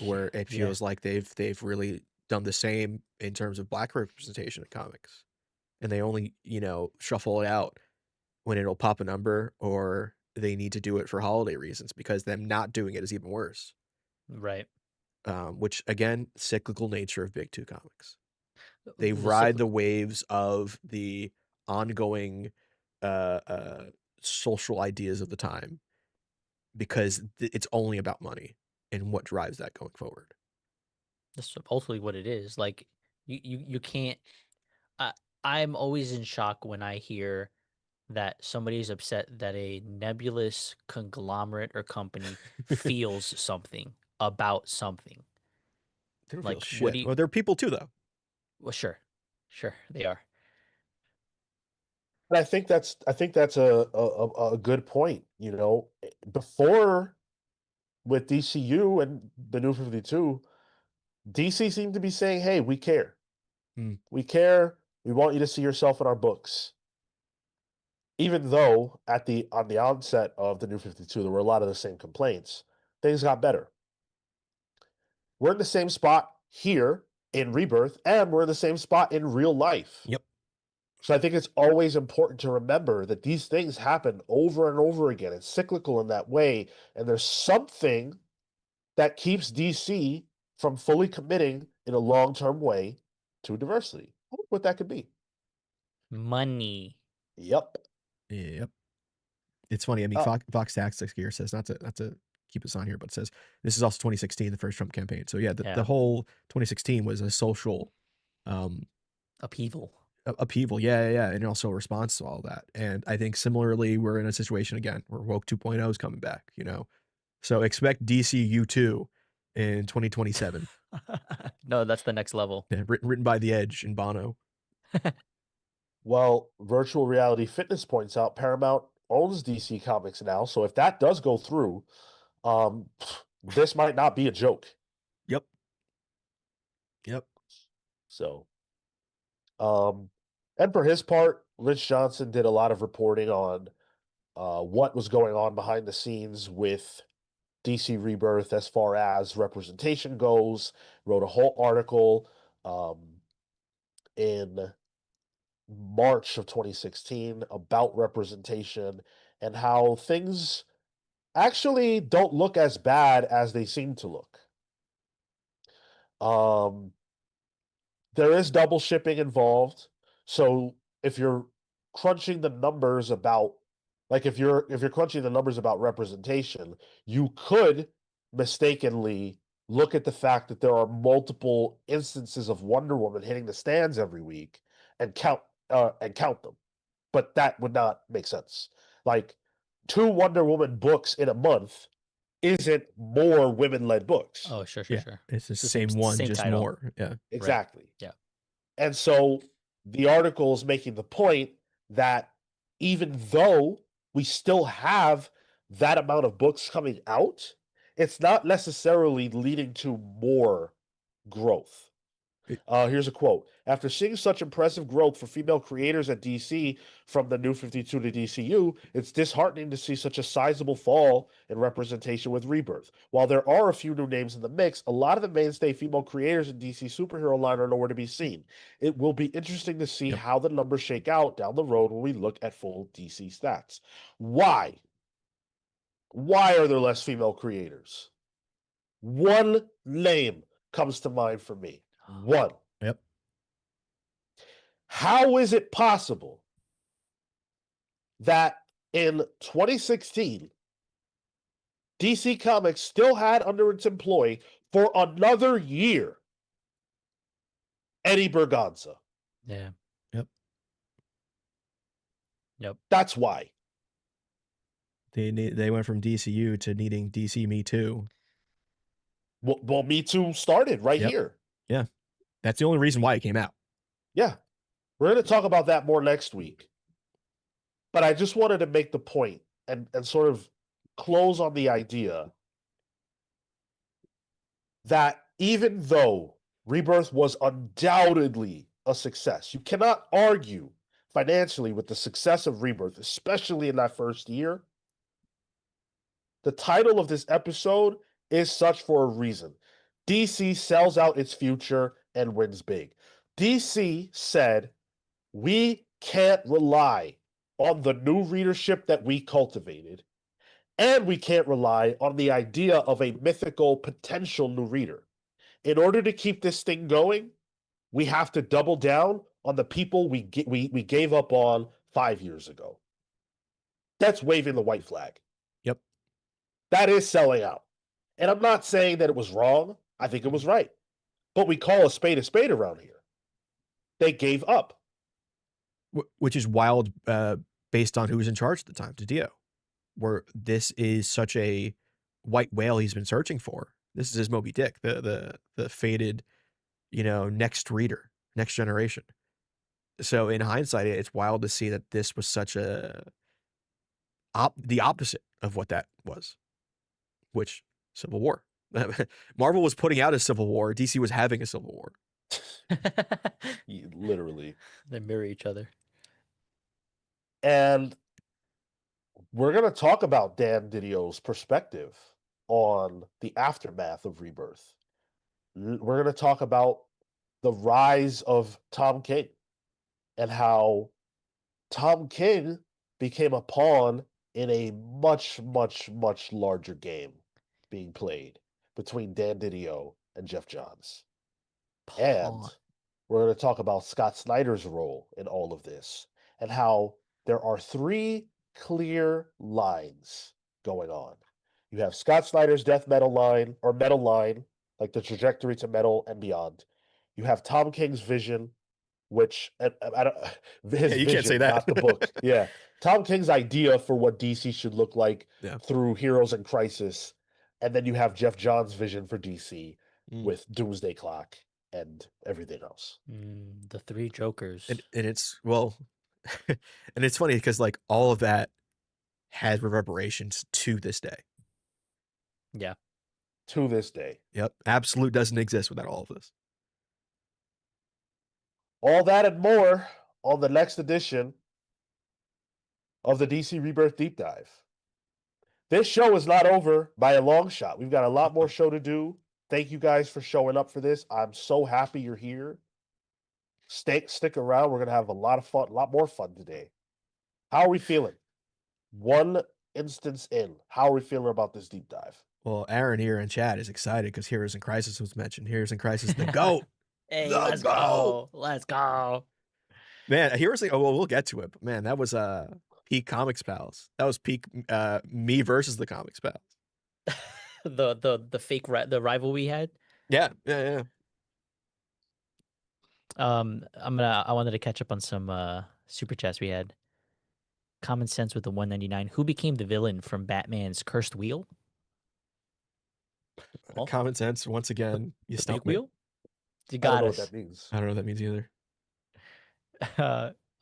where it Yeah. feels like they've really done the same in terms of black representation in comics, and they only shuffle it out when it'll pop a number or they need to do it for holiday reasons, because them not doing it is even worse. Right. Which again, cyclical nature of big two comics. They The ride cycl- the waves of the ongoing social ideas of the time, because it's only about money and what drives that going forward. That's ultimately what it is. Like you can't. I I'm always in shock when I hear that somebody is upset that a nebulous conglomerate or company feels something about something. They don't feel Like, what do shit. you? Well, they're people too, though. Well, sure, they are. And I think that's a good point. Before with DCU and the New 52, DC seemed to be saying, "Hey, we care. Mm. We care. We want you to see yourself in our books." Even though on the onset of the New 52, there were a lot of the same complaints, things got better. We're in the same spot here in Rebirth, and we're in the same spot in real life. Yep. So I think it's always important to remember that these things happen over and over again. It's cyclical in that way, and there's something that keeps DC from fully committing in a long-term way to diversity. I wonder what that could be. Money. Yep. Yep. It's funny. I mean, Oh, Fox Tactics here says not to keep us on here, but it says this is also 2016, the first Trump campaign. So yeah, the Yeah. whole 2016 was a social Upheaval. upheaval. Yeah. And also a response to all that. And I think similarly, we're in a situation again where woke 2.0 is coming back, so expect DCU2 in 2027. No, that's the next level. Yeah, written by The Edge and Bono. Well, Virtual Reality Fitness points out Paramount owns DC Comics now, so if that does go through, this might not be a joke. Yep. So, and for his part, Rich Johnson did a lot of reporting on what was going on behind the scenes with DC Rebirth as far as representation goes. Wrote a whole article in March of 2016 about representation and how things actually don't look as bad as they seem to look. There is double shipping involved. So if you're crunching the numbers about, like if you're crunching the numbers about representation, you could mistakenly look at the fact that there are multiple instances of Wonder Woman hitting the stands every week and count them. But that would not make sense. Like 2 Wonder Woman books in a month isn't more women-led books. Oh, sure. It's the same one, just title. more. Yeah. Exactly. Right. Yeah. And so the article is making the point that even though we still have that amount of books coming out, it's not necessarily leading to more growth. Here's a quote. After seeing such impressive growth for female creators at DC from the New 52 to DCU, it's disheartening to see such a sizable fall in representation with Rebirth. While there are a few new names in the mix, a lot of the mainstay female creators in DC superhero line are nowhere to be seen. It will be interesting to see how the numbers shake out down the road when we look at full DC stats. Why? Why are there less female creators? One name comes to mind for me. One. Yep. How is it possible that in 2016, DC Comics still had under its employ for another year Eddie Berganza? Yeah. Yep. That's why. They went from DCU to needing DC Me Too. Well, Me Too started right here. Yeah. That's the only reason why it came out. Yeah. We're going to talk about that more next week. But I just wanted to make the point and sort of close on the idea that even though Rebirth was undoubtedly a success, you cannot argue financially with the success of Rebirth, especially in that first year. The title of this episode is such for a reason. DC sells out its future and wins big. DC said, we can't rely on the new readership that we cultivated, and we can't rely on the idea of a mythical potential new reader. In order to keep this thing going, we have to double down on the people we gave up on 5 years ago. That's waving the white flag. Yep. That is selling out. And I'm not saying that it was wrong. I think it was right. But we call a spade around here. They gave up. Which is wild based on who was in charge at the time, Didio, where this is such a white whale he's been searching for. This is his Moby Dick, the fated, next reader, next generation. So in hindsight, it's wild to see that this was such the opposite of what that was, which Civil War. Marvel was putting out a civil war. DC was having a civil war. Literally. They mirror each other. And we're going to talk about Dan Didio's perspective on the aftermath of Rebirth. We're going to talk about the rise of Tom King and how Tom King became a pawn in a much, much, much larger game being played between Dan Didio and Jeff Johns. And we're going to talk about Scott Snyder's role in all of this and how there are 3 clear lines going on. You have Scott Snyder's death metal line or metal line, like the trajectory to metal and beyond. You have Tom King's vision, which I don't, his Yeah, you can't say vision, that. not the book. Yeah, Tom King's idea for what DC should look like Yeah. through Heroes in Crisis, and then you have Jeff Johns' vision for DC with Doomsday Clock and everything else. The three Jokers. And it's well, and it's funny because like all of that has reverberations to this day. Yeah. To this day. Yep. Absolute doesn't exist without all of this. All that and more on the next edition of the DC Rebirth Deep Dive. This show is not over by a long shot. We've got a lot more show to do. Thank you guys for showing up for this. I'm so happy you're here. Stick around. We're going to have a lot of fun, a lot more fun today. How are we feeling? One instance in. How are we feeling about this deep dive? Well, Aaron here in chat is excited because Heroes in Crisis was mentioned. Heroes in Crisis, the GOAT. Hey, The let's GOAT. go. Let's go. Man, Heroes, oh, well, we'll get to it. But man, that was peak Comics Pals. That was peak me versus the Comics Pals. the fake the rival we had. Yeah. I wanted to catch up on some super chats we had. Common Sense with the 199. Who became the villain from Batman's Cursed Wheel? Well, Common Sense, once again, you the stumped big me. wheel? You I don't got know us. what that means. I don't know what that means either.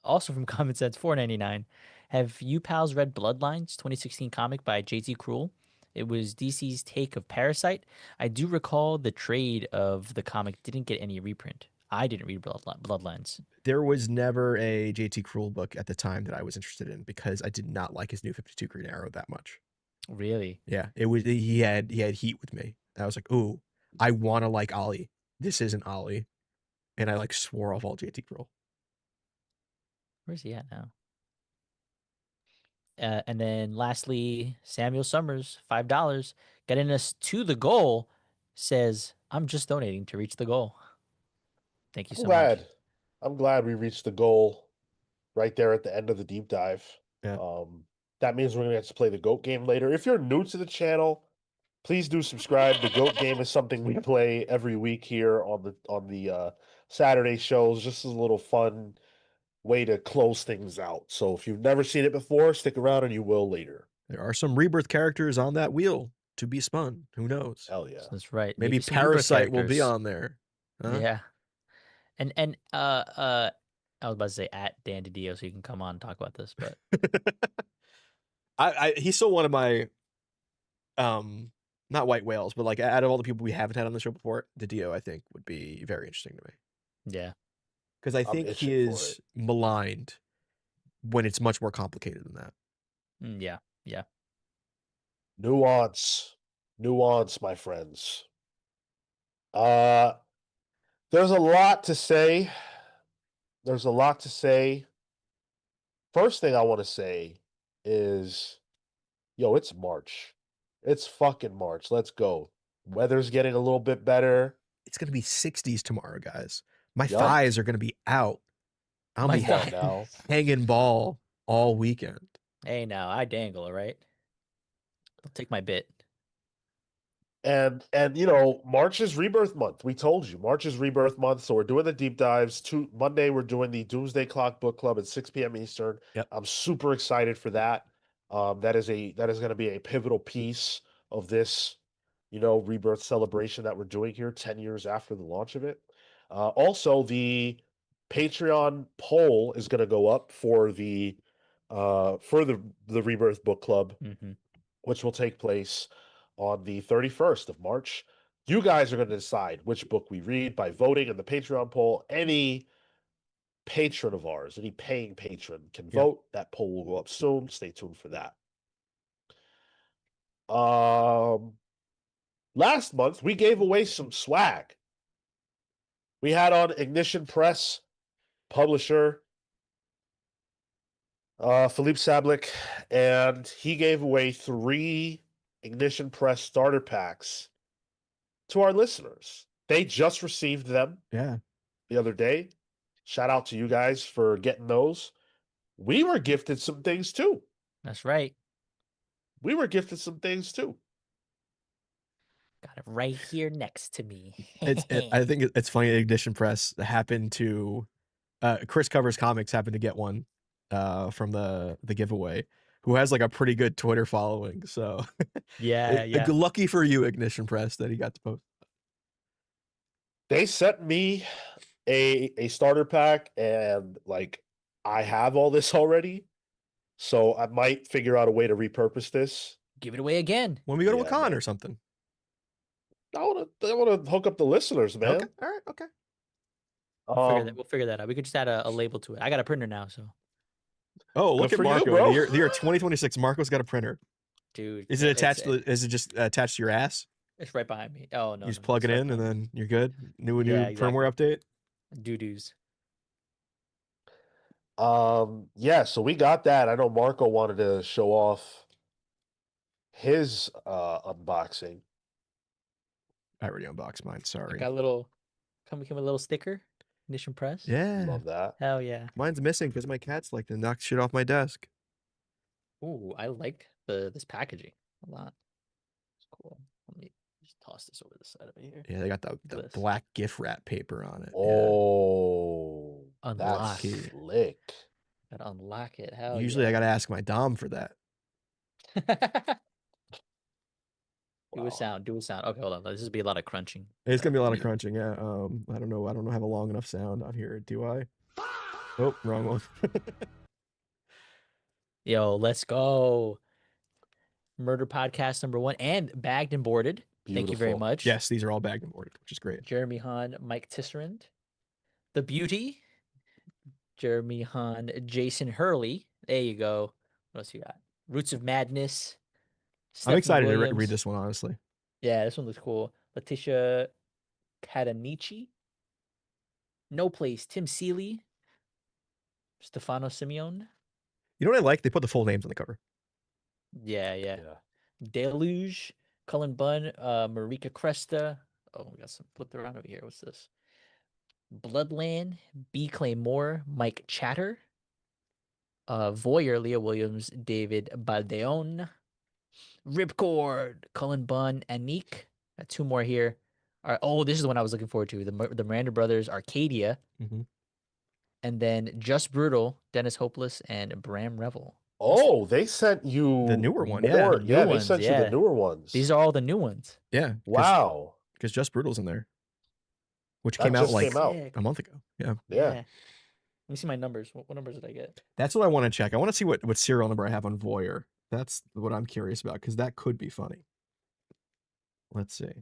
Also from Common Sense 499. Have you pals read Bloodlines 2016 comic by JT Krul? It was DC's take of Parasite. I do recall the trade of the comic didn't get any reprint. I didn't read Bloodlines. There was never a JT Krul book at the time that I was interested in because I did not like his New 52 Green Arrow that much. Really? Yeah, it was he had heat with me. I was like, ooh, I want to like Ollie. This isn't Ollie, and I like swore off all JT Krul. Where's he at now? And then lastly, Samuel Summers, $5, getting us to the goal, says, I'm just donating to reach the goal. Thank you so much. I'm glad we reached the goal right there at the end of the deep dive. Yeah. That means we're going to have to play the GOAT game later. If you're new to the channel, please do subscribe. The GOAT game is something we play every week here on the Saturday shows. Just as a little fun way to close things out. So if you've never seen it before, stick around and you will later. There are some Rebirth characters on that wheel to be spun. Who knows? Hell yeah. That's right. Maybe some Rebirth Parasite will be characters. on there. Huh? Yeah. And I was about to say at Dan DiDio so you can come on and talk about this, but He's still one of my not white whales, but like out of all the people we haven't had on the show before, DiDio I think would be very interesting to me. yeah. Because I think he is maligned when it's much more complicated than that. Yeah. Nuance, my friends. There's a lot to say. First thing I want to say is, yo, it's March. It's fucking March. Let's go. Weather's getting a little bit better. It's gonna be 60s tomorrow, guys. My Yup. thighs are gonna be out. I'll be Come on now. hanging ball all weekend. Hey, now I dangle, all right? I'll take my bit. And you know, March is Rebirth month. We told you March is Rebirth month, so we're doing the deep dives. Monday we're doing the Doomsday Clock book club at 6 p.m. Eastern. Yep. I'm super excited for that. That is going to be a pivotal piece of this, you know, Rebirth celebration that we're doing here 10 years after the launch of it. Also, the Patreon poll is going to go up for the Rebirth book club, which will take place on the 31st of March. You guys are going to decide which book we read by voting in the Patreon poll. Any patron of ours, any paying patron can vote. That poll will go up soon. Stay tuned for that. Last month, we gave away some swag. We had on Ignition Press, publisher, Philippe Sablik, and he gave away 3 Ignition Press starter packs to our listeners. They just received them the other day. Shout out to you guys for getting those. We were gifted some things too. That's right. We were gifted some things too. Got it right here next to me. I think it's funny. Ignition Press happened to Chris Covers Comics happened to get one from the giveaway, who has like a pretty good Twitter following. So Yeah, yeah. lucky for you, Ignition Press, that he got to post. They sent me a starter pack, and like I have all this already, so I might figure out a way to repurpose this. Give it away again. When we go to a Yeah, con man. or something. I want to hook up the listeners, man. Okay, all right, okay. We'll figure that out. We could just add a label to it. I got a printer now, so. Oh, look Good at for you, Marco. bro. The year 2026. Marco's got a printer. Dude, Is it attached to? Is it just attached to your ass? It's right behind me. Oh no, You just no, plug it's it right in and behind me. then you're good. New Yeah, firmware update. Doo-doos. Yeah, so we got that. I know Marco wanted to show off his unboxing. I already unboxed mine. I Sorry. got a little. Come with a little sticker. Ignition Press. Yeah. Love that. Hell yeah. Mine's missing because my cats like to knock shit off my desk. Ooh, I like this packaging a lot. It's cool. Let me just toss this over the side of it here. Yeah, they got the this. black gift wrap paper on it. Oh, Unlock. that's slick. Gotta unlock it. Hell Usually yeah. I gotta ask my dom for that. Do a sound. Do a sound. Okay, hold on. This is be a lot of crunching. It's gonna be a lot of crunching. Yeah. I don't know. I don't have a long enough sound on here. Do I? Oh, wrong one. Yo, let's go. Murder podcast #1 and bagged and boarded. Thank you very Beautiful. much. Yes, these are all bagged and boarded, which is great. Jeremy Hahn, Mike Tisserand. The Beauty. Jeremy Hahn, Jason Hurley. There you go. What else you got? Roots of Madness. I'm Stephanie excited to Williams. read this one, honestly. Yeah, this one looks cool. Letitia Catanici. No Place. Tim Seeley. Stefano Simeone. You know what I like? They put the full names on the cover. Yeah. Deluge. Cullen Bunn. Marika Cresta. Oh, we got some flipped around over here. What's this? Bloodland. B. Claymore. Mike Chatter. Voyeur. Leah Williams. David Baldeon. Ripcord. Cullen Bunn. Anik. Got two more here. All right. Oh, this is the one I was looking forward to. The Miranda Brothers. Arcadia. Mm-hmm. And then Just Brutal, Dennis Hopeless, and Bram Revel. Oh, they sent you the newer one. More. Yeah, They ones, sent you the newer ones. These are all the new ones. Yeah. Wow. Because Just Brutal's in there, which That came out just like came out. a month ago. Yeah. Yeah. Let me see my numbers. What numbers did I get? That's what I want to check. I want to see what serial number I have on Voyeur. That's what I'm curious about because that could be funny. Let's see.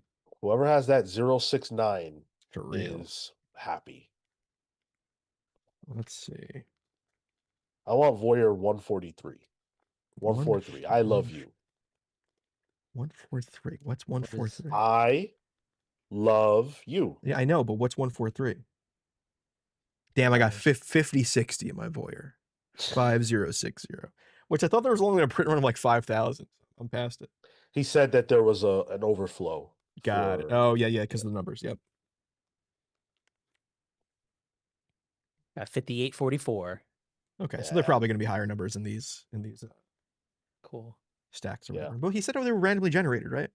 Whoever has that 069 For real. is happy. Let's see. I want Voyeur 143. 143. I love you. 143. What's 143? I love you. Yeah, I know, but what's 143? Damn, I got 5060 in my Voyeur. 5060. Which I thought there was only a print run of like 5,000. I'm past it. He said that there was an overflow. Got it. Oh, yeah, because of the numbers. Yep. Got 5844. Okay, so they're probably going to be higher numbers in these Cool. stacks or Yeah. whatever. But he said they were randomly generated, right?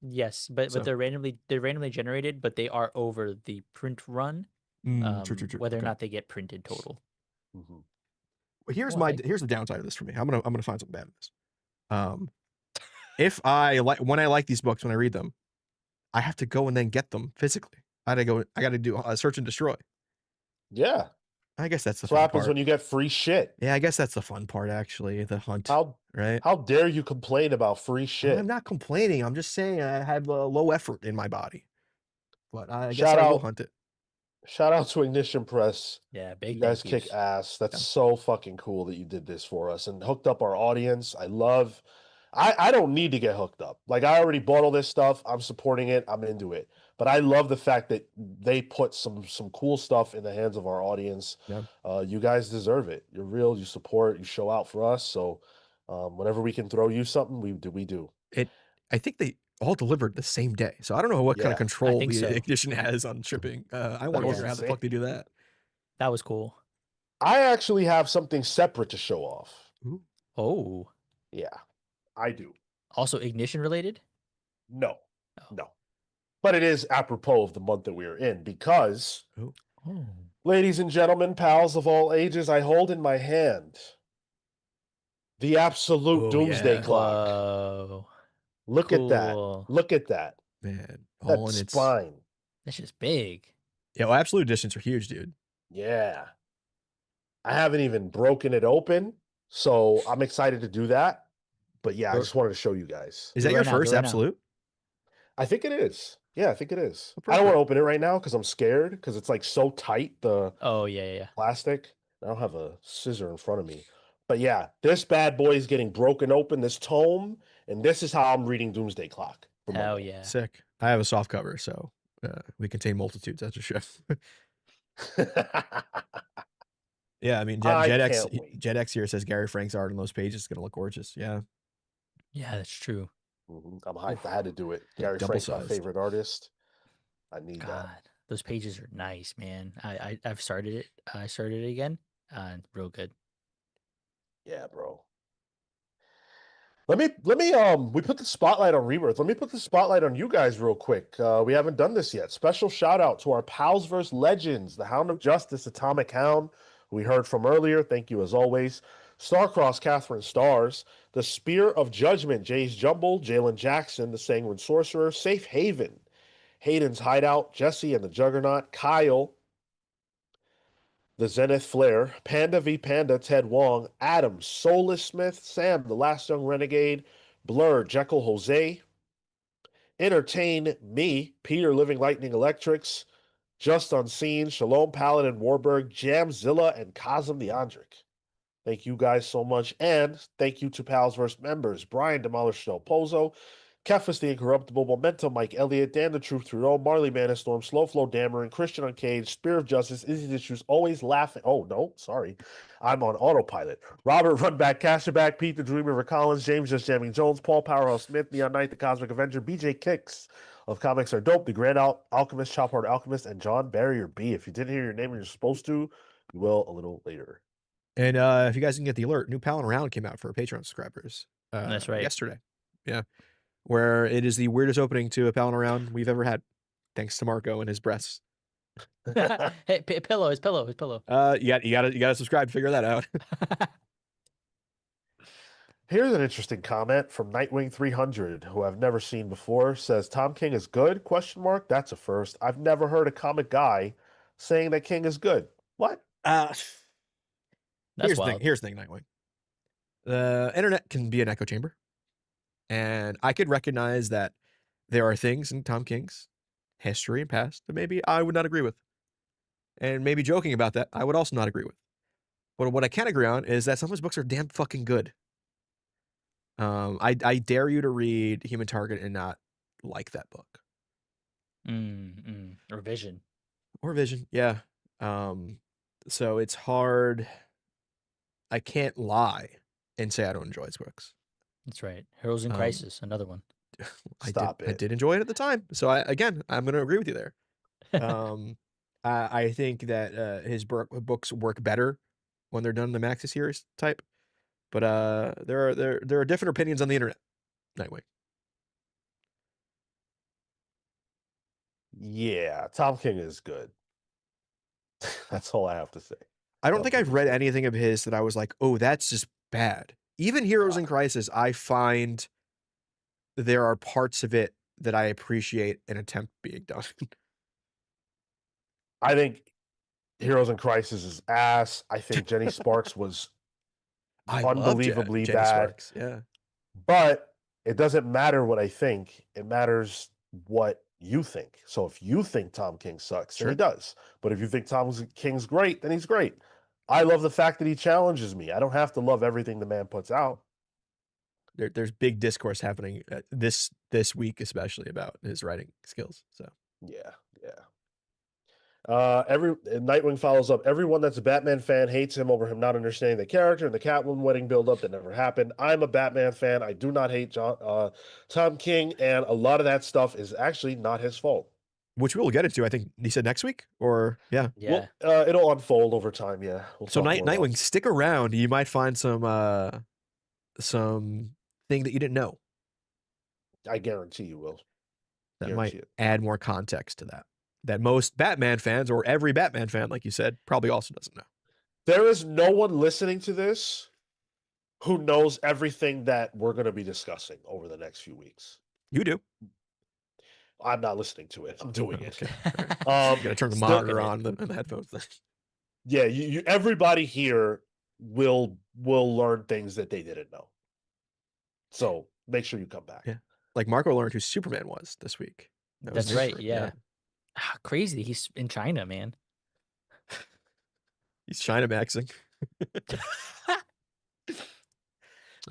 But they're randomly generated, but they are over the print run. True. Whether or not they get printed total. Mhm. Here's the downside of this for me. I'm gonna find something bad in this. If when I like these books, when I read them, I have to go and then get them physically. I got to do a search and destroy. Yeah. I guess that's the That's fun what happens part. when you get free shit. Yeah, I guess that's the fun part, actually. The hunt. Right? How dare you complain about free shit? I'm not complaining. I'm just saying I have a low effort in my body. But I guess I will hunt it. Shout out to Ignition Press. Yeah, big You guys thank yous. kick ass. That's so fucking cool that you did this for us and hooked up our audience. I don't need to get hooked up. Like, I already bought all this stuff. I'm supporting it. I'm into it. But I love the fact that they put some cool stuff in the hands of our audience. Yeah. You guys deserve it. You're real. You support. You show out for us. So whenever we can throw you something, we do. I think they all delivered the same day. So I don't know what kind of control the so. Ignition has on shipping. I want to wonder how the fuck they do that. That was cool. I actually have something separate to show off. Ooh. Oh. Yeah, I do. Also Ignition related? No. But it is apropos of the month that we are in because Ladies and gentlemen, pals of all ages, I hold in my hand the absolute Oh, doomsday yeah. clock. Whoa. Look at that. Cool. Look at that. Man, That all in its spine. That's just big. yeah. Well, absolute editions are huge, dude. Yeah. I haven't even broken it open, so I'm excited to do that. But yeah, I Do it- just wanted to show you guys. Is Do that it your right now, do it first right now. absolute? I think it is. Yeah, I think it is. Oh, I don't want to perfect. open it right now because I'm scared because it's like so tight, the Oh yeah. plastic. I don't have a scissor in front of me. But yeah, this bad boy is getting broken open, this tome, and this is how I'm reading Doomsday Clock for Hell Monday. yeah. Sick. I have a soft cover, so we contain multitudes. That's a show. Yeah, I mean, I can't wait. Jet X here says Gary Frank's art on those pages is gonna look gorgeous. Yeah, Yeah, that's true. I'm hyped. I had to do it. like Gary Frank's my double-sized. favorite artist. I need God, that. those pages are nice, man. I've started it. I started it again. Real good. Yeah, bro. Let me we put the spotlight on Rebirth. Let me put the spotlight on you guys real quick. We haven't done this yet. Special shout out to our pals versus legends, the Hound of Justice, Atomic Hound, who we heard from earlier. Thank you as always. Starcross, Catherine Stars, the Spear of Judgment, Jay's Jumble, Jalen Jackson, the Sanguine Sorcerer, Safe Haven, Hayden's Hideout, Jesse and the Juggernaut, Kyle, the Zenith Flare, Panda v Panda, Ted Wong, Adam, Soulless Smith, Sam, the Last Young Renegade, Blur, Jekyll Jose, Entertain Me, Peter Living Lightning Electrics, Just Unseen, Shalom Paladin Warburg, Jamzilla, and Cosm the Andric. Thank you guys so much. And thank you to Pals vs. members Brian Demolished Del Pozo, Kefis the Incorruptible, Momentum, Mike Elliott, Dan the Truth Trudeau, Marley Manastorm, Slow Flow Dameron, Christian Uncaged, Spear of Justice, Easy Issues, Always Laughing. Oh, no, sorry. I'm on autopilot. Robert Runback, Cashaback, Pete the Dreamer, Rick Collins, James Just Jamming Jones, Paul Powerhouse Smith, Neon Knight, the Cosmic Avenger, BJ Kicks of Comics Are Dope, the Grand Alchemist, Chop Hard Alchemist, and John Barrier B. If you didn't hear your name when you're supposed to, you will a little later. And if you guys can get the alert, new Palin Around came out for Patreon subscribers. That's right. Yesterday. Yeah. Where it is the weirdest opening to a Palin Around we've ever had, thanks to Marco and his breasts. Hey, pillow, his pillow. You gotta subscribe to figure that out. Here's an interesting comment from Nightwing 300, who I've never seen before. Says Tom King is good? Question mark. That's a first. I've never heard a comic guy saying that King is good. What? That's Here's wild. the thing. Here's the thing, Nightwing. The internet can be an echo chamber, and I could recognize that there are things in Tom King's history and past that maybe I would not agree with, and maybe joking about that I would also not agree with. But what I can agree on is that some of his books are damn fucking good. I dare you to read Human Target and not like that book. Or Vision. Or Vision, yeah. So it's hard. I can't lie and say I don't enjoy his books. That's right. Heroes in Crisis, another one. Stop I did enjoy it at the time. So I'm going to agree with you there. I think that his books work better when they're done in the Maxi series type. But there are different opinions on the internet. Nightwing. Yeah, Tom King is good. That's all I have to say. I don't Tom think King I've is read good. anything of his that I was like, oh, that's just bad. Even Heroes in Crisis, I find there are parts of it that I appreciate an attempt being done. I think Heroes in Crisis is ass. I think Jenny Sparks was I love unbelievably Jenny bad. Sparks. Yeah. But it doesn't matter what I think. It matters what you think. So if you think Tom King sucks, then he does. But if you think Tom King's great, then he's great. I love the fact that he challenges me. I don't have to love everything the man puts out. There's big discourse happening this week, especially about his writing skills. So yeah. Nightwing follows up. Everyone that's a Batman fan hates him over him not understanding the character and the Catwoman wedding buildup that never happened. I'm a Batman fan. I do not hate Tom King, and a lot of that stuff is actually not his fault. Which we'll get into. I think he said next week, or yeah. Well, it'll unfold over time. Yeah. So Nightwing, stick around. You might find some thing that you didn't know. I guarantee you will. That might add more context to that. that most Batman fans, or every Batman fan, like you said, probably also doesn't know. There is no one listening to this who knows everything that we're going to be discussing over the next few weeks. You do. I'm not listening to it. I'm doing it. Okay. Right. Um, You gotta turn the still- monitor on and the headphones. Yeah, you everybody here will learn things that they didn't know. So make sure you come back. Yeah. Like Marco learned who Superman was this week. That was That's news right. for him, Yeah. Crazy. He's in China, man. He's China maxing.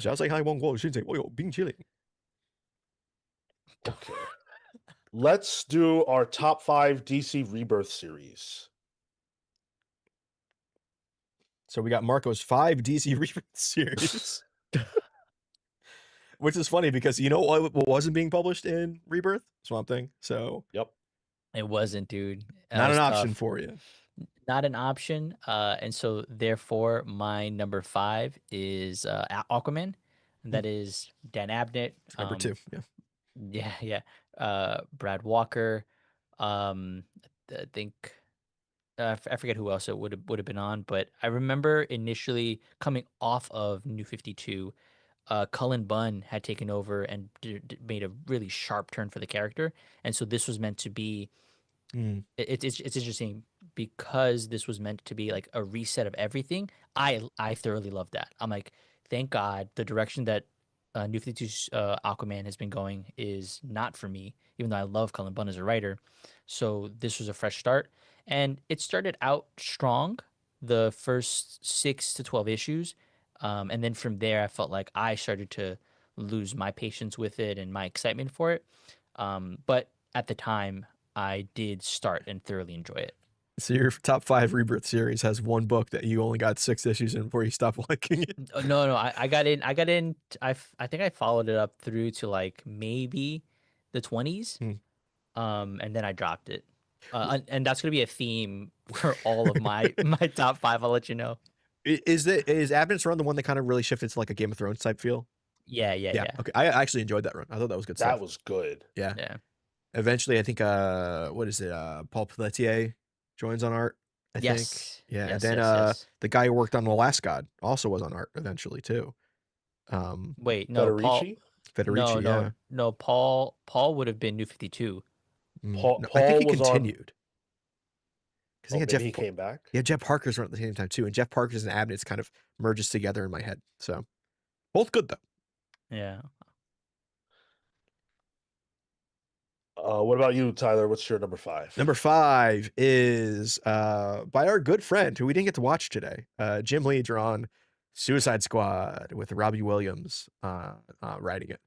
小细海王国先生，我有冰淇淋。 Okay. Let's do our top 5 DC Rebirth series. So we got Marco's 5 DC Rebirth series. Which is funny because you know what wasn't being published in Rebirth? Swamp Thing. So Yep. It wasn't, dude. That not was an option tough. for you. Not an option. And so therefore my number 5 is Aquaman. And that is Dan Abnett. Number 2. Yeah. Yeah. Brad Walker. I think I forget who else it would have been on, but I remember initially coming off of New 52, Cullen Bunn had taken over and made a really sharp turn for the character, and so this was meant to be. It's interesting because this was meant to be like a reset of everything. I thoroughly love that. I'm like, thank God the direction that New 52's Aquaman has been going is not for me, even though I love Cullen Bunn as a writer. So this was a fresh start, and it started out strong, the first 6 to 12 issues, and then from there I felt like I started to lose my patience with it and my excitement for it. But at the time, I did start and thoroughly enjoy it. So your top 5 Rebirth series has one book that you only got 6 issues in before you stopped liking it. No, I got in. I think I followed it up through to like maybe the 20s, and then I dropped it. And that's gonna be a theme for all of my top 5. I'll let you know. Is Abnett's run the one that kind of really shifted to like a Game of Thrones type feel? Yeah. Okay, I actually enjoyed that run. I thought that was good stuff. That was good. Yeah. Eventually, I think what is it? Paul Pelletier joins on art. I think. Yeah, and then the guy who worked on The Last God also was on art eventually too. Wait, no, Federici? Federici, no. Paul would have been New 52. Paul I think he was on- continued. Because Oh, maybe he came back. Yeah, Jeff Parker's run at the same time too, and Jeff Parker's and Abnett's kind of merges together in my head. So both good though. Yeah. What about you, Tyler? What's your number 5? Number 5 is by our good friend who we didn't get to watch today, Jim Lee, drawn Suicide Squad with Robbie Williams writing it.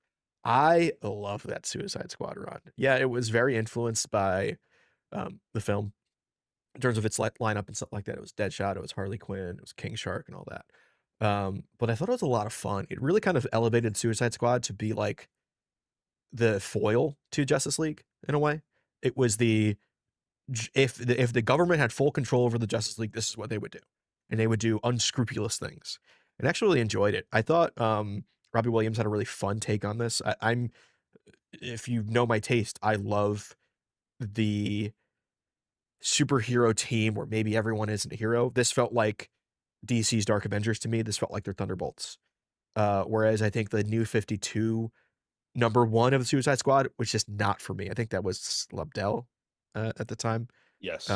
I love that Suicide Squad run. Yeah, it was very influenced by the film in terms of its lineup and stuff like that. It was Deadshot, it was Harley Quinn, it was King Shark, and all that. But I thought it was a lot of fun. It really kind of elevated Suicide Squad to be like the foil to Justice League in a way. It was if the government had full control over the Justice League, this is what they would do, and they would do unscrupulous things. And I actually really enjoyed it. I thought Robbie Williams had a really fun take on this. I'm if you know my taste, I love the superhero team where maybe everyone isn't a hero. This felt like DC's Dark Avengers to me. This felt like their Thunderbolts. Whereas I think the New 52 number 1 of the Suicide Squad was just not for me. I think that was Lobdell at the time. Yes.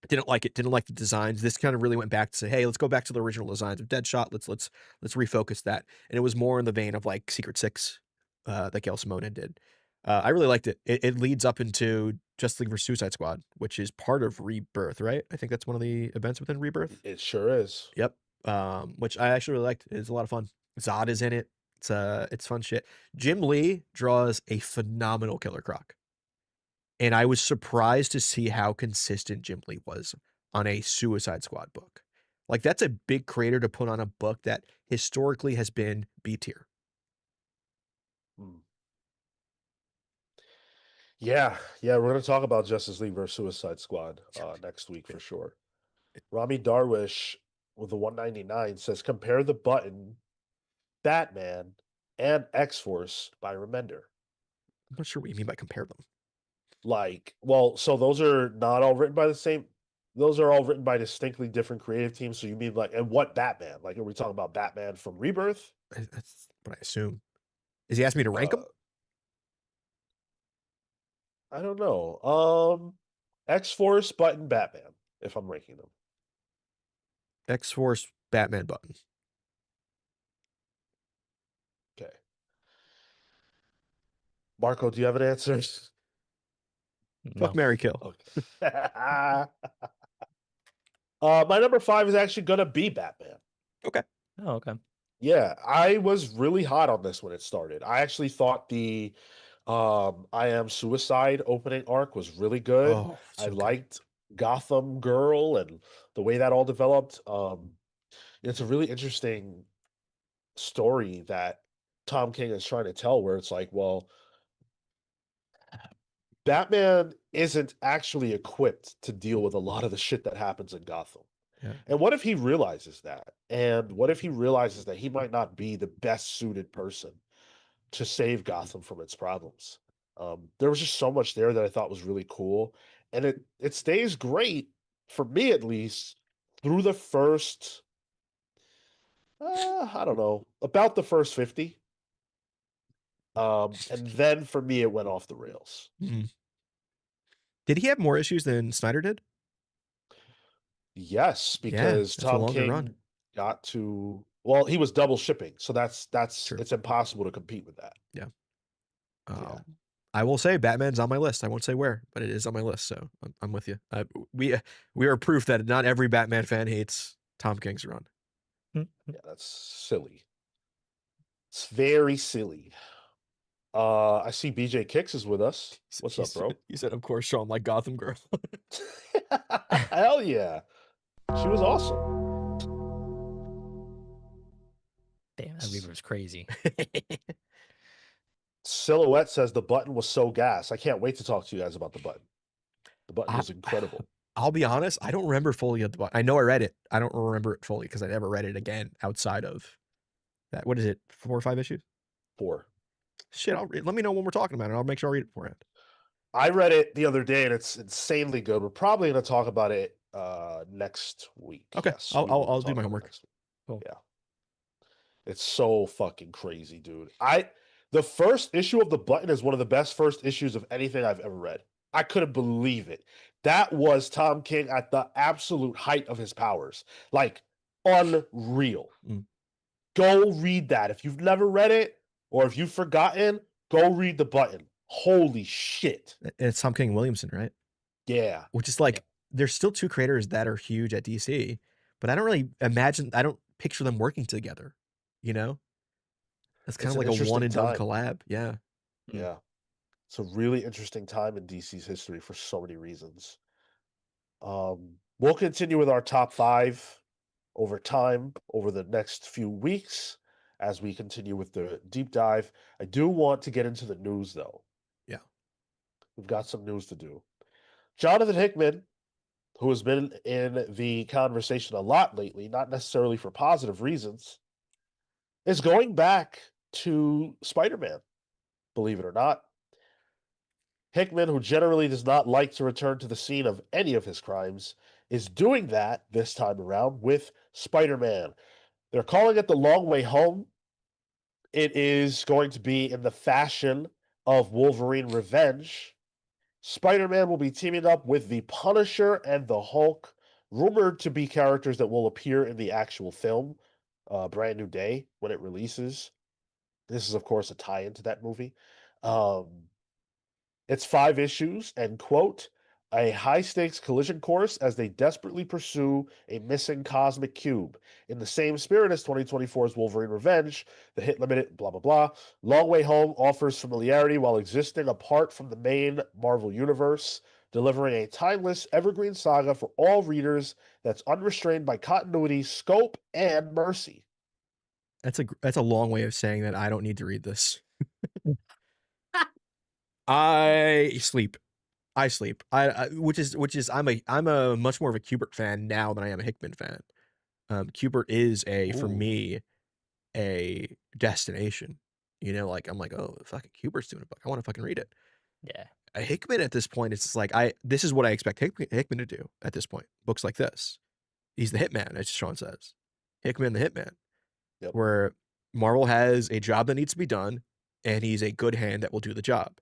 Didn't like it. Didn't like the designs. This kind of really went back to say, hey, let's go back to the original designs of Deadshot. Let's refocus that. And it was more in the vein of like Secret Six that Gail Simone did. I really liked it. It leads up into Justice League vs. Suicide Squad, which is part of Rebirth, right? I think that's one of the events within Rebirth. It sure is. Yep. Which I actually really liked. It's a lot of fun. Zod is in it. It's fun shit. Jim Lee draws a phenomenal Killer Croc. And I was surprised to see how consistent Jim Lee was on a Suicide Squad book. Like, that's a big creator to put on a book that historically has been B tier. Yeah, we're going to talk about Justice League vs. Suicide Squad next week for sure. Rami Darwish with the 199 says, compare the button, Batman, and X-Force by Remender. I'm not sure what you mean by compare them. Like, well, so those are not all written by the same. Those are all written by distinctly different creative teams. So you mean like, and what Batman? Like, are we talking about Batman from Rebirth? That's what I assume. Is he asking me to rank them? I don't know. X-Force, Button, Batman. If I'm ranking them. X-Force, Batman, Button. Okay. Marco, do you have an answer? No. Fuck, Mary, kill. Okay. My number 5 is actually gonna be Batman. Okay. Oh, okay. Yeah, I was really hot on this when it started. I actually thought the I Am Suicide opening arc was really good. Oh, I so good. liked Gotham Girl and the way that all developed. It's a really interesting story that Tom King is trying to tell, where it's like, well, Batman isn't actually equipped to deal with a lot of the shit that happens in Gotham. Yeah. And what if he realizes that? And what if he realizes that he might not be the best suited person to save Gotham from its problems? There was just so much there that I thought was really cool, and it stays great for me at least through the first, I don't know, about the first 50. And then for me, it went off the rails. Mhm. Did he have more issues than Snyder did? Yes, Yeah, because that's a Tom longer King run. got to, well, he was double shipping, so that's True. it's impossible to compete with that. Yeah. Yeah. I will say Batman's on my list. I won't say where, but it is on my list. So I'm with you. We are proof that not every Batman fan hates Tom King's run. Yeah, that's silly. It's very silly. I see BJ Kicks is with us. What's up, bro? You said, of course, Sean, like Gotham Girl. Hell yeah. She was awesome. Damn, that Reaper was crazy. Silhouette says the button was so gas. I can't wait to talk to you guys about the button. The button was incredible. I'll be honest, I don't remember fully at the button. I know I read it. I don't remember it fully because I never read it again outside of that. What is it? 4 or 5 issues? 4. Shit, let me know when we're talking about it. I'll make sure I read it beforehand. I read it the other day and it's insanely good. We're probably going to talk about it next week. Okay, Yes, I'll do my homework. Cool. Yeah. It's so fucking crazy, dude. The first issue of the button is one of the best first issues of anything I've ever read. I couldn't believe it. That was Tom King at the absolute height of his powers. Like, unreal. Go read that. If you've never read it or if you've forgotten, go read the button. Holy shit. It's Tom King Williamson, right? Yeah. Which is like, there's still 2 creators that are huge at DC, but I don't really imagine, I don't picture them working together, you know? That's kind It's of an like a one interesting and done time. collab. Yeah. Yeah. It's a really interesting time in DC's history for so many reasons. We'll continue with our top 5 over time, over the next few weeks, as we continue with the deep dive. I do want to get into the news, though. Yeah. We've got some news to do. Jonathan Hickman, who has been in the conversation a lot lately, not necessarily for positive reasons, is going back to Spider-Man, believe it or not. Hickman, who generally does not like to return to the scene of any of his crimes, is doing that this time around with Spider-Man. They're calling it The Long Way Home. It is going to be in the fashion of Wolverine Revenge. Spider-Man will be teaming up with the Punisher and the Hulk, rumored to be characters that will appear in the actual film, Brand New Day, when it releases. This is, of course, a tie-in to that movie. It's 5 issues and, quote, a high-stakes collision course as they desperately pursue a missing cosmic cube. In the same spirit as 2024's Wolverine Revenge, the hit limited, blah, blah, blah. Long Way Home offers familiarity while existing apart from the main Marvel universe, delivering a timeless, evergreen saga for all readers that's unrestrained by continuity, scope, and mercy. That's a long way of saying that I don't need to read this. I sleep. Which is I'm a much more of a Kubert fan now than I am a Hickman fan. Kubert is for me a destination. You know, like I'm like, oh, fucking Kubert's doing a book. I want to fucking read it. Yeah. Hickman at this point, it's just like this is what I expect Hickman to do at this point. Books like this, he's the hitman, as Sean says, Hickman the hitman, Yep. where Marvel has a job that needs to be done, and he's a good hand that will do the job,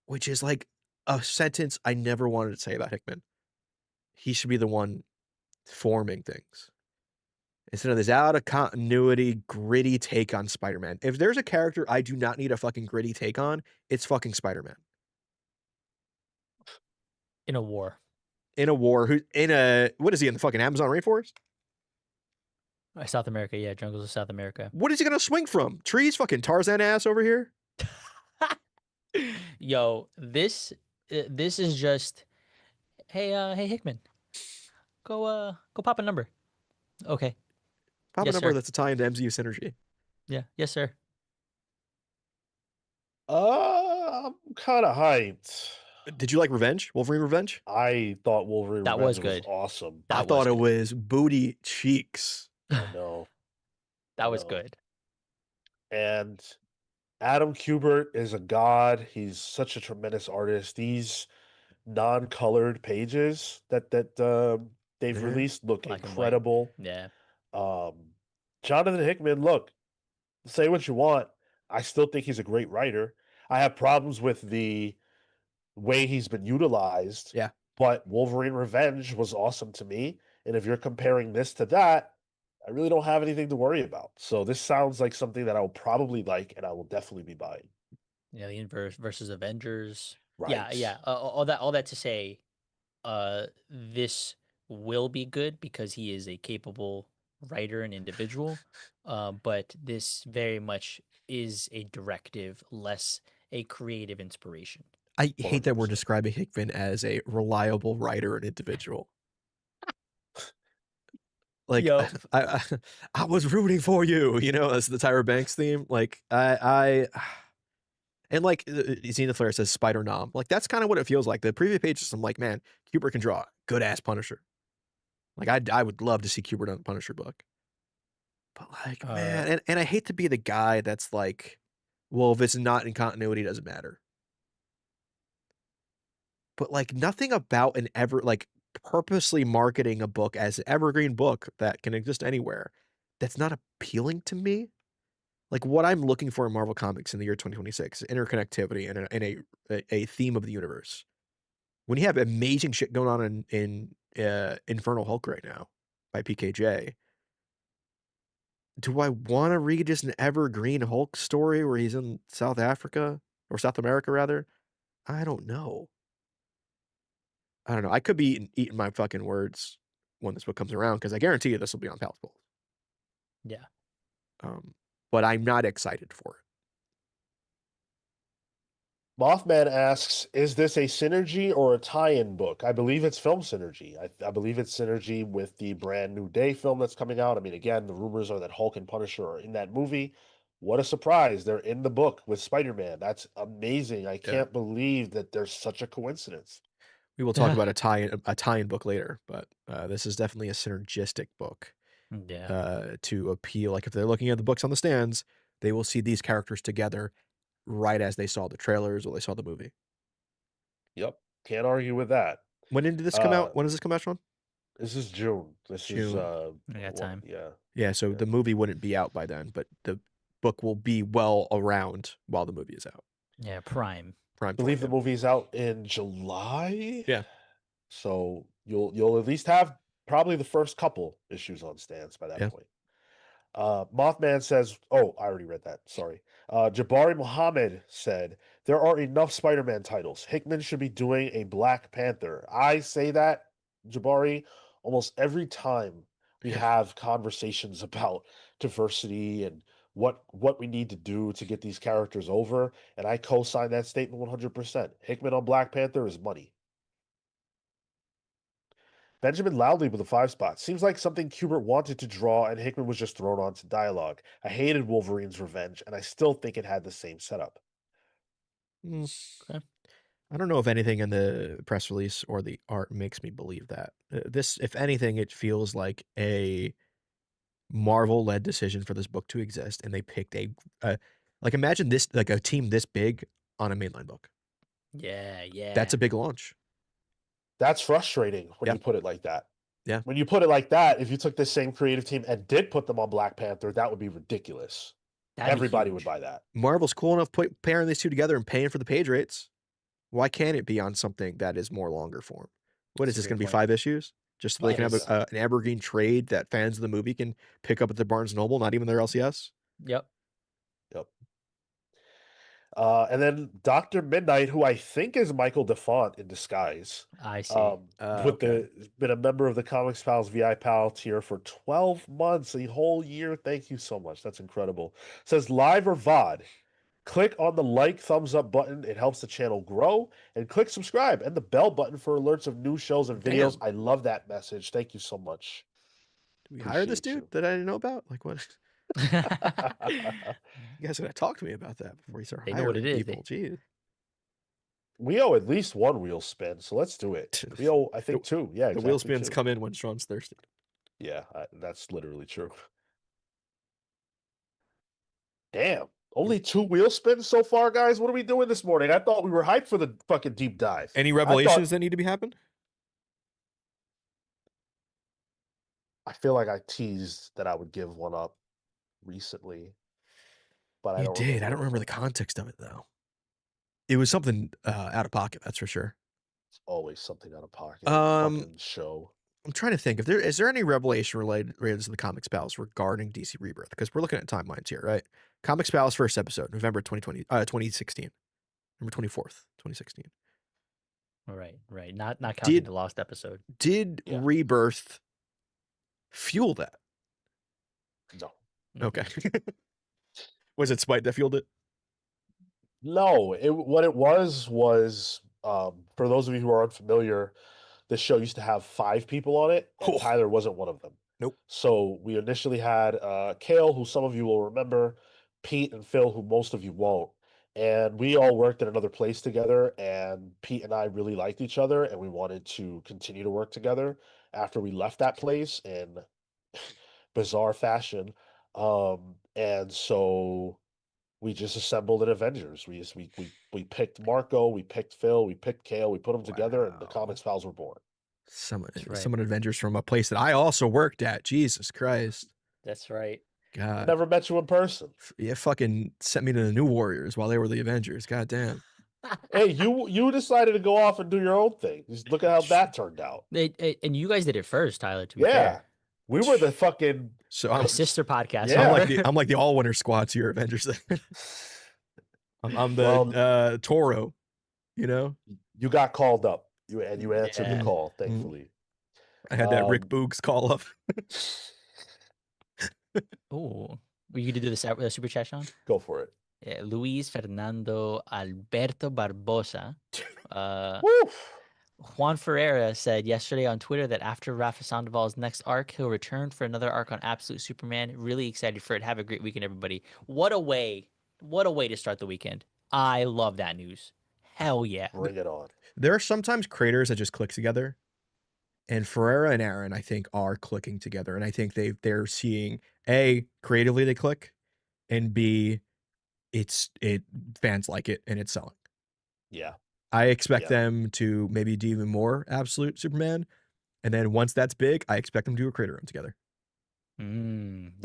which is like a sentence I never wanted to say about Hickman. He should be the one forming things instead of this out of continuity, gritty take on Spider-Man. If there's a character I do not need a fucking gritty take on, it's fucking Spider-Man. In a war. In a war, what is he in the fucking Amazon rainforest? South America, yeah, jungles of South America. What is he gonna swing from? Trees? Fucking Tarzan ass over here? Yo, this is just, hey Hickman, go pop a number. Okay. Pop a Yes, number sir. that's a tie into MCU synergy. Yeah, yes, sir. I'm kind of hyped. Did you like Revenge? Wolverine Revenge? I thought Wolverine That Revenge was good. awesome. I thought it was booty cheeks. I know. That was good. And Adam Kubert is a god. He's such a tremendous artist. These non-colored pages that they've Yeah. released look Black and white. incredible. Yeah. Jonathan Hickman, look, say what you want. I still think he's a great writer. I have problems with the way he's been utilized. Yeah. But Wolverine Revenge was awesome to me. And if you're comparing this to that, I really don't have anything to worry about. So this sounds like something that I'll probably like and I will definitely be buying. Alien versus Avengers. Right. Yeah. All that to say, this will be good because he is a capable writer and individual. But this very much is a directive, less a creative inspiration. I hate that we're 100%. describing Hickman as a reliable writer and individual. Like, Yo. I was rooting for you, as the Tyra Banks theme. Like, and like, Zena Flair says Spider Nom. Like, that's kind of what it feels like. The preview pages, I'm like, man, Kubert can draw. Good ass Punisher. Like, I would love to see Kubert on a Punisher book. But like, man, and I hate to be the guy that's like, well, if it's not in continuity, it doesn't matter. But like, nothing about purposely marketing a book as an evergreen book that can exist anywhere that's not appealing to me. Like, what I'm looking for in Marvel Comics in the year 2026 is interconnectivity and a theme of the universe. When you have amazing shit going on in Infernal Hulk right now by PKJ, do I want to read just an evergreen Hulk story where he's in South Africa or South America rather? I don't know. I could be eating my fucking words when this book comes around because I guarantee you this will be on Palatable. Yeah. But I'm not excited for it. Mothman asks, is this a synergy or a tie-in book? I believe it's film synergy. I believe it's synergy with the brand New Day film that's coming out. I mean, again, the rumors are that Hulk and Punisher are in that movie. What a surprise. They're in the book with Spider-Man. That's amazing. I can't believe that there's such a coincidence. We will talk about a tie-in book later, but this is definitely a synergistic book. Yeah. To appeal. Like, if they're looking at the books on the stands, they will see these characters together right as they saw the trailers or they saw the movie. Yep. Can't argue with that. When did this come out? When does this come out, Sean? This is June. June. I got time. Yeah. Yeah, so the movie wouldn't be out by then, but the book will be well around while the movie is out. Yeah, Prime. I believe the movie's out in July. Yeah. So you'll at least have probably the first couple issues on stands by that point. Mothman says, oh, I already read that. Sorry. Jabari Muhammad said, there are enough Spider-Man titles. Hickman should be doing a Black Panther. I say that, Jabari, almost every time we have conversations about diversity and what we need to do to get these characters over, and I co-sign that statement 100%. Hickman on Black Panther is money. Benjamin Loudly with a 5 spot. Seems like something Kubert wanted to draw and Hickman was just thrown onto dialogue. I hated Wolverine's Revenge, and I still think it had the same setup. Okay. I don't know if anything in the press release or the art makes me believe that. This, if anything, it feels like a Marvel-led decision for this book to exist, and they picked like, imagine this, like a team this big on a mainline book. Yeah, yeah. That's a big launch. That's frustrating when Yeah. you put it like that. Yeah. When you put it like that, if you took the same creative team and did put them on Black Panther, that would be ridiculous. That'd be Everybody would huge. buy that. Marvel's cool enough pairing these two together and paying for the page rates. Why can't it be on something that is more longer form? What is That's a this good going to be, point. 5 issues? Just so they can have Five an evergreen trade that fans of the movie can pick up at the Barnes & Noble, not even their LCS? Yep. Yep. And then Dr. Midnight, who I think is Michael DeFont in disguise. I see. Okay. Been a member of the Comics Pals VI Pal tier for 12 months, a whole year. Thank you so much. That's incredible. Says live or VOD. Click on the like, thumbs up button. It helps the channel grow. And click subscribe and the bell button for alerts of new shows and videos. Damn. I love that message. Thank you so much. Do we hire this Appreciate dude you. that I didn't know about? Like, what? You guys gotta talk to me about that before you start They know what hiring it is. people. Jeez. We owe at least one wheel spin, so let's do it. We owe, I think, two. Yeah, The wheel exactly, spins two. come in when Sean's thirsty. Yeah, that's literally true. Damn. Only 2 wheel spins so far, guys. What are we doing this morning? I thought we were hyped for the fucking deep dive. Any revelations that need to be happened? I feel like I teased that I would give one up recently, but I You don't did. remember I don't what it remember the was. context of it though. It was something out of pocket, that's for sure. It's always something out of pocket. Fucking show. I'm trying to think if is there any revelation related to the Comics Pals regarding DC Rebirth? Because we're looking at timelines here, right? Comics Pals first episode, November 2016. November 24th, 2016. Right. Not counting the lost episode. Did Rebirth fuel that? No. Okay. Was it Spite that fueled it? No, what it was for those of you who are unfamiliar, this show used to have 5 people on it, and Tyler wasn't one of them. Nope. So we initially had Kale, who some of you will remember, Pete and Phil, who most of you won't. And we all worked at another place together, and Pete and I really liked each other, and we wanted to continue to work together after we left that place in bizarre fashion. And so we just assembled an Avengers. We picked Marco, we picked Phil, we picked Kale, we put them together, and the Comics Pals were born. Someone Avengers from a place that I also worked at. Jesus Christ. That's right. God. Never met you in person. Yeah, fucking sent me to the New Warriors while they were the Avengers. God damn. Hey, you decided to go off and do your own thing. Just look at how that turned out. And you guys did it first, Tyler, to be fair. We were the fucking I'm sister podcast. Yeah. I'm like the all winner squad to your Avengers. I'm the Toro, you know? You got called up. You answered the call, thankfully. I had that Rick Boogs call up. Oh, were you gonna do the super chat, Sean? Go for it. Yeah, Luis Fernando Alberto Barbosa. Juan Ferreira said yesterday on Twitter that after Rafa Sandoval's next arc, he'll return for another arc on Absolute Superman. Really excited for it. Have a great weekend, everybody. What a way to start the weekend. I love that news. Hell yeah. Bring it on. There are sometimes creators that just click together. And Ferreira and Aaron, I think, are clicking together. And I think they're seeing, A, creatively they click, and B, fans like it and it's selling. Yeah. I expect them to maybe do even more Absolute Superman. And then once that's big, I expect them to do a creator room together.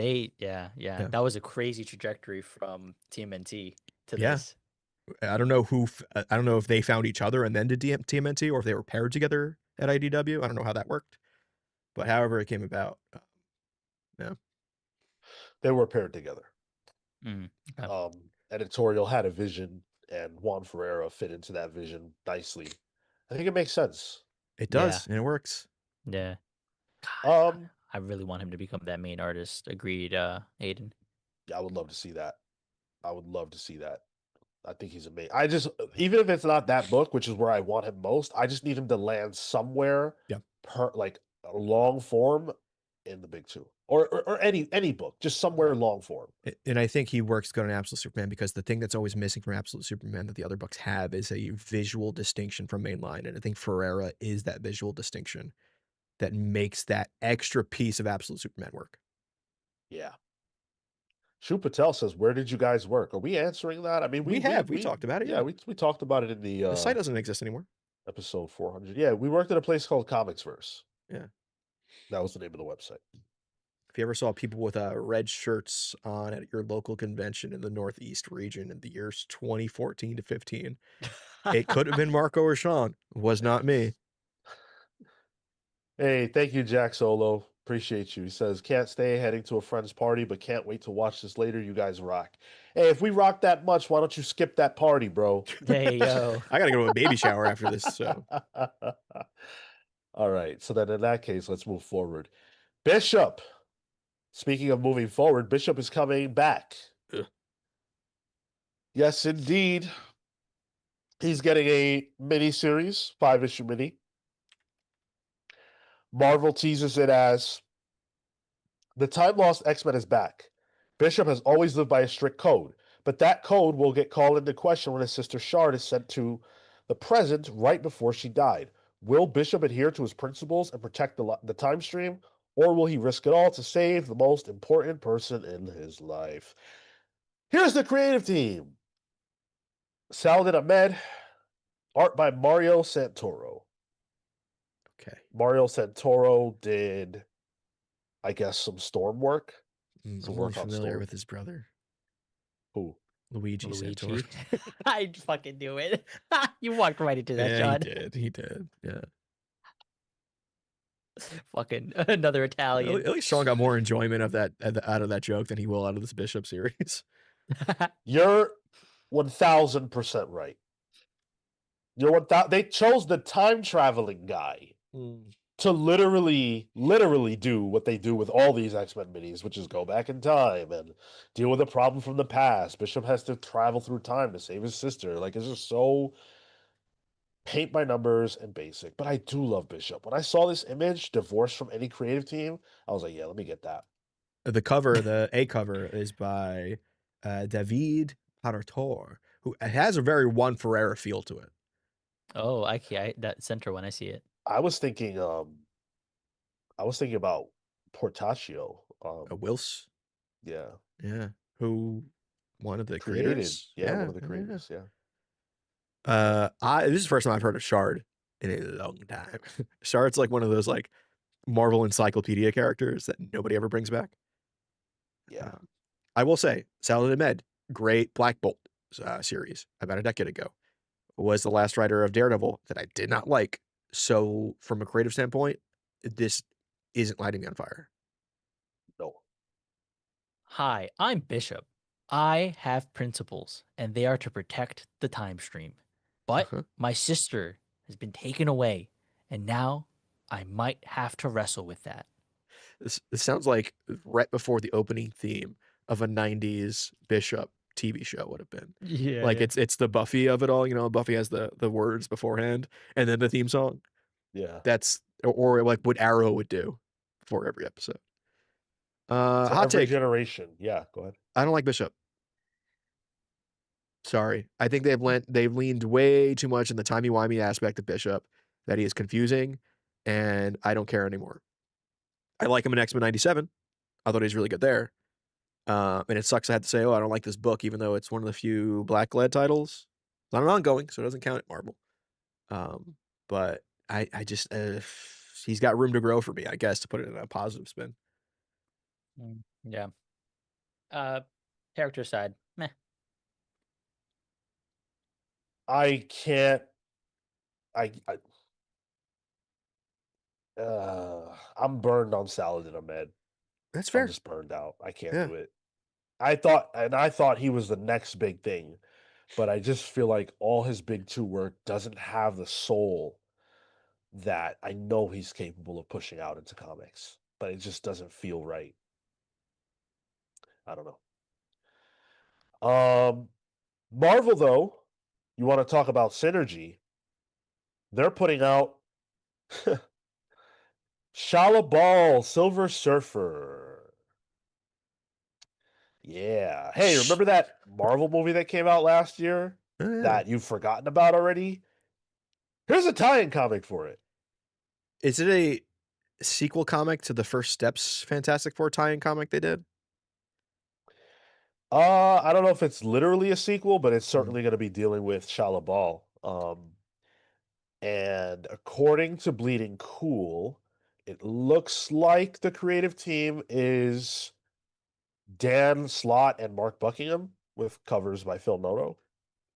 Yeah. That was a crazy trajectory from TMNT to this. I don't know I don't know if they found each other and then did TMNT or if they were paired together at IDW. I don't know how that worked, but however it came about, they were paired together. Okay. Editorial had a vision, and Juan Ferreira fit into that vision nicely. I think it makes sense. It does, and it works. Yeah. God, I really want him to become that main artist. Agreed, Aiden. Yeah, I would love to see that. I think he's amazing. I just, even if it's not that book, which is where I want him most, I just need him to land somewhere like a long form in the big 2 or any book, just somewhere long form. And I think he works good on Absolute Superman because the thing that's always missing from Absolute Superman that the other books have is a visual distinction from mainline. And I think Ferreira is that visual distinction that makes that extra piece of Absolute Superman work. Yeah. Shu Patel says, "Where did you guys work?" Are we answering that? I mean, We talked about it. yeah, we talked about it in The site doesn't exist anymore. episode 400. Yeah, we worked at a place called Comicsverse. Yeah. That was the name of the website. If you ever saw people with red shirts on at your local convention in the Northeast region in the years 2014 to 15, it could have been Marco or Sean. It was not me. Hey, thank you, Jack Solo. Appreciate you. He says, "Can't stay, heading to a friend's party, but can't wait to watch this later. You guys rock." Hey, if we rock that much, why don't you skip that party, bro? Hey, yo. I gotta go to a baby shower after this. So All right. So then in that case, let's move forward. Bishop. Speaking of moving forward, Bishop is coming back. Ugh. Yes, indeed. He's getting a mini series, 5-issue mini. Marvel teases it as the time lost X-Men is back. Bishop has always lived by a strict code, but that code will get called into question when his sister Shard is sent to the present right before she died. Will Bishop adhere to his principles and protect the time stream, or will he risk it all to save the most important person in his life? Here's the creative team. Saladin Ahmed, art by Mario Santoro. okay. Mario Santoro did, I guess, some Storm work. I'm Some only work on familiar Storm. with his brother, Who? Luigi Santoro. I fucking knew it. You walked right into that, Yeah, John. he did. Yeah. Fucking another Italian. At least Sean got more enjoyment of that out of that joke than he will out of this Bishop series. You're 1000% right. You're 1000. They chose the time traveling guy to literally do what they do with all these X-Men minis, which is go back in time and deal with a problem from the past. Bishop has to travel through time to save his sister. Like, it's just so paint by numbers and basic. But I do love Bishop. When I saw this image, divorced from any creative team, I was like, yeah, let me get that. The cover, the A cover, is by David Parator, who has a very Juan Ferreira feel to it. Oh, that center one, I see it. I was thinking about Portaccio. Wills, Yeah. yeah, who one of the Created. creators? Yeah, one of the creators, yeah. This is the first time I've heard of Shard in a long time. Shard's like one of those like Marvel encyclopedia characters that nobody ever brings back. Yeah. I will say, Saladin Ahmed, great Black Bolt series about a decade ago, was the last writer of Daredevil that I did not like. So from a creative standpoint, this isn't lighting me on fire. No. Hi, I'm Bishop. I have principles, and they are to protect the time stream. But my sister has been taken away, and now I might have to wrestle with that. This sounds like right before the opening theme of a 90s Bishop TV show would have been. Yeah. Like it's the Buffy of it all, Buffy has the words beforehand and then the theme song. Yeah. That's or like what Arrow would do for every episode. So Hot every take. generation. Yeah, go ahead. I don't like Bishop. Sorry. I think they've leaned way too much in the timey-wimey aspect of Bishop that he is confusing, and I don't care anymore. I like him in X-Men 97. I thought he was really good there. And it sucks I had to say, I don't like this book, even though it's one of the few Black-led titles. It's not an ongoing, so it doesn't count at Marvel. But I just, he's got room to grow for me, I guess, to put it in a positive spin. Yeah. Character side, meh. I can't. I'm burned on Saladin Ahmed. That's fair. I'm just burned out. I can't do it. I thought he was the next big thing, but I just feel like all his big two work doesn't have the soul that I know he's capable of pushing out into comics, but it just doesn't feel right. I don't know. Marvel, though, you want to talk about synergy? They're putting out Shala Ball, Silver Surfer. Yeah. Hey, remember that Marvel movie that came out last year that you've forgotten about already? Here's a tie-in comic for it. Is it a sequel comic to the First Steps Fantastic Four tie-in comic they did? I don't know if it's literally a sequel, but it's certainly going to be dealing with Shia LaBeouf. And according to Bleeding Cool, it looks like the creative team is Dan Slott and Mark Buckingham, with covers by Phil Noto.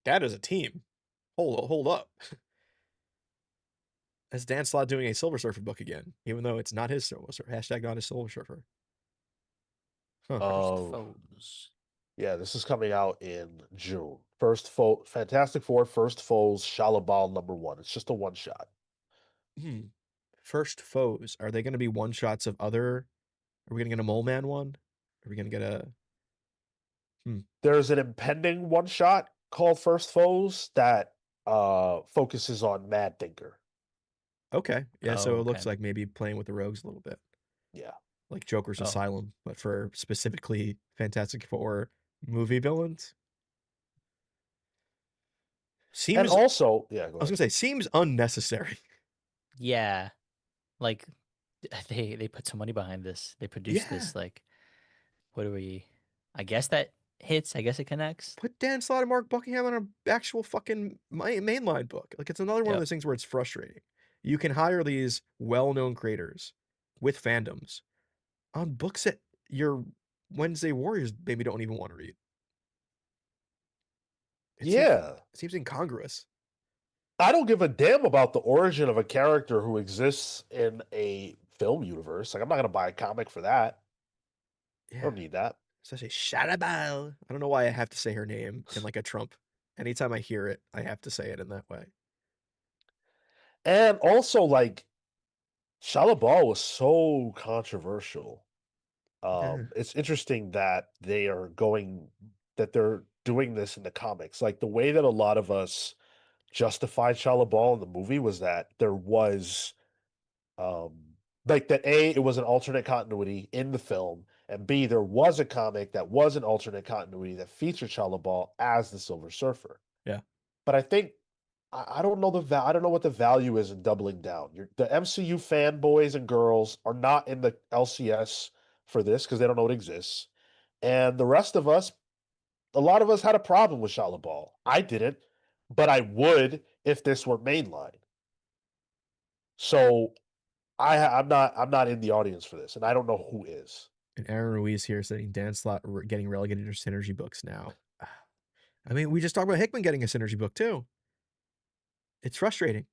That is a team. Hold up. That's Dan Slott doing a Silver Surfer book again, even though it's not his Silver Surfer. Hashtag not his Silver Surfer. Huh. First Oh, foes. yeah, this is coming out in June. Fantastic Four, First Foes, Shia LaBeouf #1. It's just a one shot. First foes. Are they going to be one shots of other? Are we going to get a Mole Man one? Are we going to get a? There's an impending one shot called First Foes that focuses on Mad Thinker. Okay, yeah. So Oh, it looks okay. like maybe playing with the rogues a little bit. Yeah. Like Joker's Oh. Asylum, but for specifically Fantastic Four movie villains. Seems. And also, yeah, go I was ahead. gonna say seems unnecessary. Yeah, like they put some money behind this. They produced this. Like, what do we? I guess that hits. I guess it connects. Put Dan Slott and Mark Buckingham on an actual fucking mainline book. Like it's another one of Yep. those things where it's frustrating. You can hire these well-known creators with fandoms on books that your Wednesday Warriors maybe don't even want to read. Yeah. It seems incongruous. I don't give a damn about the origin of a character who exists in a film universe. Like, I'm not going to buy a comic for that. I don't need that. Such a Shadabal. I don't know why I have to say her name in like a Trump. Anytime I hear it, I have to say it in that way. And also, like, Shia LaBeouf was so controversial. It's interesting that they're doing this in the comics. Like, the way that a lot of us justified Shia LaBeouf in the movie was that there was, like, that A, it was an alternate continuity in the film, and B, there was a comic that was an alternate continuity that featured Shia LaBeouf as the Silver Surfer. Yeah. But I think I don't know I don't know what the value is in doubling down. The MCU fanboys and girls are not in the LCS for this because they don't know it exists. And the rest of us, a lot of us had a problem with Shia LaBeouf. I didn't, but I would if this were mainline. So I'm not in the audience for this, and I don't know who is. And Aaron Ruiz here saying Dan Slott getting relegated to synergy books now. I mean, we just talked about Hickman getting a synergy book too. It's frustrating.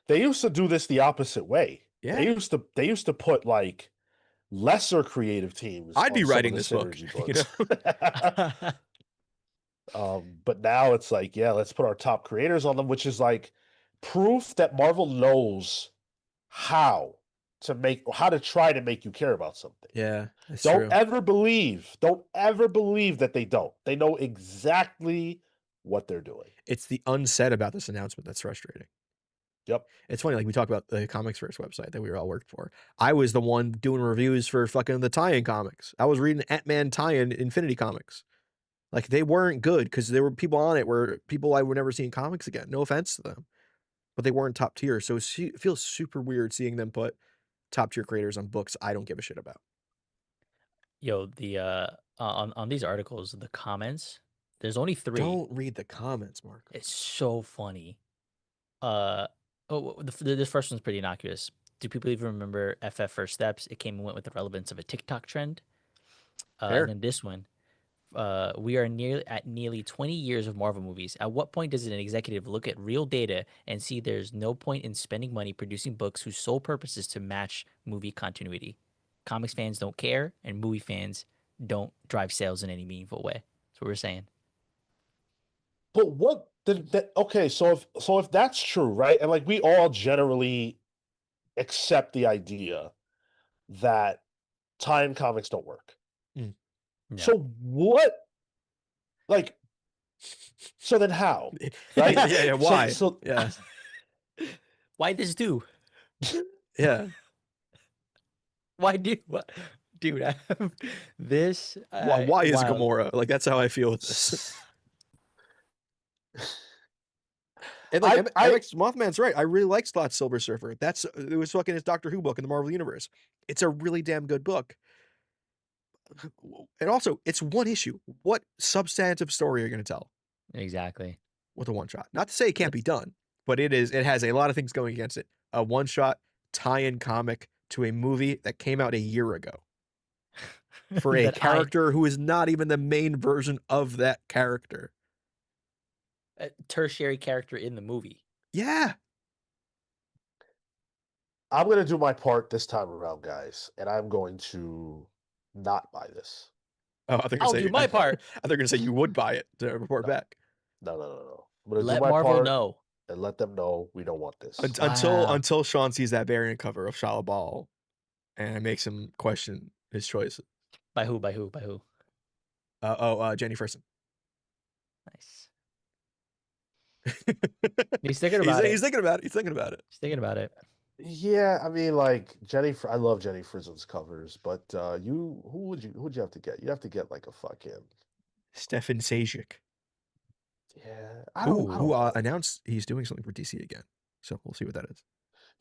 They used to do this the opposite way. Yeah. They used to put like lesser creative teams. I'd be on some writing of the this book, synergy you books. But now it's like, yeah, let's put our top creators on them, which is like proof that Marvel knows how to try to make you care about something. Yeah, that's Don't true. ever believe that they don't. They know exactly what they're doing. It's the unsaid about this announcement that's frustrating. Yep. It's funny, like we talked about the Comics First website that we all worked for. I was the one doing reviews for fucking the tie-in comics. I was reading Ant-Man tie-in Infinity Comics. Like they weren't good because there were people on it were people I would never see in comics again. No offense to them, but they weren't top tier. So it feels super weird seeing them put top tier creators on books I don't give a shit about. Yo, the on these articles, the comments, there's only 3. Don't read the comments, Mark. It's so funny. This first one's pretty innocuous. Do people even remember FF First Steps? It came and went with the relevance of a TikTok trend. And then this one, we are nearly 20 years of Marvel movies. At what point does an executive look at real data and see there's no point in spending money producing books whose sole purpose is to match movie continuity? Comics fans don't care, and movie fans don't drive sales in any meaningful way. That's what we're saying. But what that okay, so if that's true, right? And like we all generally accept the idea that tie-in comics don't work. No. So what like so then how? Right? yeah, why? Yeah. Why this do? Yeah. Why do what? Dude, I have this. Why is wild. Gamora? Like that's how I feel with this. And like MX Mothman's right. I really like Slott's Silver Surfer. It was fucking his Doctor Who book in the Marvel Universe. It's a really damn good book. And also, it's one issue. What substantive story are you going to tell Exactly. with a one shot? Not to say it can't be done, but it has a lot of things going against it. A one shot tie-in comic to a movie that came out a year ago for a That character who is not even the main version of that character. a tertiary character in the movie. Yeah. I'm going to do my part this time around, guys, and I'm going to not buy this. Oh, I think I'll do my part. I think you're gonna say you would buy it to report No. back. No. I'm going to do Let my Marvel part know. and let them know we don't want this. Wow. Until Sean sees that variant cover of Shala Ball, and it makes him question his choices. By who? By who? By who? Jenny Ferguson. Nice. He's thinking about it. He's thinking about it. He's thinking about it. He's thinking about it. Yeah, I mean, like I love Jenny Frizzle's covers, but who would you have to get? You have to get like a fucking Stefan Sajic, yeah. I don't who know. announced he's doing something for DC again. So we'll see what that is.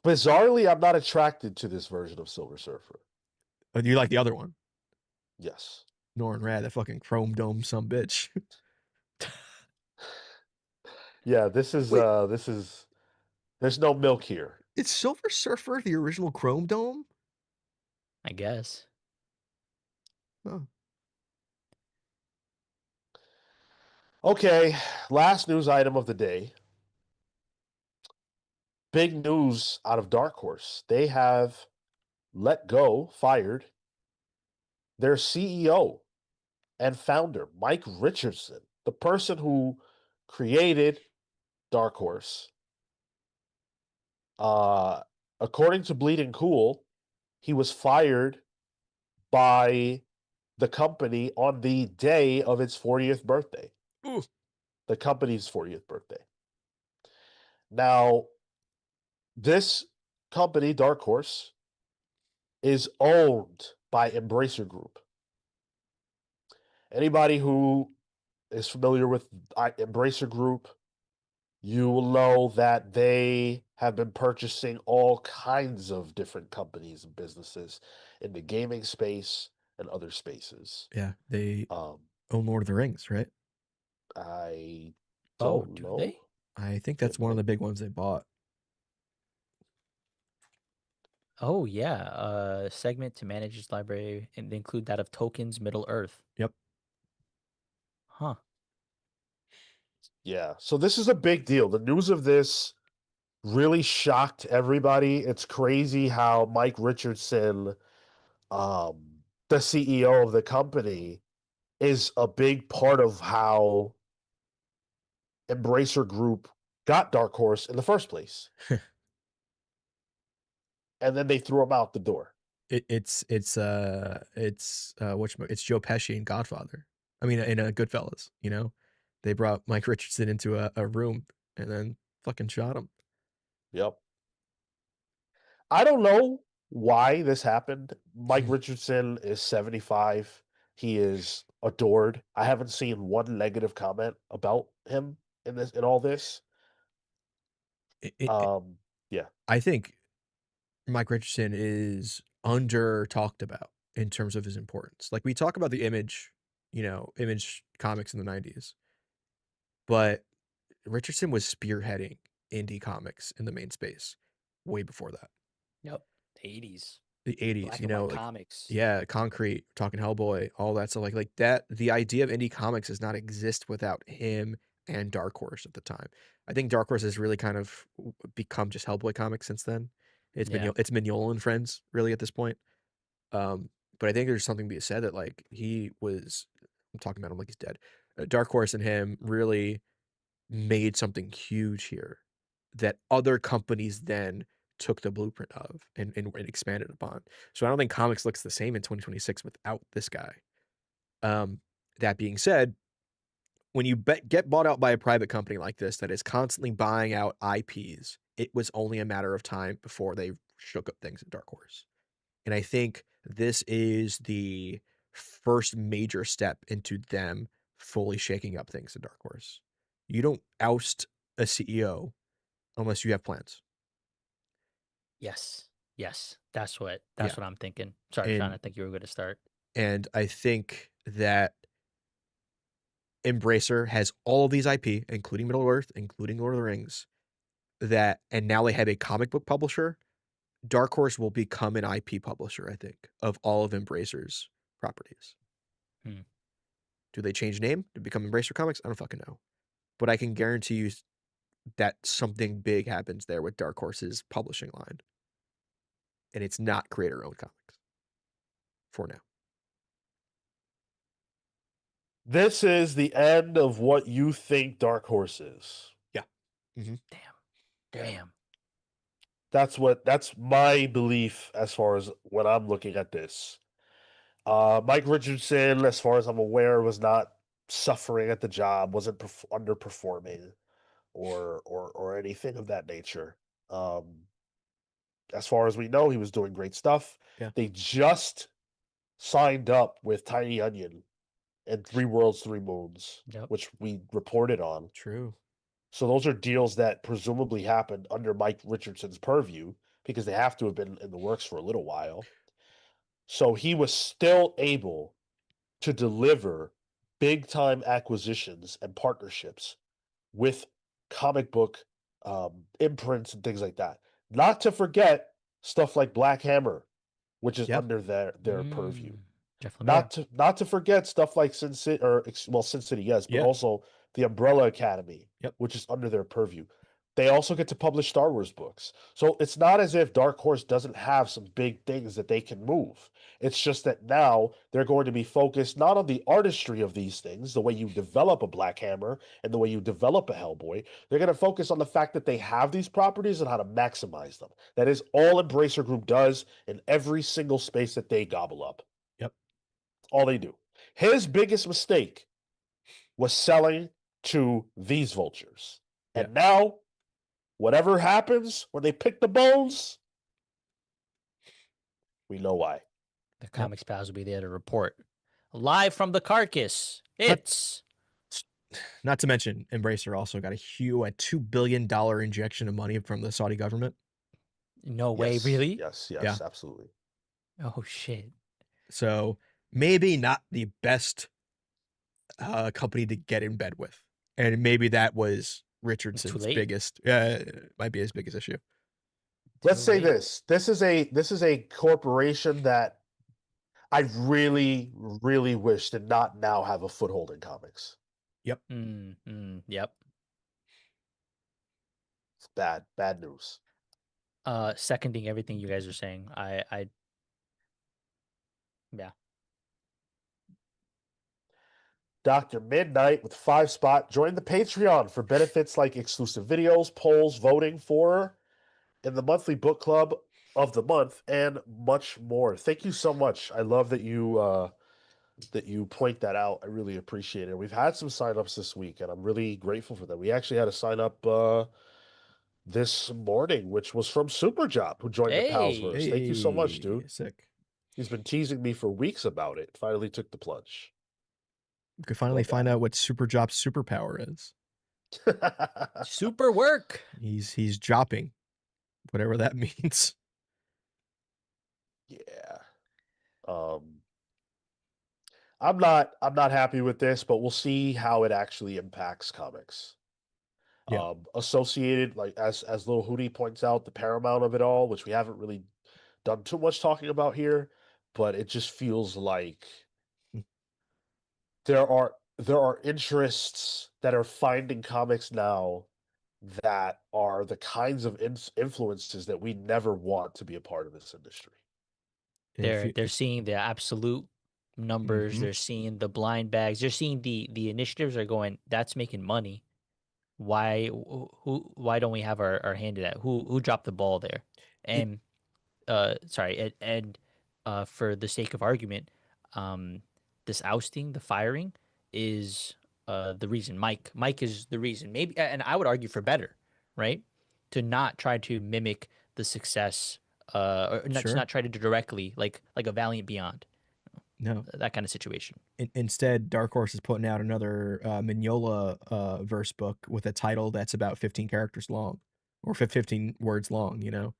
Bizarrely, I'm not attracted to this version of Silver Surfer. But you like the other one, Yes. Norrin Rad, that fucking chrome dome some bitch. Yeah, this is Wait. there's no milk here. Is Silver Surfer the original chrome dome? I guess. Oh. Okay, last news item of the day. Big news out of Dark Horse. They have fired their CEO and founder, Mike Richardson, the person who created Dark Horse. According to Bleeding Cool, he was fired by the company on the day of its 40th birthday. Ooh. The company's 40th birthday. Now, this company, Dark Horse, is owned by Embracer Group. Anybody who is familiar with Embracer Group, you will know that they have been purchasing all kinds of different companies and businesses in the gaming space and other spaces. Yeah, they Um, own Lord of the Rings, right? I Oh, don't do know. they? I think that's one of the big ones they bought. Oh yeah. Segment to manage its library and they include that of tokens, Middle Earth. Yep. Huh. Yeah. So this is a big deal. The news of this really shocked everybody. It's crazy how Mike Richardson, the CEO of the company, is a big part of how Embracer Group got Dark Horse in the first place. And then they threw him out the door. It's Joe Pesci in Godfather. I mean, in Goodfellas, you know, they brought Mike Richardson into a room and then fucking shot him. Yep. I don't know why this happened. Mike Richardson is 75. He is adored. I haven't seen one negative comment about him in all this. Yeah. I think Mike Richardson is under talked about in terms of his importance. Like we talk about the Image comics in the 90s, but Richardson was spearheading indie comics in the main space way before that. Yep. The 80s. The 80s, Black you and know, white like, comics. yeah, Concrete, talking Hellboy, all that stuff like that. The idea of indie comics does not exist without him and Dark Horse at the time. I think Dark Horse has really kind of become just Hellboy comics since then. It's Yeah. it's Mignola and friends really at this point. But I think there's something to be said that like I'm talking about him like he's dead. Dark Horse and him really made something huge here that other companies then took the blueprint of and expanded upon. So I don't think comics looks the same in 2026 without this guy. That being said, when you get bought out by a private company like this that is constantly buying out IPs, it was only a matter of time before they shook up things at Dark Horse. And I think this is the first major step into them fully shaking up things at Dark Horse. You don't oust a CEO unless you have plans. Yes. Yes. That's what I'm thinking. Sorry, Sean, I think you were going to start. And I think that Embracer has all of these IP, including Middle Earth, including Lord of the Rings, and now they have a comic book publisher. Dark Horse will become an IP publisher, I think, of all of Embracer's properties. Do they change name to become Embracer Comics? I don't fucking know. But I can guarantee you that something big happens there with Dark Horse's publishing line. And it's not creator-owned comics. For now. This is the end of what you think Dark Horse is. Yeah. Mm-hmm. Damn. That's my belief as far as when I'm looking at this. Mike Richardson, as far as I'm aware, was not suffering at the job, wasn't underperforming, or anything of that nature. As far as we know, he was doing great stuff. Yeah. They just signed up with Tiny Onion and 3 Worlds, 3 Moons, which we reported on. True. So those are deals that presumably happened under Mike Richardson's purview because they have to have been in the works for a little while. So he was still able to deliver big time acquisitions and partnerships with comic book imprints and things like that. Not to forget stuff like Black Hammer, which is under their purview. Jeff Lemire. Not to forget stuff like Sin City, Sin City, yes, but also the Umbrella Academy, which is under their purview. They also get to publish Star Wars books. So it's not as if Dark Horse doesn't have some big things that they can move. It's just that now they're going to be focused not on the artistry of these things, the way you develop a Black Hammer and the way you develop a Hellboy. They're going to focus on the fact that they have these properties and how to maximize them. That is all Embracer Group does in every single space that they gobble up. Yep. All they do. His biggest mistake was selling to these vultures. And now, whatever happens when they pick the bones, we know why. The Comics Pals will be there to report. Live from the carcass. It's... Not to mention, Embracer also got a $2 billion injection of money from the Saudi government. No way, really? Yes, absolutely. Oh, shit. So maybe not the best company to get in bed with. And maybe that was Richardson's biggest, might be his biggest issue. Let's say this. This is a corporation that I really, really wish did not now have a foothold in comics. Yep. Yep. It's bad news. Seconding everything you guys are saying. Yeah. Dr. Midnight with 5 spot. Join the Patreon for benefits like exclusive videos, polls, voting for in the monthly book club of the month, and much more. Thank you so much. I love that you point that out. I really appreciate it. We've had some signups this week, and I'm really grateful for that. We actually had a sign up this morning, which was from Superjob, who joined the Palsverse. Thank you so much, dude. Sick. He's been teasing me for weeks about it. Finally took the plunge. You could finally find out what Superjob's superpower is. Super work. He's jopping, whatever that means. Yeah. I'm not happy with this, but we'll see how it actually impacts comics. Yeah. Associated, like as Little Hootie points out, the paramount of it all, which we haven't really done too much talking about here, but it just feels like there are interests that are finding comics now that are the kinds of influences that we never want to be a part of this industry. They're seeing the absolute numbers. They're seeing the blind bags. They're seeing the initiatives are going, that's making money. Why don't we have our hand in that? Who dropped the ball there? And for the sake of argument, this ousting, the firing, is the reason. Mike is the reason. Maybe, and I would argue for better, right? To not try to mimic the success, or not try to do directly like a Valiant Beyond. No, that kind of situation. Instead, Dark Horse is putting out another Mignola verse book with a title that's about 15 characters long, or 15 words long. You know,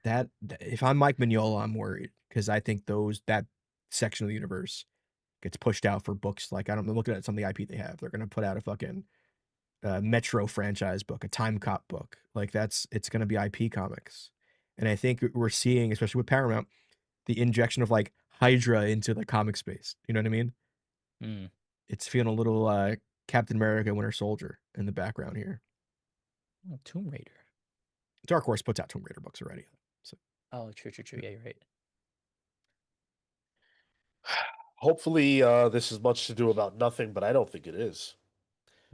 that if I'm Mike Mignola, I'm worried. because I think that section of the universe gets pushed out for books. Like I'm looking at some of the IP they have. They're gonna put out a fucking Metro franchise book, a Time Cop book. Like it's gonna be IP comics, and I think we're seeing, especially with Paramount, the injection of like Hydra into the comic space. You know what I mean? Mm. It's feeling a little Captain America, Winter Soldier in the background here. Oh, Tomb Raider. Dark Horse puts out Tomb Raider books already. So Oh, true. Yeah, you're right. Hopefully, this is much to do about nothing, but I don't think it is.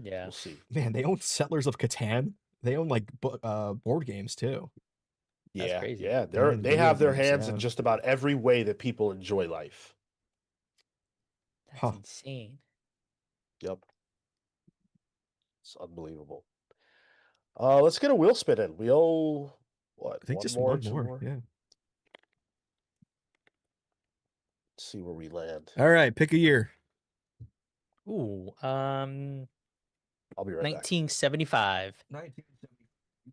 Yeah. We'll see. man, they own Settlers of Catan. They own like board games too. That's Yeah, crazy. yeah. And They video have their games, hands yeah. in just about every way that people enjoy life. That's Huh. insane. Yep. It's unbelievable. Let's get a wheel spin in. We owe what? I think One just more, one two more. more? Yeah. Let's see where we land. All right, pick a year. Ooh, I'll be right back. 1975, 1970.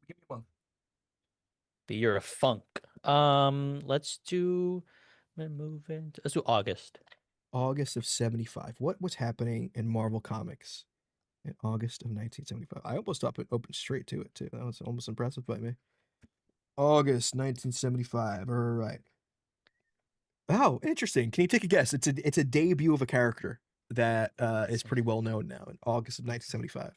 Give me one. the year of funk. Let's do. Let's do August. August of 75. What was happening in Marvel Comics in August of 1975? I almost opened straight to it too. That was almost impressive by me. August 1975. All right. Oh, interesting. Can you take a guess? It's a debut of a character that is pretty well known now in August of 1975.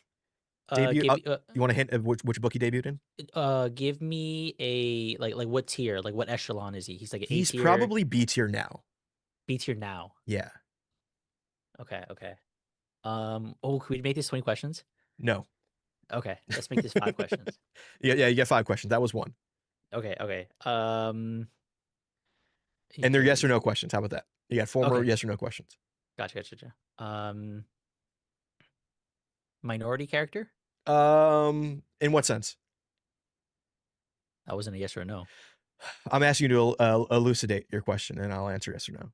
Debut. Give me, You want a hint of which book he debuted in? give me a like what tier, like what echelon is he? He's like an A He's tier, probably B tier now. B tier now. Yeah. Okay. Oh, can we make this 20 questions? No. Okay, let's make this 5 questions. Yeah, you get 5 questions. That was one. Okay. And they're yes or no questions. How about that? You got 4 more Okay. yes or no questions. Gotcha. Minority character? In what sense? That wasn't a yes or a no. I'm asking you to elucidate your question, and I'll answer yes or no.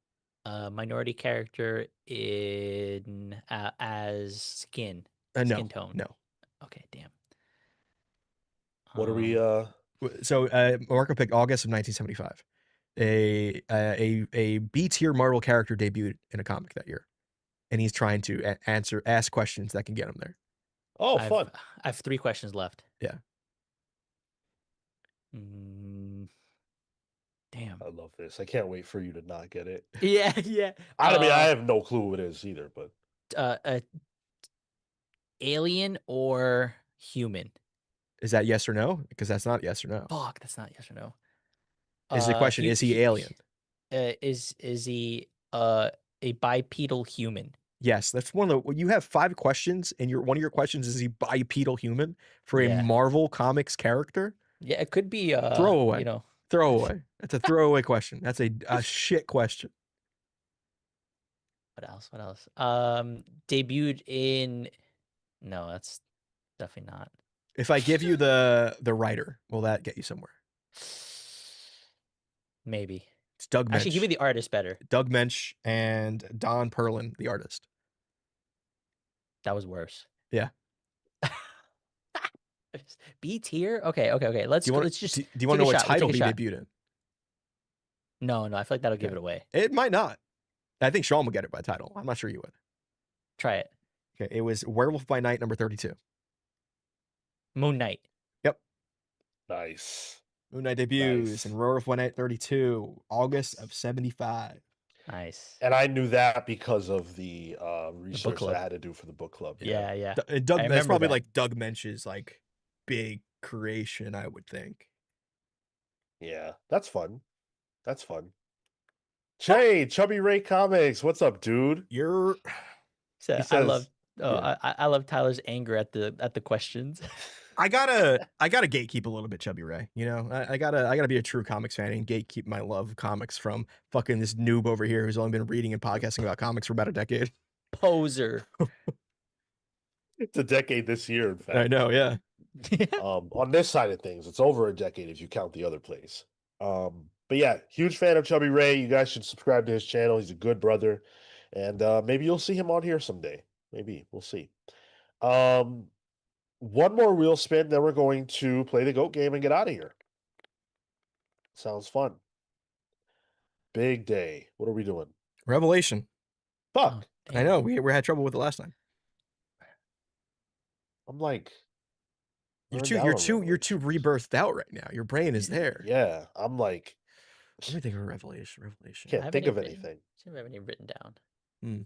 Minority character in as skin No, tone. no. Okay, damn. What are we? So Marco picked August of 1975. A B tier Marvel character debuted in a comic that year, and he's trying to ask questions that can get him there. Oh, fun! I have 3 questions left. Yeah. Damn. I love this. I can't wait for you to not get it. Yeah. I mean, I have no clue who it is either, but alien or human? Is that yes or no? Because that's not yes or no. Fuck, that's not yes or no. Is the question, is he alien? Is he a bipedal human? Yes, that's one of the. You have 5 questions, and one of your questions is he bipedal human for a Yeah. Marvel Comics character? Yeah, it could be Throwaway. You know, Throwaway. That's a throwaway question. That's a shit question. what else? Debuted in. No, that's definitely not. If I give you the writer, will that get you somewhere? Maybe. It's Doug Mensch. Actually, give me the artist better. Doug Mensch and Don Perlin, the artist. That was worse. Yeah. B tier. Okay. Let's Do you want to know what title he debuted in? No. I feel like that'll give it away. It might not. I think Sean will get it by title. I'm not sure you would. Try it. Okay, it was Werewolf by Night number 32. Moon Knight. Yep. nice. Moon Knight debuts Nice. in Werewolf by Night 32, August of 75. Nice. And I knew that because of the research that club. I had to do for the book club. Yeah. Doug, that's probably that. like Doug Mensch's like big creation, I would think. Yeah, that's fun. Che, Chubby Ray Comics, what's up, dude? You're So He I says- love. yeah. I love Tyler's anger at the questions. I gotta gatekeep a little bit, Chubby Ray. You know, I gotta be a true comics fan and gatekeep my love of comics from fucking this noob over here who's only been reading and podcasting about comics for about a decade. Poser. It's a decade this year, in fact. I know, yeah. On this side of things, it's over a decade if you count the other place. But yeah, huge fan of Chubby Ray. You guys should subscribe to his channel. He's a good brother, and maybe you'll see him on here someday. Maybe we'll see. One more wheel spin, then we're going to play the GOAT game and get out of here. Sounds fun. Big day. What are we doing? Revelation. Fuck. Oh, I know damn. we had trouble with it last time. I'm like You're burned too out you're on too you're too Revelations. rebirthed out right now. Your brain is there. Yeah, I'm like Let me think of a revelation. I can't haven't think of even- anything. I don't have any written down.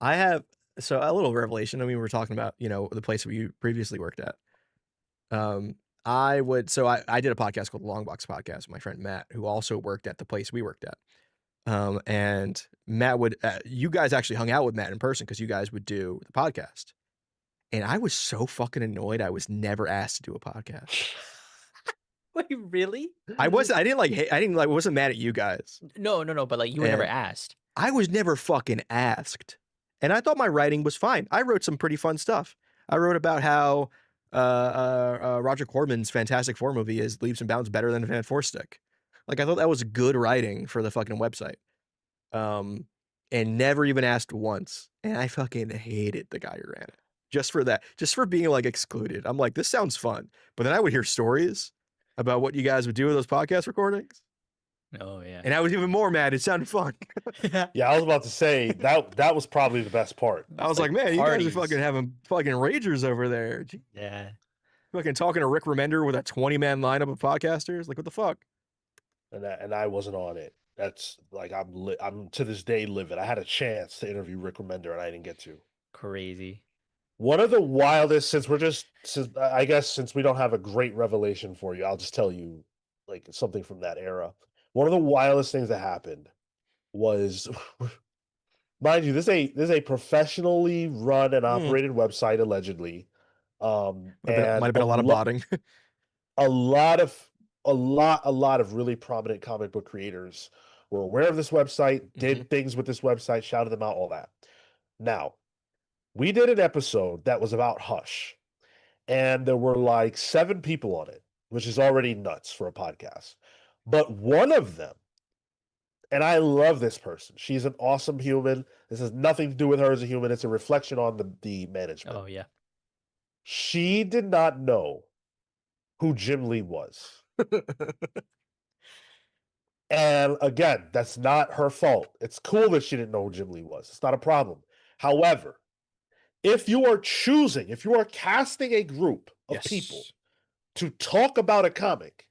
I have so a little revelation. I mean, we were talking about, the place we previously worked at. I did a podcast called the Longbox Podcast with my friend Matt, who also worked at the place we worked at. And Matt would, you guys actually hung out with Matt in person because you guys would do the podcast. And I was so fucking annoyed. I was never asked to do a podcast. Wait, really? I wasn't mad at you guys. No. But like, you were never And- asked. I was never fucking asked. And I thought my writing was fine. I wrote some pretty fun stuff. I wrote about how Roger Corman's Fantastic Four movie is leaps and bounds better than Van Four Stick. Like, I thought that was good writing for the fucking website. And never even asked once. And I fucking hated the guy who ran it. Just for that. Just for being like excluded. I'm like, this sounds fun. But then I would hear stories about what you guys would do with those podcast recordings. Oh yeah. And I was even more mad. It sounded fun. Yeah, I was about to say that was probably the best part. I was like, man, you guys parties. are fucking having fucking ragers over there. Gee, Yeah. fucking talking to Rick Remender with a 20-man lineup of podcasters. Like, what the fuck? And I wasn't on it. That's like I'm to this day livid. I had a chance to interview Rick Remender and I didn't get to. Crazy. One of the wildest, since we don't have a great revelation for you, I'll just tell you like something from that era. One of the wildest things that happened was, mind you, this is a professionally run and operated website allegedly. Might have been a lot of botting. a lot of really prominent comic book creators were aware of this website, did things with this website, shouted them out, all that. Now, we did an episode that was about Hush, and there were like 7 people on it, which is already nuts for a podcast. But one of them, and I love this person. She's an awesome human. This has nothing to do with her as a human. It's a reflection on the management. Oh yeah. She did not know who Jim Lee was. And again, that's not her fault. It's cool that she didn't know who Jim Lee was. It's not a problem. However, if you are casting a group of people to talk about a comic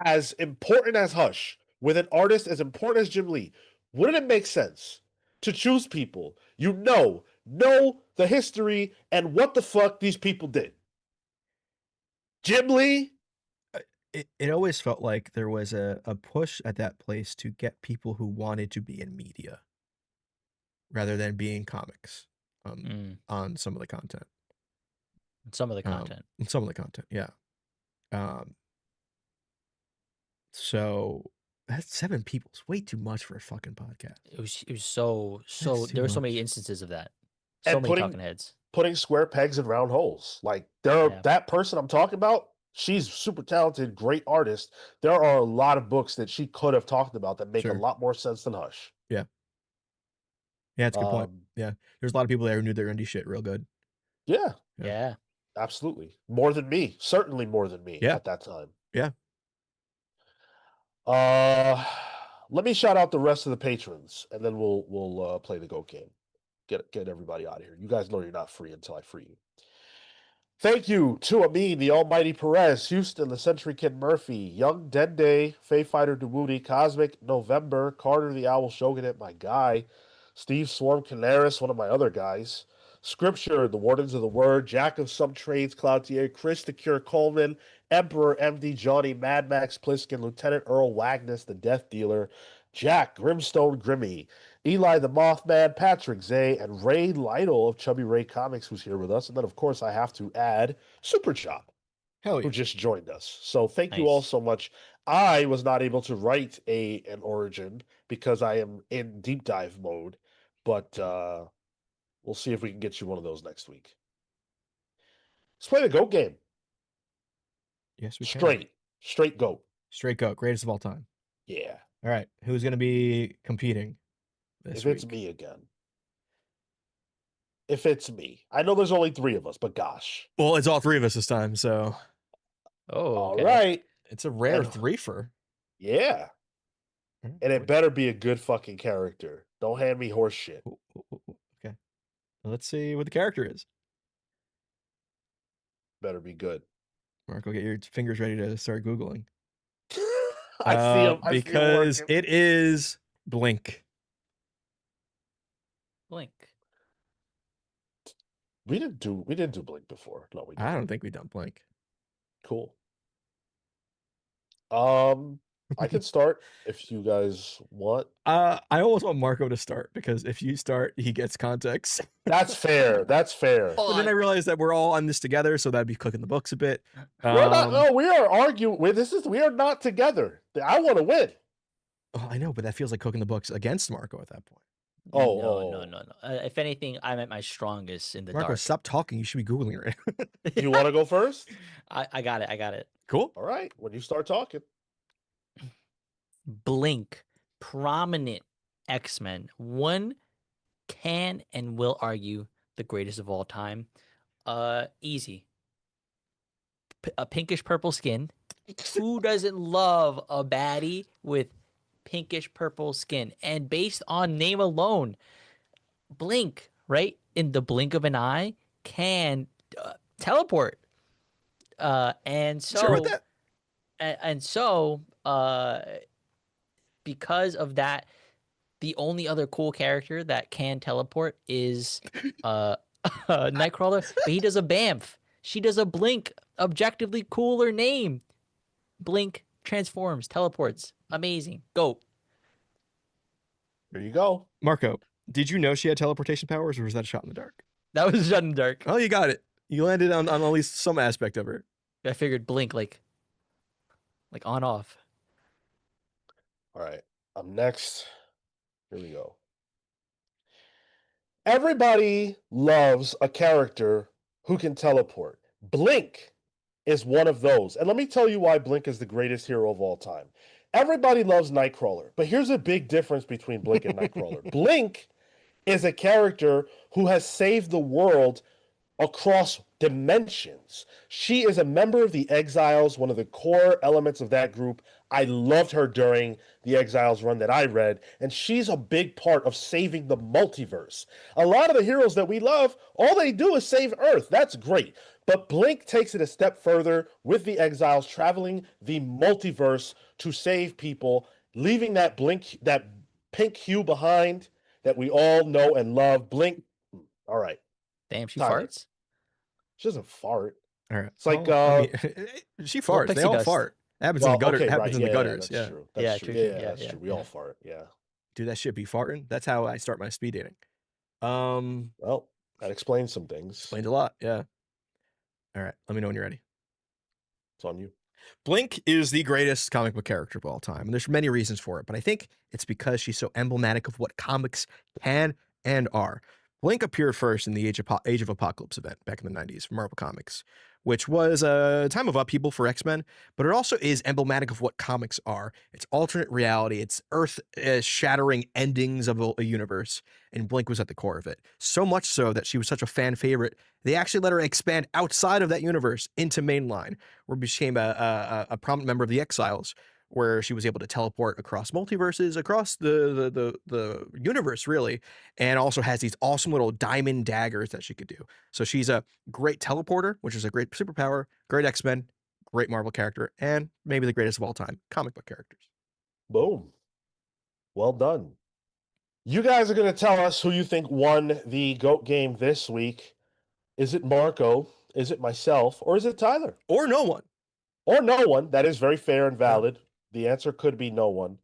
as important as Hush, with an artist as important as Jim Lee, wouldn't it make sense to choose people you know the history and what the fuck these people did? Jim Lee? It always felt like there was a push at that place to get people who wanted to be in media rather than being comics on some of the content. Some of the content. Some of the content, yeah. So that's 7 people. It's way too much for a fucking podcast. It was so That's there were too so many much. instances of that. And So many putting- talking heads. Putting square pegs in round holes. Like that person I'm talking about, she's super talented, great artist. There are a lot of books that she could have talked about that make Sure. a lot more sense than Hush. Yeah, it's a good point. Yeah, there's a lot of people there who knew their indie shit real good. Yeah, Yeah. absolutely. More than me. Certainly more than me Yeah. at that time. Yeah. Let me shout out the rest of the patrons and then we'll play the GOAT game. Get everybody out of here. You guys know you're not free until I free you. Thank you to Amin, the Almighty Perez, Houston, the Century Kid Murphy, Young Dende, Fae Fighter Dewooty, Cosmic November, Carter the Owl Shogunate, my guy, Steve Swarm Canaris, one of my other guys, Scripture, the Wardens of the Word, Jack of Some Trades, Cloutier, Chris the Cure Coleman, Emperor MD Johnny, Mad Max Pliskin, Lieutenant Earl Wagnus, the Death Dealer, Jack Grimstone Grimmy, Eli the Mothman, Patrick Zay, and Ray Lytle of Chubby Ray Comics, who's here with us. And then, of course, I have to add Super Chop, Hell who yeah. just joined us. So thank you all Nice. so much. I was not able to write an origin because I am in deep dive mode, but we'll see if we can get you one of those next week. Let's play the GOAT game. Yes, we can. Straight GOAT. Straight GOAT, greatest of all time. Yeah. All right, who's going to be competing this If week? it's me again. If it's me. I know there's only 3 of us, but gosh. Well, it's all 3 of us this time, so Oh, All okay. right. it's a rare And- threefer. Yeah. And it better be a good fucking character. Don't hand me horse shit. Okay. Let's see what the character is. Better be good. Marco, get your fingers ready to start Googling. I see him. Because it is Blink. Blink. We didn't do Blink before. No, we didn't. I don't think we've done Blink. Cool. I can start if you guys want. I almost want Marco to start because if you start, he gets context. That's fair. That's fair. But then I realized that we're all on this together, so that'd be cooking the books a bit. We're not. No, we are arguing. We are not together. I want to win. Oh, I know, but that feels like cooking the books against Marco at that point. No. If anything, I'm at my strongest in the Marco, dark. stop talking. You should be Googling right now. You want to go first? I got it. Cool. All right. When you start talking. Blink, prominent X-Men. One can and will argue the greatest of all time. Easy. A pinkish purple skin. Who doesn't love a baddie with pinkish purple skin? And based on name alone, Blink, right? In the blink of an eye, can teleport. And so, sure with that? and so, because of that, the only other cool character that can teleport is Nightcrawler, but he does a Bamf. She does a Blink, objectively cooler name. Blink transforms, teleports. Amazing. Go. Here you go. Marco, did you know she had teleportation powers, or was that a shot in the dark? That was shot in the dark. Oh, you got it. You landed on at least some aspect of her. I figured Blink like on off. All right. I'm next. Here we go. Everybody loves a character who can teleport. Blink is one of those. And let me tell you why Blink is the greatest hero of all time. Everybody loves Nightcrawler, but here's a big difference between Blink and Nightcrawler. Blink is a character who has saved the world across dimensions. She is a member of the Exiles, one of the core elements of that group. I loved her during the Exiles run that I read, and she's a big part of saving the multiverse. A lot of the heroes that we love, all they do is save Earth. That's great. But Blink takes it a step further with the Exiles, traveling the multiverse to save people, leaving that pink hue behind that we all know and love. Blink. All right. Damn, she Tyler. farts. She doesn't fart. All right. It's like she farts. They pixie all dust. fart. Happens in the gutter. Okay, happens in the gutters. That's Yeah. true. Yeah, That's true. true, Yeah, true. that's Yeah, true. We yeah. all fart. Yeah. Dude, that shit be farting. That's how I start my speed dating. Well, that explains some things. Explains a lot. Yeah. All right. Let me know when you're ready. It's on you. Blink is the greatest comic book character of all time, and there's many reasons for it, but I think it's because she's so emblematic of what comics can and are. Blink appeared first in the Age of Apocalypse event back in the 90s for Marvel Comics, which was a time of upheaval for X-Men, but it also is emblematic of what comics are. It's alternate reality, it's earth-shattering endings of a universe, and Blink was at the core of it. So much so that she was such a fan favorite, they actually let her expand outside of that universe into mainline, where she became a prominent member of the Exiles, where she was able to teleport across multiverses, across the universe, really, and also has these awesome little diamond daggers that she could do. So she's a great teleporter, which is a great superpower, great X-Men, great Marvel character, and maybe the greatest of all time comic book characters. Boom. Well done. You guys are going to tell us who you think won the GOAT game this week. Is it Marco? Is it myself? Or is it Tyler? Or no one. Or no one. That is very fair and valid. The answer could be no one.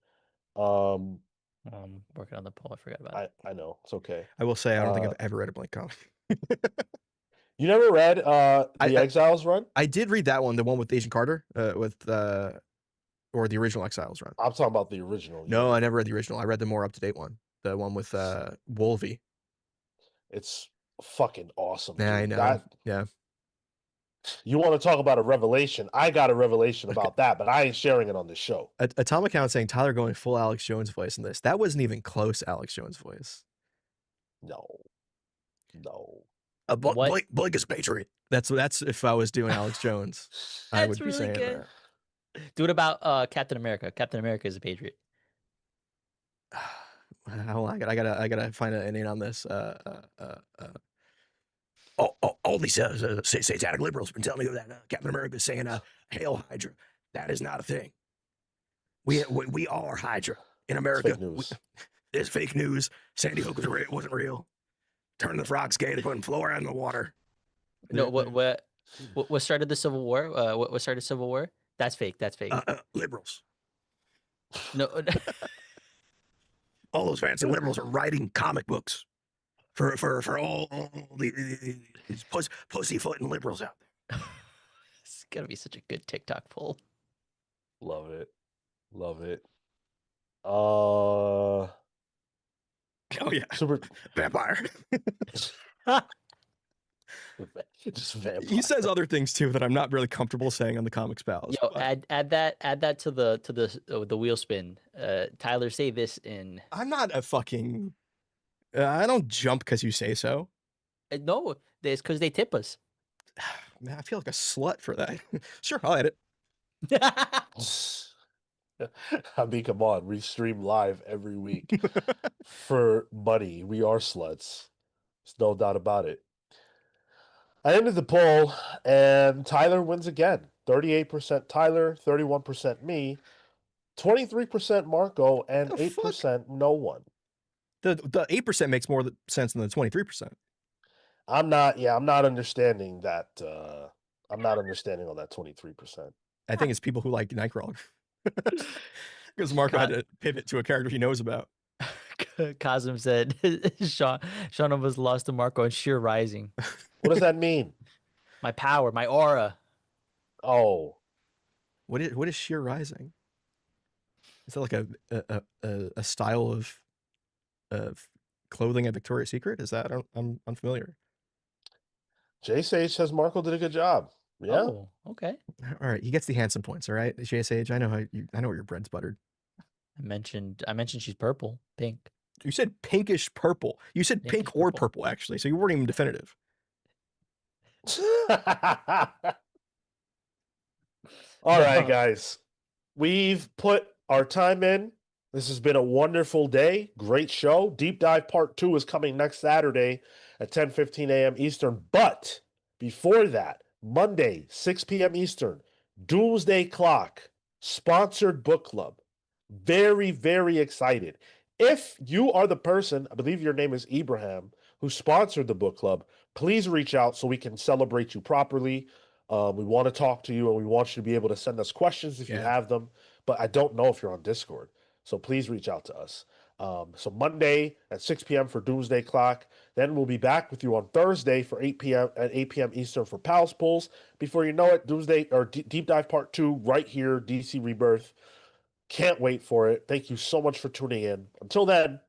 Working on the poll. I forgot about it. I know. It's okay. I will say I don't think I've ever read a Blink comic. You never read the Exiles run? I did read that one, the one with Agent Carter, or the original Exiles run. I'm talking about the original. No, I never read the original. I read the more up-to-date one, the one with Wolvie. It's fucking awesome. Yeah, dude. I know. Yeah. You want to talk about a revelation? I got a revelation about that, but I ain't sharing it on the show. Atomic Count saying Tyler going full Alex Jones voice in this. That wasn't even close Alex Jones voice. No. Blink is Patriot. That's if I was doing Alex Jones, I would be really saying good. that. Do it about Captain America. Captain America is a patriot. hold on, I gotta find a name on this. All these satanic liberals have been telling me that Captain America is saying "Hail Hydra." That is not a thing. We are Hydra in It's America. fake news. It's fake news. Sandy Hook wasn't real. Turning the frogs gay. They're putting fluoride in the water. No, what started the Civil War? What started Civil War? That's fake. That's fake. Liberals. No, All those fancy liberals are writing comic books for all these pussyfooting liberals out there. it's gonna be such a good TikTok poll. Love it. Love it. Oh yeah, Super vampire. just vampire. He says other things too that I'm not really comfortable saying on the Comics Pals. Yo, add that to the wheel spin. Tyler, say this in. I'm not a fucking. I don't jump because you say so. No, it's because they tip us. Man, I feel like a slut for that. Sure, I'll edit. I mean, come on, we stream live every week for money. We are sluts. There's no doubt about it. I ended the poll, and Tyler wins again. 38% Tyler, 31% me, 23% Marco, and The fuck? 8% no one. The 8% makes more sense than the 23%. I'm not understanding that. I'm not understanding on that 23%. I think it's people who like Nightcrawler. Because Marco had to pivot to a character he knows about. Cosm said Sean was lost to Marco and sheer rising. What does that mean? My power, my aura. Oh, What is sheer rising? Is that like a style of clothing at Victoria's Secret? Is that I'm unfamiliar. J Sage says Marco did a good job. Yeah. Oh, okay. All right, he gets the handsome points. All right, JSH. I know where your bread's buttered. I mentioned she's purple, pink. You said pinkish purple. You said pink or purple, actually. So you weren't even definitive. All right, guys. We've put our time in. This has been a wonderful day. Great show. Deep Dive Part 2 is coming next Saturday at 10:15 a.m. Eastern. But before that, Monday, 6 p.m. Eastern, Doomsday Clock, sponsored book club. Very, very excited. If you are the person, I believe your name is Ibrahim, who sponsored the book club, please reach out so we can celebrate you properly. We want to talk to you, and we want you to be able to send us questions if you have them. But I don't know if you're on Discord, so please reach out to us. So Monday at 6 p.m. for Doomsday Clock. Then we'll be back with you on Thursday for 8 p.m. Eastern for Pals Pulls. Before you know it, Doomsday or Deep Dive Part 2 right here, DC Rebirth. Can't wait for it. Thank you so much for tuning in. Until then,